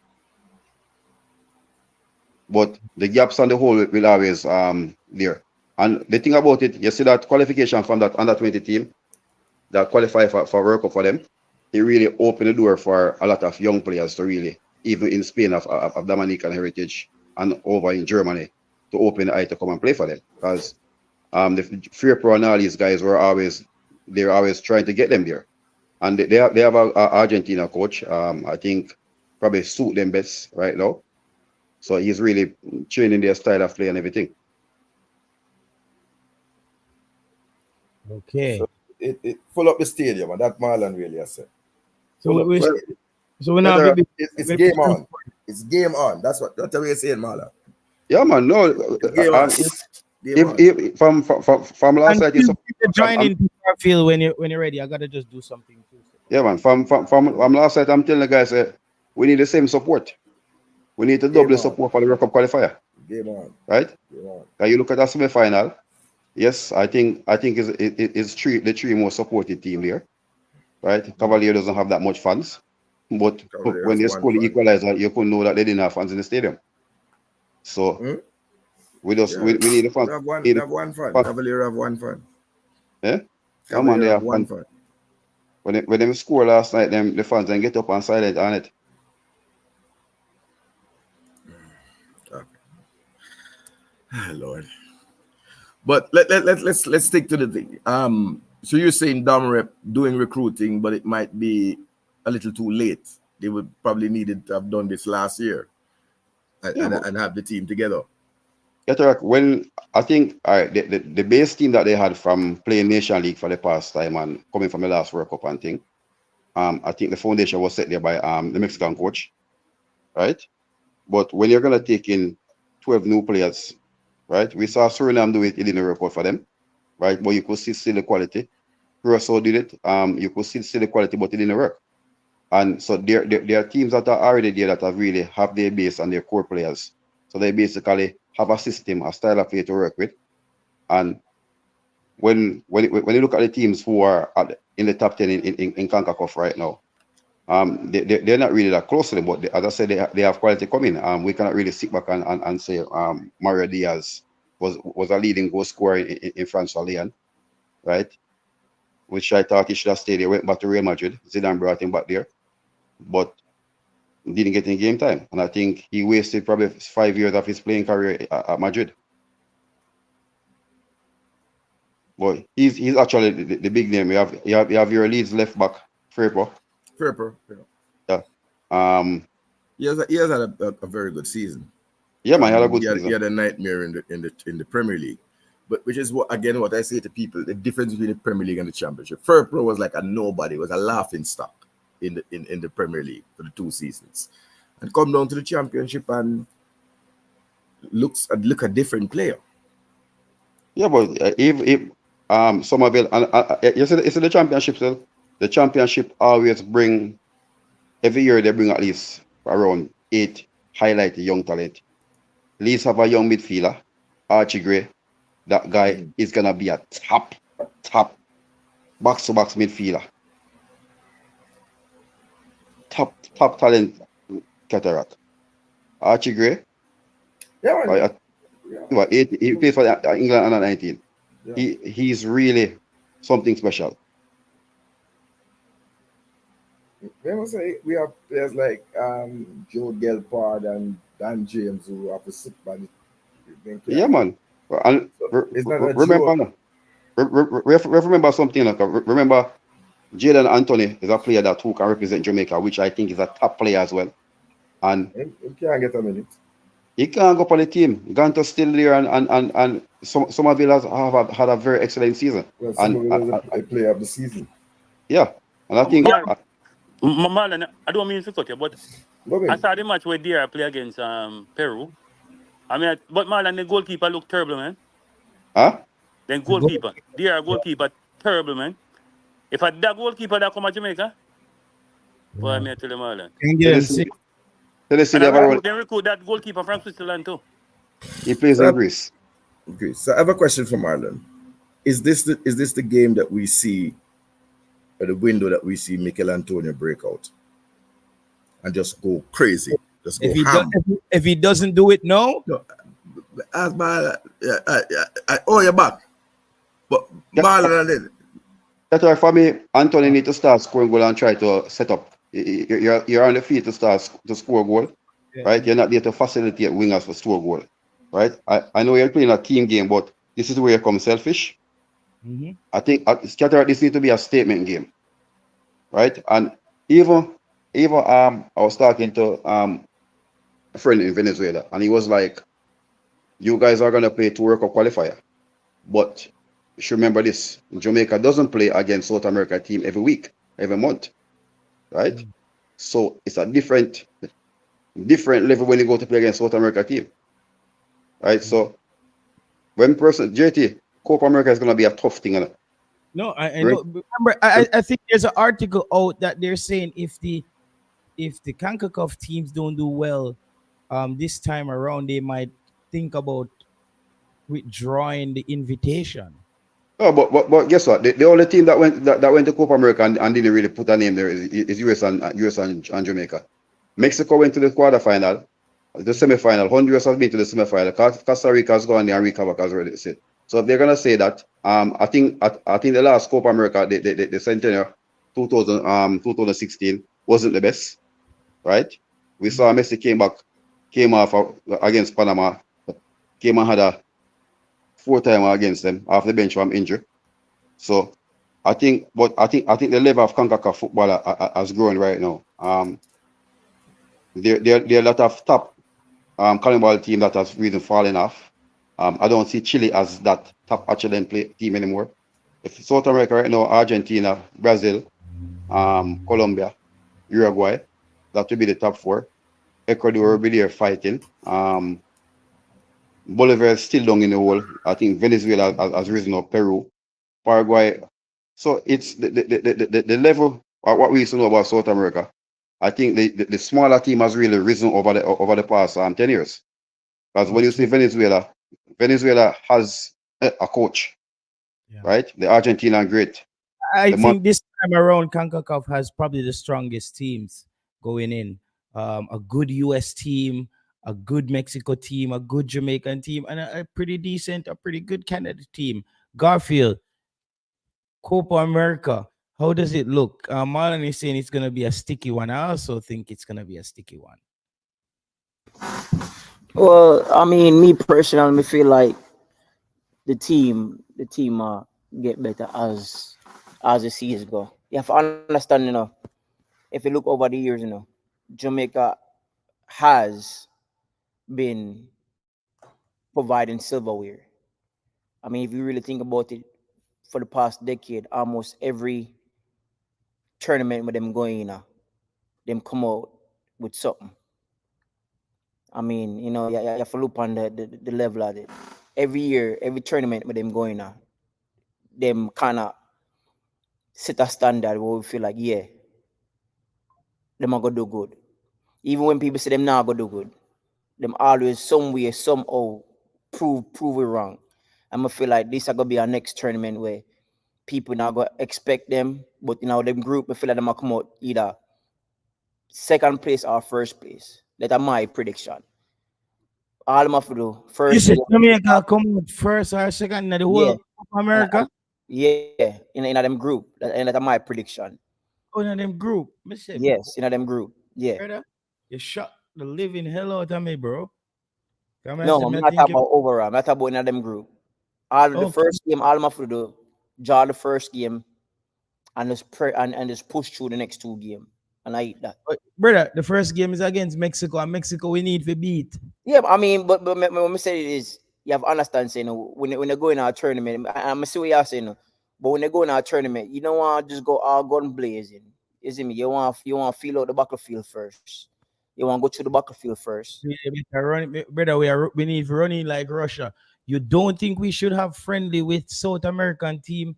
But the gaps on the whole will always there. And the thing about it, you see that qualification from that under 20 team that qualify for World Cup for them, it really opened the door for a lot of young players to really, even in Spain of Dominican heritage and over in Germany, to open the eye to come and play for them. Because the Free Pro and all these guys they're always trying to get them there. And they have a Argentina coach, I think probably suit them best right now. So he's really training their style of play and everything. Okay. So it full up the stadium, and that Marlon really has said. So we're now it's game on. It's game on. That's what we're saying, Marlon. Yeah, man. No, if from last night, you join in feel when you're ready. I gotta just do something too. Yeah, man. From last night, I'm telling the guys we need the same support. We need to double support for the World Cup qualifier. Game on. Right? Game on. Can you look at that semi-final? Yes, I think it's the three most supported team there. Right? Cavalier doesn't have that much fans. But when they score the equalizer, you couldn't know that they didn't have fans in the stadium. So we need the fans. We have one fan. Cavalier have one fan. Yeah? Come on, they have one fan. When they score last night, the fans then get up and silent on it. Lord. But let's stick to the thing. So you're saying Dom Rep doing recruiting, but it might be a little too late. They would probably needed to have done this last year and have the team together. Yeah, when I think the base team that they had from playing Nation League for the past time and coming from the last World Cup and thing, I think the foundation was set there by the Mexican coach, right? But when you're gonna take in 12 new players, right? We saw Suriname do it; it didn't work out for them, right? But you could see the quality. Curacao did it. You could see the quality, but it didn't work. And so there are teams that are already there that have really have their base and their core players. So they basically have a system, a style of play to work with. And when you look at the teams who are in the top 10 in CONCACAF right now, they're not really that close to them, but as I said, they have quality coming. We cannot really sit back and say Mario Diaz was a leading goal scorer in France for Lyon, right? Which I thought he should have stayed there, went back to Real Madrid. Zidane brought him back there, but didn't get any game time. And I think he wasted probably 5 years of his playing career at Madrid. But he's actually the big name. You have your Leeds left back, Frepper. Yeah. He has had a very good season. Yeah, man, he had a good season. He had a nightmare in the Premier League. But which is what I say to people, the difference between the Premier League and the Championship. Frepper was like a nobody, was a laughing stock in the Premier League for the 2 seasons. And come down to the Championship and look a different player. Yeah, but if Somerville and you see the Championship still, the Championship always bring every year they bring at least around 8 highlighted young talent. Leeds have a young midfielder, Archie Gray. That guy is gonna be a top box-to-box midfielder. Top talent cataract. Archie Gray. Yeah, he plays for England under 19. Yeah. He's really something special. We must say we have players like Joe Gelpard and Dan James who have to sit by the yeah, man. And remember something like remember Jaden Anthony is a player that who can represent Jamaica, which I think is a top player as well. And he can't get a minute. He can't go on the team. Ganto's still there, and Somerville have had a very excellent season. Well, Somerville is a player of the season. Yeah, and I think Marlon, I don't mean to cut you, but I saw the match where DR play against Peru. I mean, but Marlon, the goalkeeper looked terrible, man. Huh? Then goalkeeper, DR goalkeeper, terrible, man. If I that goalkeeper that come to Jamaica, boy, I tell you, Marlon. Tennessee And never run. they recruit that goalkeeper from Switzerland too. He plays in Greece. Okay, so I have a question for Marlon. Is this the game that we see, or the window that we see Mikel Antonio break out and just go crazy, just go ham? If he doesn't do it, no. As my, you're back. But Marlon, That's why for me, Anthony need to start scoring goal and try to set up. You're on the field to start to score goal, right? You're not there to facilitate wingers for score goal, right? I know you're playing a team game, but this is where you come selfish. I think Cataract, this needs to be a statement game, right? And even I was talking to a friend in Venezuela, and he was like, "You guys are gonna play to World Cup qualifier, but you should remember this: Jamaica doesn't play against South America team every week, every month, right? So it's a different level when you go to play against South America team, right? So when JT Copa America is gonna be a tough thing, isn't it? No, I know. Remember, I think there's an article out that they're saying if the CONCACAF teams don't do well, this time around, they might think about withdrawing the invitation. Oh, but guess what? The only team that went to Copa America and didn't really put a name there is US and Jamaica. Mexico went to the quarterfinal, the semifinal. Honduras has been to the semifinal. Costa Rica has gone there and recovered, as already said. So if they're gonna say that, I think the last Copa America, the centennial 2016 wasn't the best, right? We saw Messi came off against Panama, came and had a 4-time against them off the bench from injury. So I think the level of CONCACAF football has grown right now. There are a lot of top Carnival team that has really fallen off. I don't see Chile as that top Achilles team anymore. If South America right now, Argentina, Brazil, Colombia, Uruguay, that will be the top 4. Ecuador will be there fighting. Bolivia is still down in the hole. I think Venezuela has risen up, Peru, Paraguay. So it's the level of what we used to know about South America. I think the smaller team has really risen over the past 10 years. Because when you see Venezuela has a coach, right? The Argentinian great. I think this time around, CONCACAF has probably the strongest teams going in. A good US team, a good Mexico team, a good Jamaican team, and a pretty good Canada team. Garfield, Copa America, how does it look? Marlon is saying it's going to be a sticky one. I also think it's going to be a sticky one. Well, I mean, me personally, I feel like the team get better as the seasons go. You have to understand, if you look over the years, Jamaica has been providing silverware. I mean, if you really think about it, for the past decade, almost every tournament with them going, them come out with something. I mean, you have to look on the level of it. Every year, every tournament with them going, them kind of set a standard where we feel like, yeah, them are going to do good. Even when people say them not going to do good, them always somewhere, somehow prove it wrong. I'm going to feel like this is going to be our next tournament where people now going to expect them, but them group, I feel like them going to come out either second place or first place. That's my prediction. All them have to do first. You said Jamaica come out first or second in the whole Copa America? Yeah, in them group. And that's my prediction. Oh, in them group? Yes, in them group. Yeah. Brother, you shot the living hell out of me, bro. No, I'm not talking about overall. I'm not talking about in them group. The first game, all them have to do, draw the first game and just push through the next 2 games. And I eat that. Brother, the first game is against Mexico, and Mexico we need to beat. Yeah, I mean, but when I say it is, you have to understand, saying when they go in our tournament, I'm see what you're saying, but when they go in our tournament, you don't want to just go all gun blazing. You see me? You want to feel out the battlefield first. You want to go through the battlefield first. Brother, we need running like Russia. You don't think we should have friendly with South American team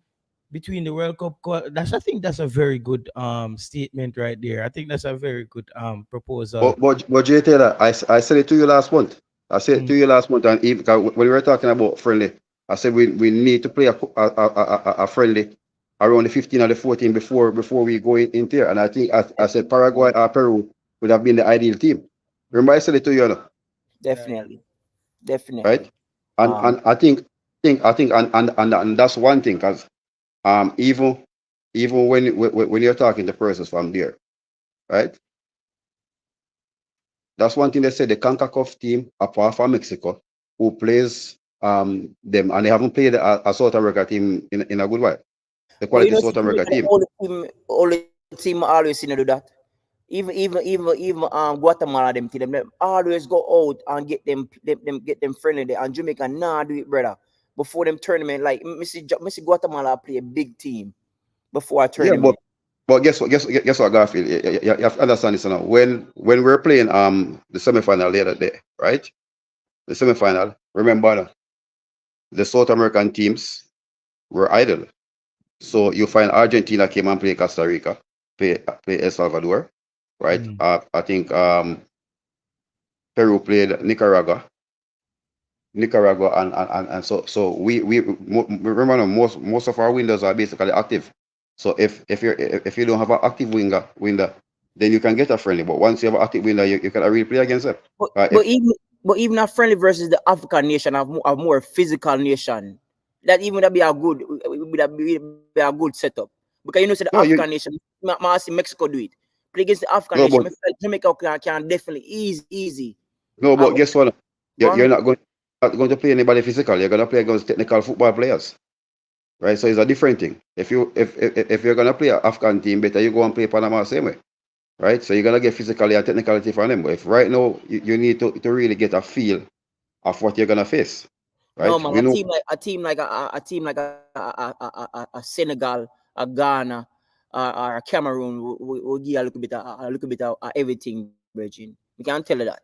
between the World Cup. I think that's a very good statement right there. I think that's a very good proposal. But Jay Taylor, I said it to you last month. I said it to you last month, and even when we were talking about friendly, I said we need to play a friendly around the 15 or the 14 before we go in there. And I think I said Paraguay or Peru would have been the ideal team. Remember I said it to you, know? Definitely. Right? And I think and that's one thing, because even when you're talking to persons from there, right? That's one thing they said. The CONCACAF team, apart from Mexico, who plays them, and they haven't played a South America team in a good while. The quality South America team. All the team always seem to do that. Even Guatemala, them always go out and get them friendly there. And Jamaica do it, brother. Before them tournament, like Missy Guatemala play a big team before a tournament. Yeah, but guess what, Garfield? You have to understand this now. When we're playing the semi-final the other day, right? The semi-final, remember the South American teams were idle. So you find Argentina came and played Costa Rica, play El Salvador, right? I think Peru played Nicaragua, and so we remember most of our windows are basically active. So if you don't have an active window, then you can get a friendly. But once you have an active window, you can really play against them. But even a friendly versus the African nation, a more physical nation, that even would be a good setup. Because you know, the African nation, I see Mexico do it. Play against the African nation, Jamaica can definitely easy. No, but guess what? You're not going to play anybody physical. You're going to play against technical football players, right? So it's a different thing. If you're going to play an Afghan team, better you go and play Panama the same way, right? So you're going to get physically and technicality from them. But if right now you need to really get a feel of what you're going to face, right? No, man, a team like a Senegal, a Ghana, or a Cameroon will give a little bit of everything, Virgin. We can't tell you that.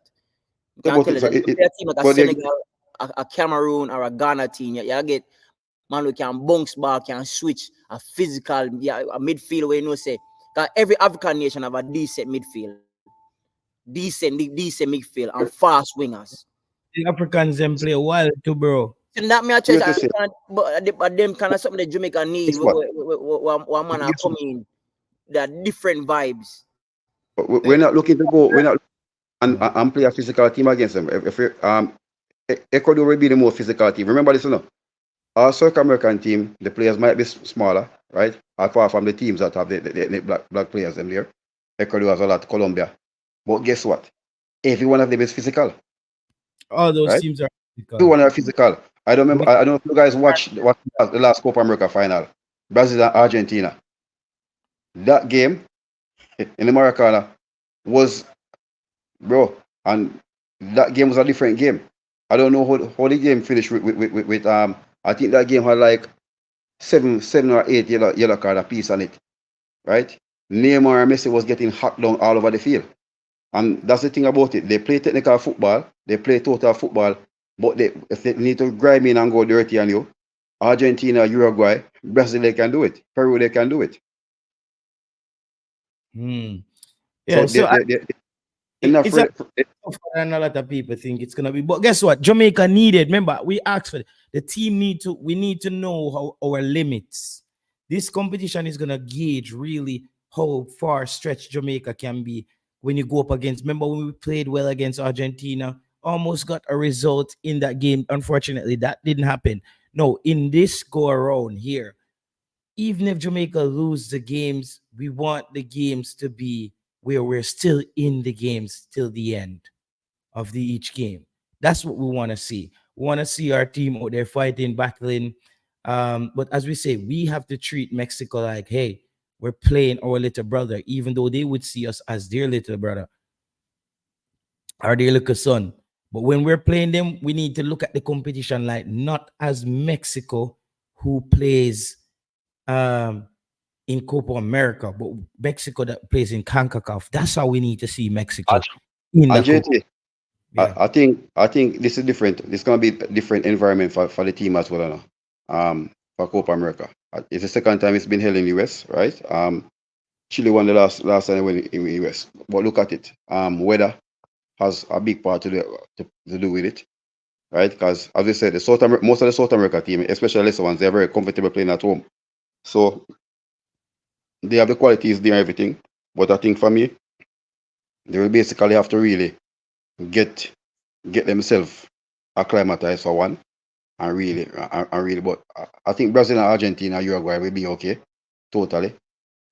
We can't tell you that. A team like a Senegal, a Cameroon, or a Ghana team, you get man who can bounce back, can switch, a physical, a midfield where you know say. Because every African nation have a decent midfield. Decent midfield and fast wingers. The Africans them play wild too, bro. And that me but them kind of something that Jamaica need. One man are coming, that different vibes. We're not looking to go. We're not and play a physical team against them. If Ecuador will be the more physical team. Remember this, you know. Our South American team, the players might be smaller, right? Apart from the teams that have the black players in there. Ecuador has a lot, Colombia. But guess what? Every one of them is physical. All those teams are physical. Everyone are physical. I don't remember. I don't know if you guys watched the last Copa America final, Brazil and Argentina. That game in the Maracana was, bro, and that game was a different game. I don't know how the game finished with I think that game had like seven or eight yellow card a piece on it, right? Neymar and Messi was getting hacked down all over the field. And that's the thing about it. They play technical football, they play total football, but if they need to grind in and go dirty on you, Argentina, Uruguay, Brazil, they can do it. Peru, they can do it. Yeah, so and a lot of people think it's gonna be, but guess what? Jamaica needed. Remember, we asked for it. The team we need to know how our limits. This competition is gonna gauge really how far stretched Jamaica can be when you go up against. Remember when we played well against Argentina, almost got a result in that game. Unfortunately, that didn't happen. No, in this go around here, even if Jamaica lose the games, we want the games to be where we're still in the games till the end of each game. That's what we want to see. We want to see our team out there fighting, battling. But as we say, we have to treat Mexico like, hey, we're playing our little brother, even though they would see us as their little brother or their little son. But when we're playing them, we need to look at the competition like not as Mexico, who plays in Copa America, but Mexico that plays in CONCACAF. That's how we need to see Mexico. I think this is different. This is gonna be a different environment for the team as well, for Copa America. It's the second time it's been held in the US, right? Chile won the last time they went in the US. But look at it. Weather has a big part to do with it, right? Because as we said, most of the South America team, especially the lesser ones, they're very comfortable playing at home. So they have the qualities there, everything. But I think for me, they will basically have to really get themselves acclimatized for one, and really. But I think Brazil and Argentina, Uruguay will be okay, totally.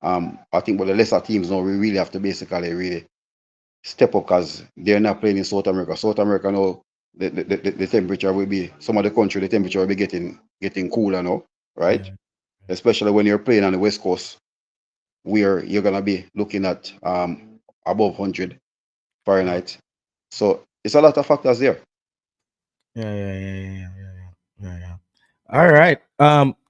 I think, but the lesser teams now we really have to basically really step up because they're not playing in South America. South America now, the temperature will be, some of the country, the temperature will be getting cooler now, right? Yeah. Especially when you're playing on the West Coast, where you're gonna be looking at above 100 Fahrenheit. So it's a lot of factors there. Yeah. All right.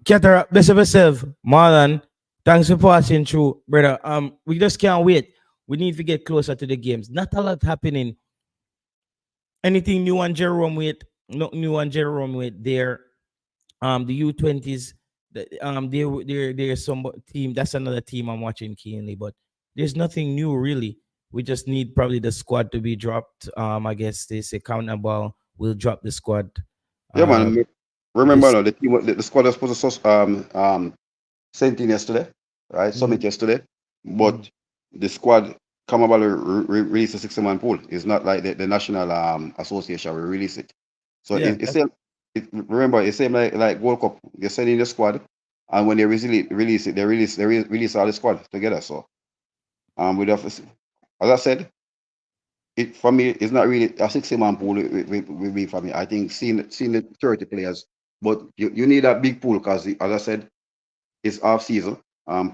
Ketara, best of yourself, Marlon. Thanks for passing through, brother. We just can't wait. We need to get closer to the games. Not a lot happening. Anything new on Jerome with? Not new on Jerome with there. The U20s. There's some team. That's another team I'm watching keenly, but there's nothing new really. We just need probably the squad to be dropped. I guess they say Countable will drop the squad. Yeah, man. Remember now, the squad was supposed to sent in yesterday, right? Summit yesterday, but the squad Countable released a 60-man pool. It's not like the national association will release it. So remember, it's same like World Cup. They send in the squad, and when they release it, they release all the squad together. So we have, as I said, it for me it's not really a 60-man pool will be for me. I think seeing the 30 players, but you need a big pool because as I said, it's off season.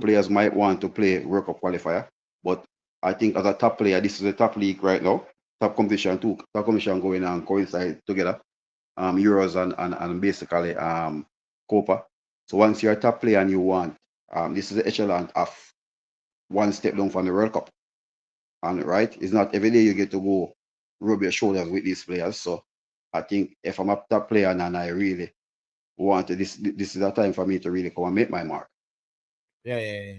Players might want to play World Cup qualifier, but I think as a top player, this is the top league right now. Top competition going on coincide together. Euros and basically Copa. So once you're a top player and you want, this is the echelon of one step down from the World Cup. And right, it's not every day you get to go rub your shoulders with these players. So I think if I'm a top player and I really want to, this is a time for me to really come and make my mark. Yeah.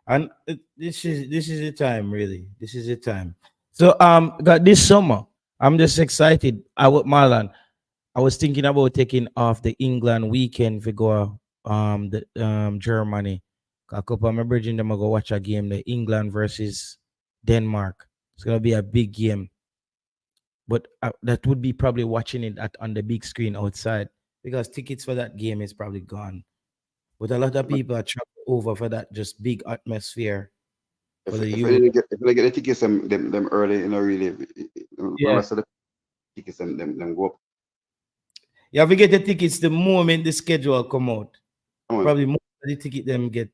And this is the time, really. This is the time. So got this summer, I'm just excited. Marlon, I was thinking about taking off the England weekend for go Germany. A couple of my bridging them go watch a game, the England versus Denmark. It's gonna be a big game. But that would be probably watching it on the big screen outside because tickets for that game is probably gone. But a lot of people are traveling over for that just big atmosphere. If they get the tickets them early, really, rest of the tickets them go up. Yeah, we get the tickets the moment the schedule come out. Probably most of the ticket them get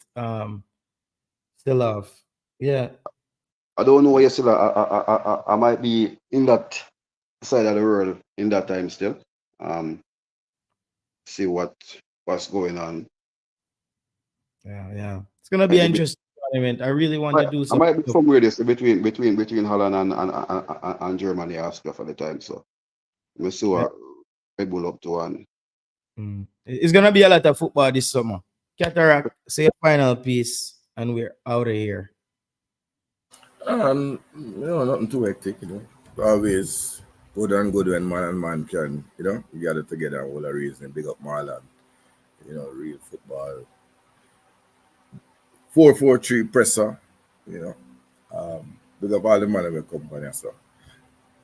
still off. Yeah. I don't know why you still I might be in that side of the world in that time still. See what's going on. Yeah. It's gonna be an interesting tournament. I really want to do something. I might be somewhere this between Holland and Germany after for the time. So we'll see what Red Bull up to and it's gonna be a lot of football this summer. Cataract, say a final piece and we're out of here. Nothing too hectic, Always good when man and man can, gather together and all the reason. Big up Marlon, real football. 4-4-3 presser, big up all the man in the company. So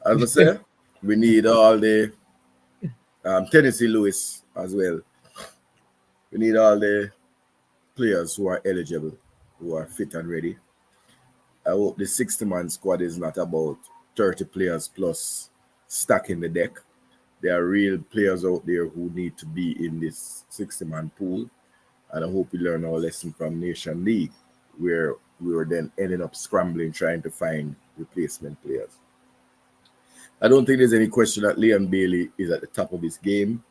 as I say, we need all the Tennessee Lewis as well. We need all the players who are eligible, who are fit and ready. I hope the 60-man squad is not about 30 players plus stacking the deck. There are real players out there who need to be in this 60-man pool. And I hope we learn our lesson from Nation League, where we were then ending up scrambling, trying to find replacement players. I don't think there's any question that Leon Bailey is at the top of his game.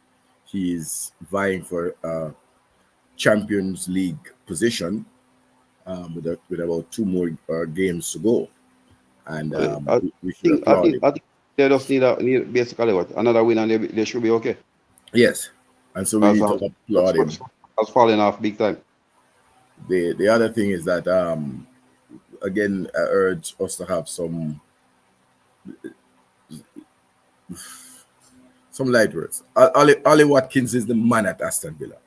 He is vying for a Champions League position with about 2 more games to go. And we should applaud him. I think they just need basically another win and they should be okay. Yes. And so we need to applaud him. has fallen off big time. The other thing is that again, I urge us to have some light words. Ollie Watkins is the man at Aston Villa.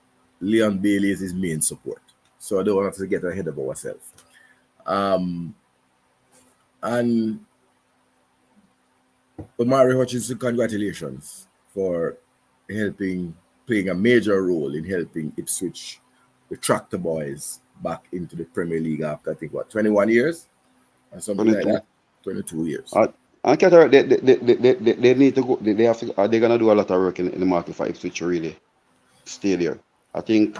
Leon Bailey is his main support. So I don't want us to get ahead of ourselves. And Omari Hutchinson, congratulations for playing a major role in helping Ipswich, the Tractor Boys, back into the Premier League after, I think, 21 years? Or something 22. Like that? 22 years. And Cataract, they need to go. They're gonna do a lot of work in the market for Ipswich to really stay there. I think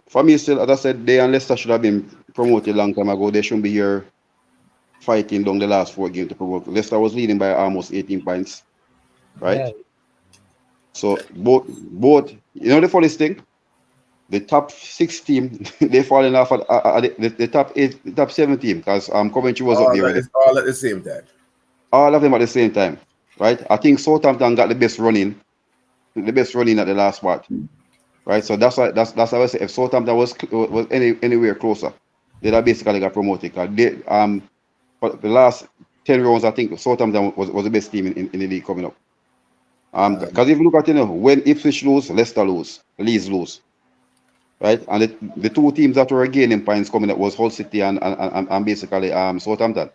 for me still, as I said, they and Leicester should have been promoted a long time ago. They shouldn't be here fighting down the last 4 games to promote. Leicester was leading by almost 18 points, right? Yeah. So both the funniest thing, the top 6 team they falling off at the top 8, the top 7 team, because Coventry was up there. All at the same time. All of them at the same time, right? I think Southampton got the best running at the last part, right? So that's why I say if Southampton was anywhere closer, they'd have basically got promoted. They, for the last 10 rounds, I think Southampton was the best team in the league coming up. Because if you look at when Ipswich lose, Leicester lose, Leeds lose, right? And the 2 teams that were gaining points coming up was Hull City and basically Southampton.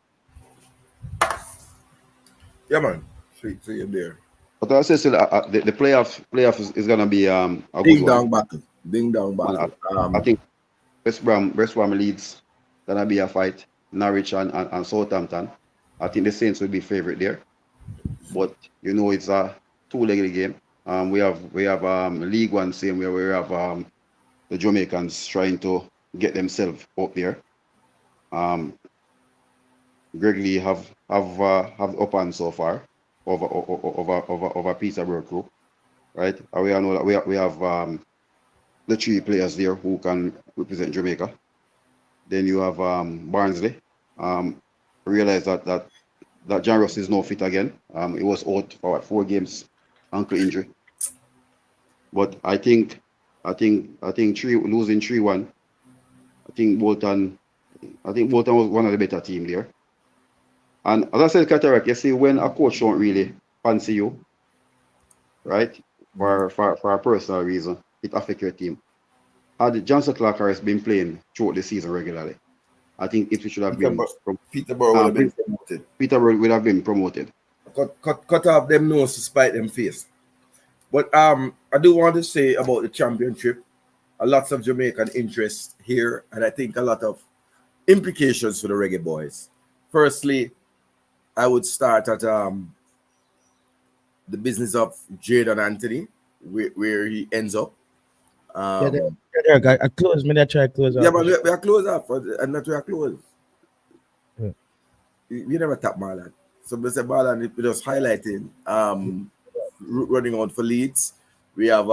Yeah, man. See you there. But I say still, the playoff is gonna be a ding dong battle. Ding dong battle. I think West Brom Leeds gonna be a fight. Norwich and Southampton. I think the Saints will be favorite there. But it's a 2-legged game. We have League One same where we have the Jamaicans trying to get themselves up there. Greg Lee have up on so far over Peterborough crew, right? And we all know that we have the 3 players there who can represent Jamaica. Then you have Barnsley. Realize that John Ross is no fit again. He was out for 4 games, ankle injury. But I think losing 3-1. I think Bolton was one of the better team there. And as I said, Cataract, you see, when a coach don't really fancy you, right, for a personal reason, it affects your team. Had Johnson Clark has been playing throughout the season regularly, I think it should have been Peterborough would have been promoted. Peterborough would have been promoted. Cut off them nose to spite them face. But I do want to say about the championship, a lot of Jamaican interest here, and I think a lot of implications for the Reggae Boys. Firstly, I would start at the business of Jadon Anthony, where he ends up. I close. Maybe I try to close up. Yeah, but we are close up, and not we are close. Yeah. We never tap Marlon. So Mr. Marlon is just highlighting running out for Leeds. We have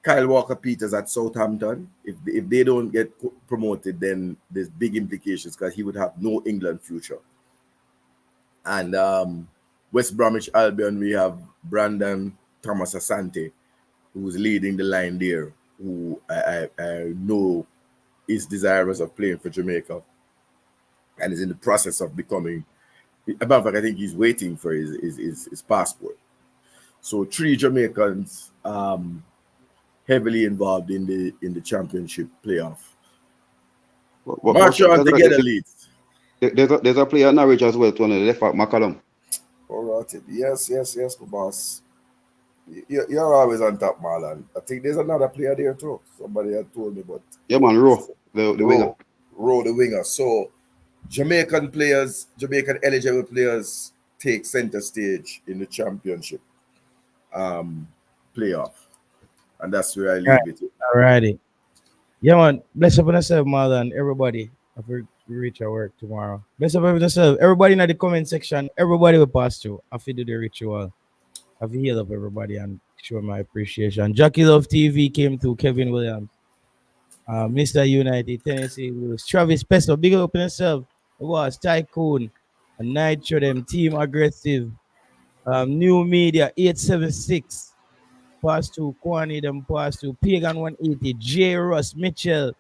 Kyle Walker-Peters at Southampton. If they don't get promoted, then there's big implications because he would have no England future. And West Bromwich Albion, we have Brandon Thomas Asante, who's leading the line there, who I know is desirous of playing for Jamaica and is in the process of becoming, above fact, I think he's waiting for his passport. So 3 Jamaicans heavily involved in the championship playoff. March on together, Leeds. There's a player at Norwich as well, to the left back, McCallum. All right. Yes, my boss. You're always on top, Marlon. I think there's another player there too. Somebody had told me, but yeah, man, Rowe, the winger. Rowe, the winger. So Jamaican eligible players take center stage in the championship playoff, and that's where I leave it. Alrighty. Yeah, man. Bless up on yourself, Marlon. Everybody. After we reach our work tomorrow. Bless up on yourself. Everybody in the comment section. Everybody will pass through. I feel do the ritual. I've healed up everybody and show my appreciation. Jackie Love TV came through. Kevin Williams, Mr. United, Tennessee Wills, Travis Pesto, big up on yourself. It was Tycoon, and Nitro them, Team Aggressive, New Media 876, pass to Kwani, them pass to Pagan 180, J. Russ, Mitchell,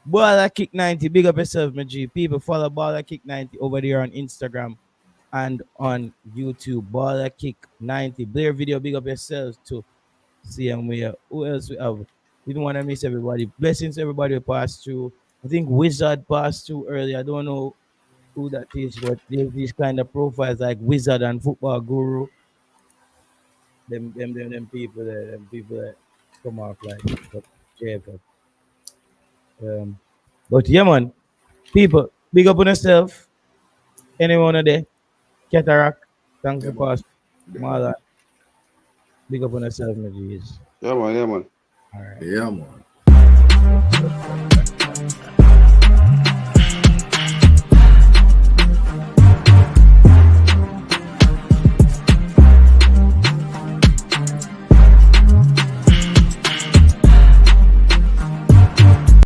Baller Kick 90. Big up yourself, my G. People follow Baller Kick 90 over there on Instagram and on YouTube. Baller Kick 90. Blair Video, big up yourselves too. See them where. Who else we have? We don't want to miss everybody. Blessings to everybody who passed through. I think Wizard passed through earlier. I don't know who that is, but there's these kind of profiles like Wizard and Football Guru. Them people there, them people that come off like JFF. But yeah, man, people, big up on yourself. Anyone of there, Cataract, thanks for pass. Mother, big up on yourself, my G's. Yeah, man. All right. Yeah, man.